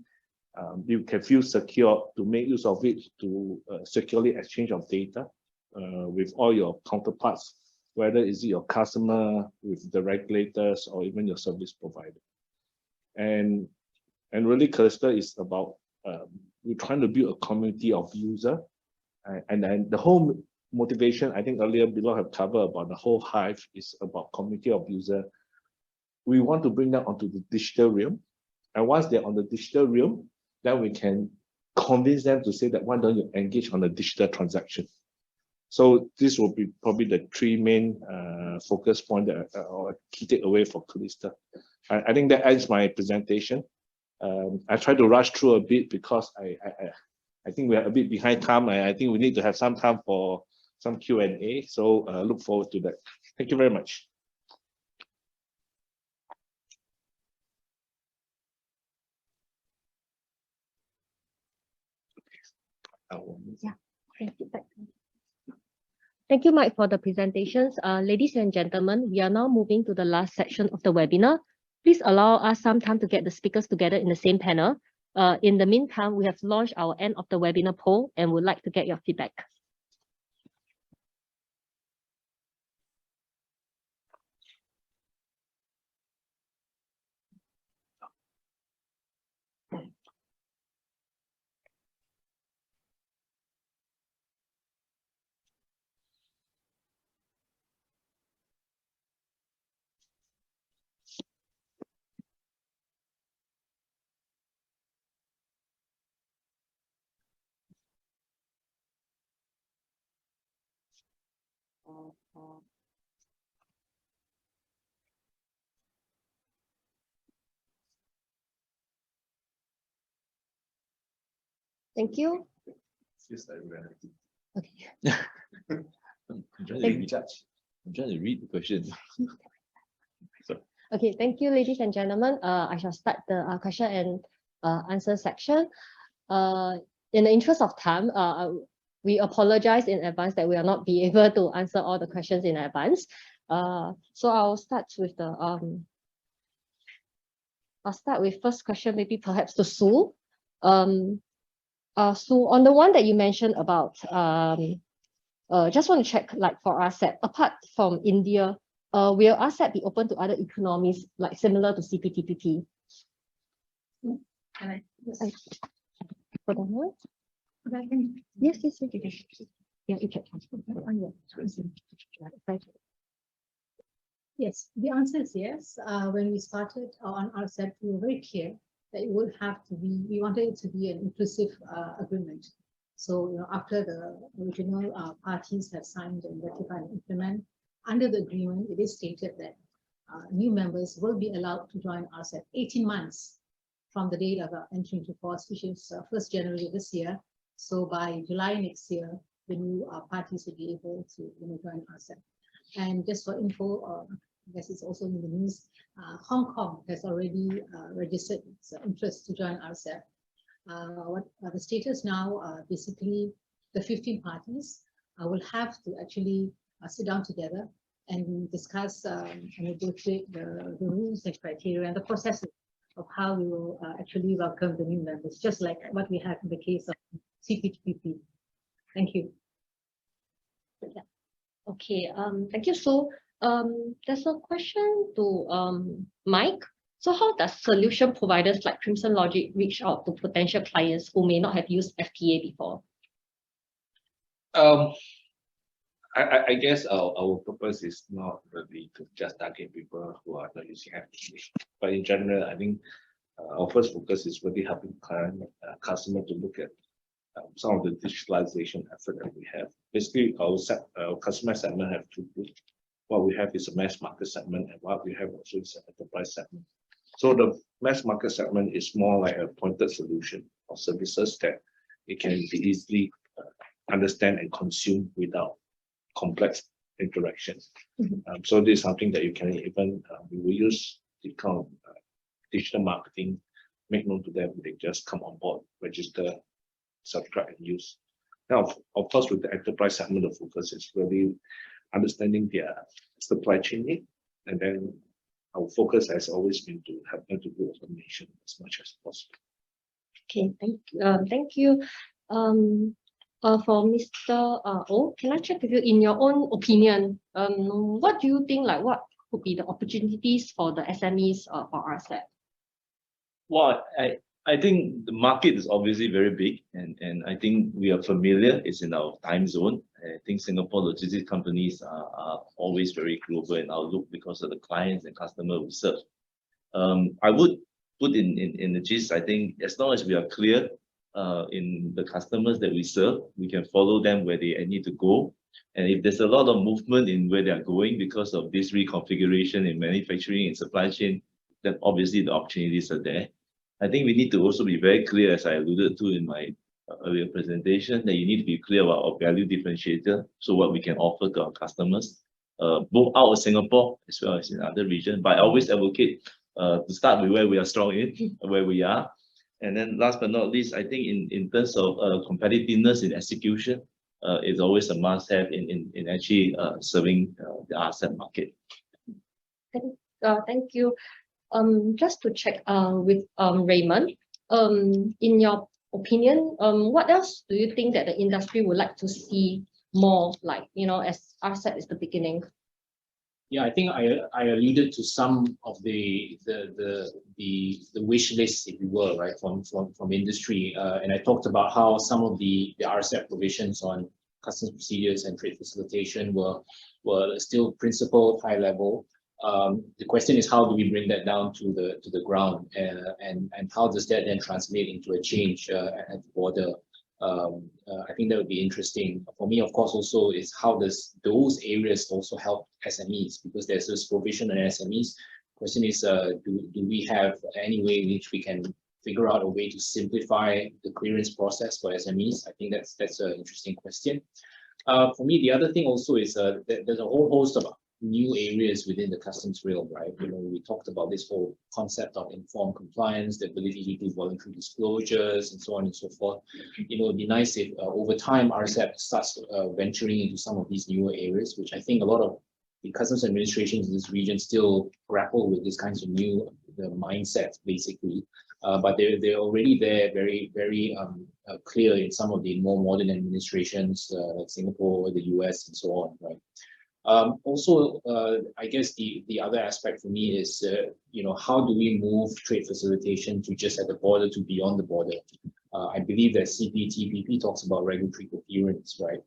you can feel secure to make use of it to securely exchange of data with all your counterparts, whether is it your customer, with the regulators, or even your service provider. And And really, Calista is about we're trying to build a community of user, and then the whole motivation, I think earlier below have covered about the whole Hive is about community of user. We want to bring them onto the digital realm, and once they're on the digital realm, then we can convince them to say that why don't you engage on the digital transaction. So this will be probably the three main focus point that or key takeaway for Calista. I think that ends my presentation. I tried to rush through a bit because I think we are a bit behind time. I think we need to have some time for some Q&A. So look forward to that. Thank you very much. Yeah, thank you. Thank you, Mike, for the presentations. Ladies and gentlemen, we are now moving to the last section of the webinar. Please allow us some time to get the speakers together in the same panel. In the meantime, we have launched our end of the webinar poll and would like to get your feedback. Thank you. Okay. I'm trying to read the question. Okay, thank you, ladies and gentlemen. I shall start the question and answer section. In the interest of time, we apologize in advance that we will not be able to answer all the questions in advance. So I'll start with the first question, maybe perhaps to Sue. Sue, on the one that you mentioned about, just want to check, like for RCEP, apart from India, will RCEP be open to other economies, like similar to CPTPP? Can I? Hold on. Yes. Yeah, you can. Yes, the answer is yes. When we started on RCEP, we were very clear that it would have to be, we wanted it to be an inclusive agreement. So, after the original parties have signed and ratified and implement, under the agreement, it is stated that new members will be allowed to join RCEP 18 months from the date of entry into force, which is 1st January this year. So by July next year, the new parties will be able to join RCEP. And just for info, I guess it's also in the news, Hong Kong has already registered its interest to join RCEP. What the status now, basically the 15 parties will have to actually sit down together and discuss and negotiate the rules and criteria and the processes of how we will actually welcome the new members, just like what we have in the case of CPTPP. Thank you. Yeah. Okay, thank you, Sue. There's a question to Mike. So how does solution providers like CrimsonLogic reach out to potential clients who may not have used FTA before? I guess our purpose is not really to just target people who are not using FTA, but in general, I think our first focus is really helping customer to look at some of the digitalization effort that we have. Basically, our customer segment have two groups. What we have is a mass market segment, and what we have also is an enterprise segment. So the mass market segment is more like a pointed solution of services that it can be easily understand and consume without complex interactions. So this is something that you can even, we will use the kind of digital marketing, make known to them, they just come on board, register, subscribe and use. Now, of course, with the enterprise segment, the focus is really understanding their supply chain need, and then our focus has always been to help them to do automation as much as possible. Okay, thank you. For Mr. O, can I check with you, in your own opinion, what do you think, like what could be the opportunities for the SMEs for RCEP? Well, I think the market is obviously very big, and I think we are familiar. It's in our time zone. I think Singapore logistics companies are always very global in outlook because of the clients and customers we serve. I would put in the gist, I think as long as we are clear in the customers that we serve, we can follow them where they need to go. And if there's a lot of movement in where they are going because of this reconfiguration in manufacturing and supply chain, then obviously the opportunities are there. I think we need to also be very clear, as I alluded to in my earlier presentation, that you need to be clear about our value differentiator, so what we can offer to our customers, both out of Singapore as well as in other regions. But I always advocate to start with where we are strong in, where we are. And then last but not least, I think in terms of competitiveness in execution, it's always a must-have in actually serving the RCEP market. Thank you. Just to check with Raymond, in your opinion, what else do you think that the industry would like to see more, like, as RCEP is the beginning? Yeah, I think I alluded to some of the wish list, if you will, right, from industry, and I talked about how some of the RCEP provisions on customs procedures and trade facilitation were still principled, high level. The question is, how do we bring that down to the ground, and how does that then translate into a change at the border? I think that would be interesting for me. Of course, also is how does those areas also help SMEs, because there's this provision on SMEs. Question is, do we have any way in which we can figure out a way to simplify the clearance process for SMEs? I think that's an interesting question. For me, the other thing also is there's a whole host of new areas within the customs realm, right? We talked about this whole concept of informed compliance, the ability to do voluntary disclosures, and so on and so forth. It'd be nice if over time RCEP starts venturing into some of these newer areas, which I think a lot of the customs administrations in this region still grapple with these kinds of new mindsets, basically. But they're already there, very, very clear in some of the more modern administrations like Singapore, the US, and so on, right? Also, I guess the other aspect for me is, how do we move trade facilitation to just at the border to beyond the border? I believe that CPTPP talks about regulatory coherence, right?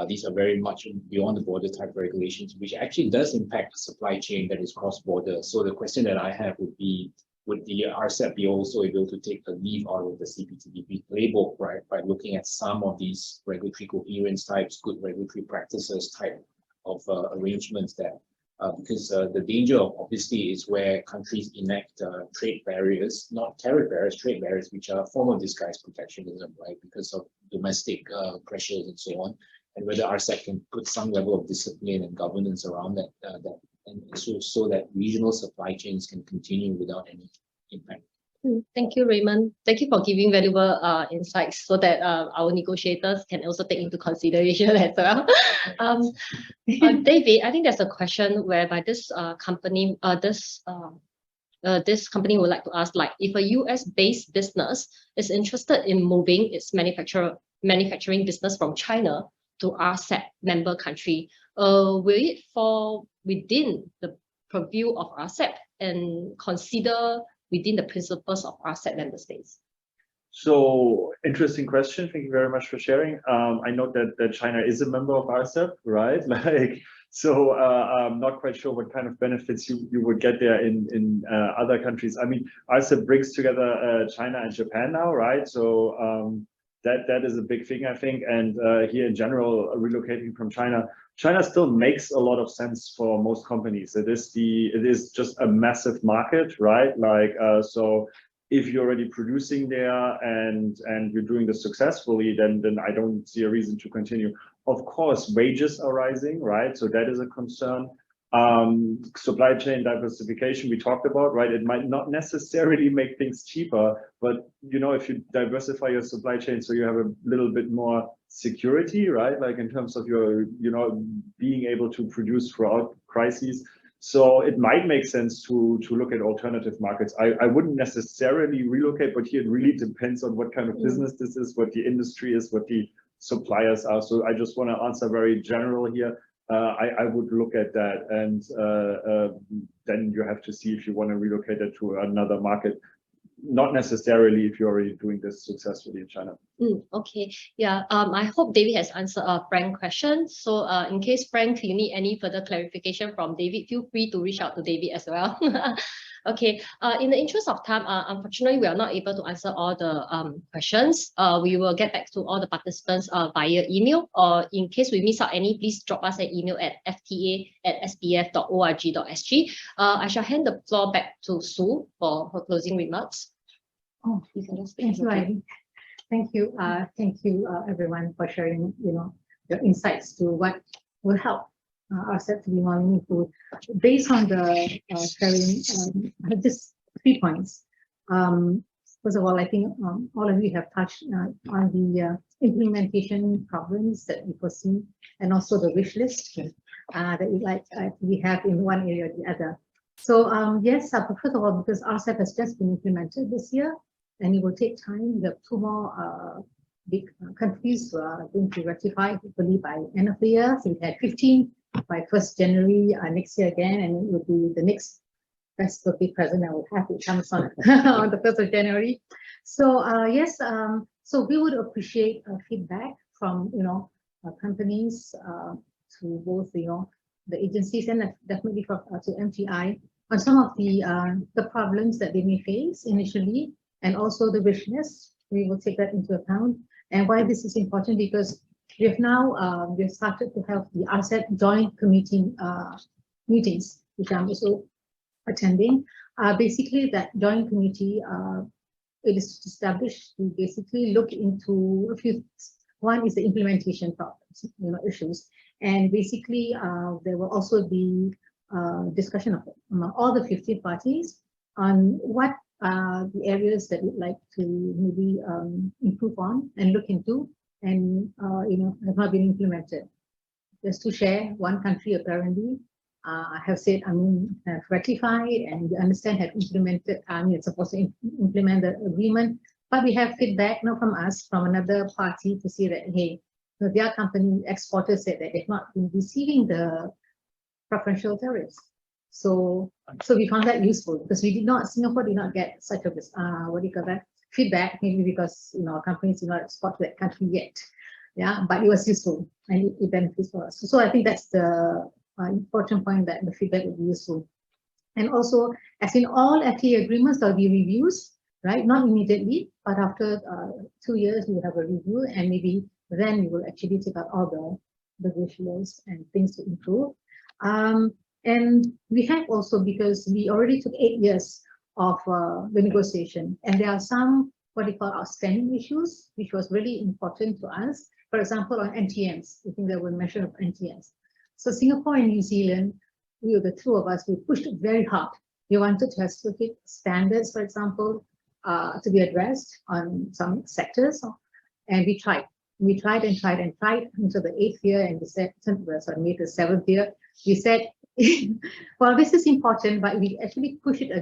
These are very much beyond the border type regulations, which actually does impact the supply chain that is cross-border. So the question that I have would be, would the RCEP be also able to take a leaf out of the CPTPP playbook, right, by looking at some of these regulatory coherence types, good regulatory practices type of arrangements there? Because the danger obviously is where countries enact trade barriers, not tariff barriers, trade barriers, which are a form of disguised protectionism, right, because of domestic pressures and so on, and whether RCEP can put some level of discipline and governance around that, and so that regional supply chains can continue without any impact. Thank you, Raymond. Thank you for giving valuable insights so that our negotiators can also take into consideration as well. David, I think there's a question whereby this company would like to ask, like, if a US-based business is interested in moving its manufacturing business from China to RCEP member country, will it fall within the purview of RCEP and consider within the principles of RCEP member states? So interesting question. Thank you very much for sharing. I know that China is a member of RCEP, right? So I'm not quite sure what kind of benefits you would get there in other countries. I mean, RCEP brings together China and Japan now, right? So that is a big thing, I think. And here in general, relocating from China still makes a lot of sense for most companies. It is just a massive market, right? So if you're already producing there and you're doing this successfully, then I don't see a reason to continue. Of course, wages are rising, right? So that is a concern. Supply chain diversification we talked about, right? It might not necessarily make things cheaper, but if you diversify your supply chain so you have a little bit more security, right? Like in terms of your being able to produce throughout crises. So it might make sense to look at alternative markets. I wouldn't necessarily relocate, but here it really depends on what kind of business this is, what the industry is, what the suppliers are. So I just want to answer very general here. I would look at that, and then you have to see if you want to relocate it to another market. not necessarily if you're already doing this successfully in China. Okay, yeah. I hope David has answered Frank's question. So in case Frank, you need any further clarification from David, feel free to reach out to David as well. Okay, in the interest of time, unfortunately, we are not able to answer all the questions. We will get back to all the participants via email, or in case we miss out any, please drop us an email at fta@spf.org.sg. I shall hand the floor back to Sue for her closing remarks. Oh, thank you, Ivy. Thank you, everyone, for sharing, your insights to what will help RCEP to be more meaningful. Based on the sharing, just 3 points. First of all, I think all of you have touched on the implementation problems that we foresee, and also the wish list that we have in one area or the other. So yes, first of all, because RCEP has just been implemented this year, and it will take time. We have 2 more big countries who are going to ratify, hopefully by end of the year. So we had 15 by 1st January next year again, and it will be the next best birthday present I will have. It comes on on the 1st of January. So yes, so we would appreciate feedback from companies to both the agencies and definitely to MTI on some of the problems that they may face initially, and also the wish list. We will take that into account. And why this is important, because we have now we've started to have the RCEP joint committee meetings, which I'm also attending. Basically, that joint committee it is established to basically look into a few. One is the implementation problems, issues, and basically there will also be discussion among all the 15 parties on what are the areas that we'd like to maybe improve on and look into, and have not been implemented. Just to share, one country apparently have said, have ratified and we understand have implemented, it's supposed to implement the agreement, but we have feedback from us, from another party, to say that, hey, their company exporters said that they've not been receiving the preferential tariffs. So we found that useful, because Singapore did not get such a feedback, maybe because our companies did not export to that country yet. Yeah, but it was useful and it benefits for us. So I think that's the important point, that the feedback would be useful. And also, as in all FTA agreements, there will be reviews, right? Not immediately, but after 2 years, we will have a review, and maybe then we will actually take out all the wish lists and things to improve. And we have also, because we already took 8 years of the negotiation, and there are some what we call outstanding issues, which was really important to us. For example, on NTMs, I think there were mention of NTMs. So Singapore and New Zealand, the 2 of us, we pushed it very hard. We wanted to have specific standards, for example, to be addressed on some sectors, and we tried. We tried and tried and tried until the 8th year, and we said, sorry, made the 7th year. We said, well, this is important, but we actually push it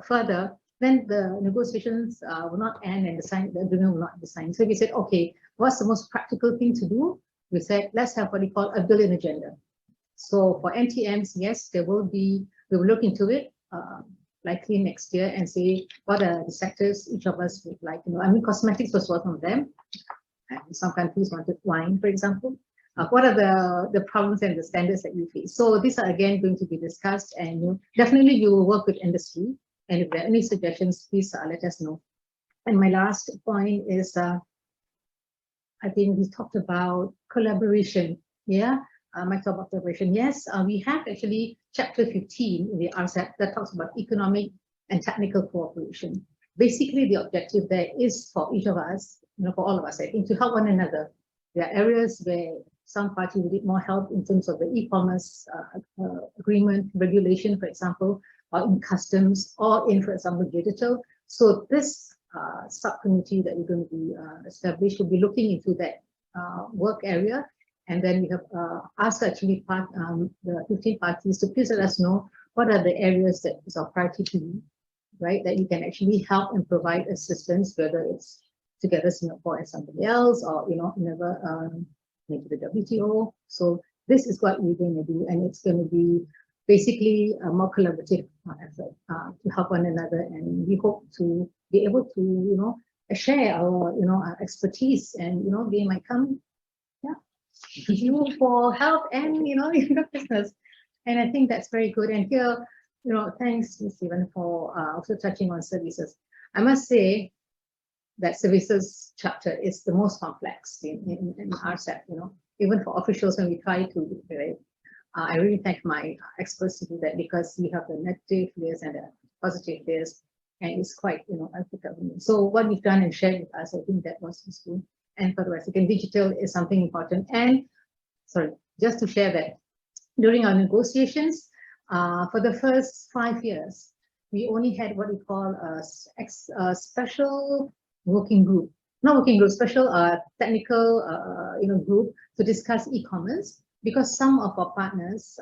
further, then the negotiations will not end and the agreement will not be signed. So we said, okay, what's the most practical thing to do? We said, let's have what we call a billion agenda. So for NTMs, yes, we will look into it likely next year and say what are the sectors each of us would like. Cosmetics was one of them. And some countries wanted wine, for example. What are the problems and the standards that you face? So these are again going to be discussed, and definitely you will work with industry. And if there are any suggestions, please let us know. And my last point is, I think we talked about collaboration. Yeah, I talked about collaboration. Yes, we have actually chapter 15 in the RCEP that talks about economic and technical cooperation. Basically, the objective there is for each of us, for all of us, I think, to help one another. There are areas where some party will need more help in terms of the e-commerce agreement, regulation, for example, or in customs, or in, for example, digital. So this subcommittee that we're going to be established will be looking into that work area. And then we have asked actually the 15 parties to please let us know what are the areas that is our priority to you, right? That you can actually help and provide assistance, whether it's together Singapore and somebody else, or maybe the WTO. So this is what we're going to do, and it's going to be basically a more collaborative effort. to help one another, and we hope to be able to, share our, our expertise, and they might come, to you for help and in your business, and I think that's very good. And here, thanks, Ms. Stephen, for also touching on services. I must say that services chapter is the most complex in RCEP. Even for officials, when we try to do it, I really thank my experts to do that, because we have the negative layers and the positive layers, and it's quite, applicable. So what we've done and shared with us, I think that was useful. And for the rest, again, digital is something important. And sorry, just to share that during our negotiations, for the first 5 years, we only had what we call a special working group, not working group, special technical group to discuss e-commerce, because some of our partners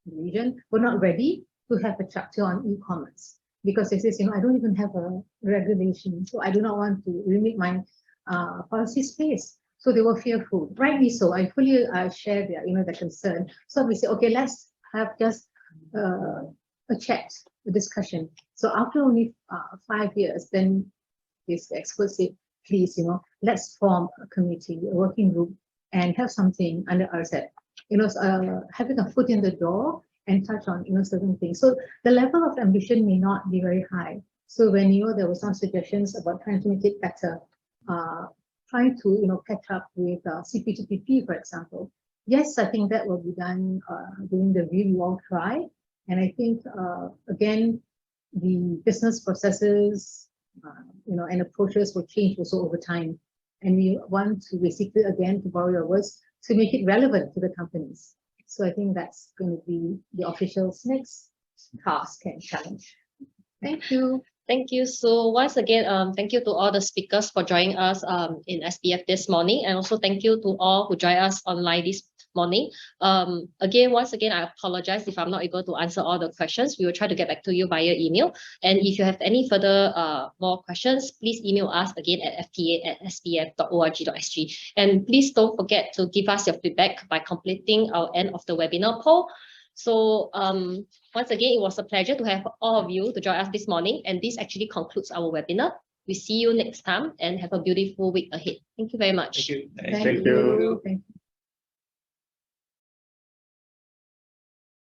in the region were not ready to have a chapter on e-commerce, because they say, I don't even have a regulation, so I do not want to limit my policy space. So they were fearful, rightly so. I fully share their, their concern. So we say, okay, let's have just a chat, a discussion. So after only 5 years, then this expert said, please, let's form a committee, a working group, and have something under RCEP. Having a foot in the door and touch on, certain things. So the level of ambition may not be very high. So when, there were some suggestions about trying to make it better, trying to, catch up with CP2PP, for example. Yes, I think that will be done during the review. We all try. And I think, again, the business processes, and approaches will change also over time. And we want to basically, again, to borrow your words, to make it relevant to the companies. So I think that's going to be the officials' next task and challenge. Thank you. Thank you. So once again, thank you to all the speakers for joining us in SPF this morning, and also thank you to all who joined us online this morning. Once again, I apologize if I'm not able to answer all the questions. We will try to get back to you via email. And if you have any further more questions, please email us again at fta@spf.org.sg. And please don't forget to give us your feedback by completing our end of the webinar poll. So once again, it was a pleasure to have all of you to join us this morning. And this actually concludes our webinar. We see you next time, and have a beautiful week ahead. Thank you very much. Thank you. Thank you. Thank you.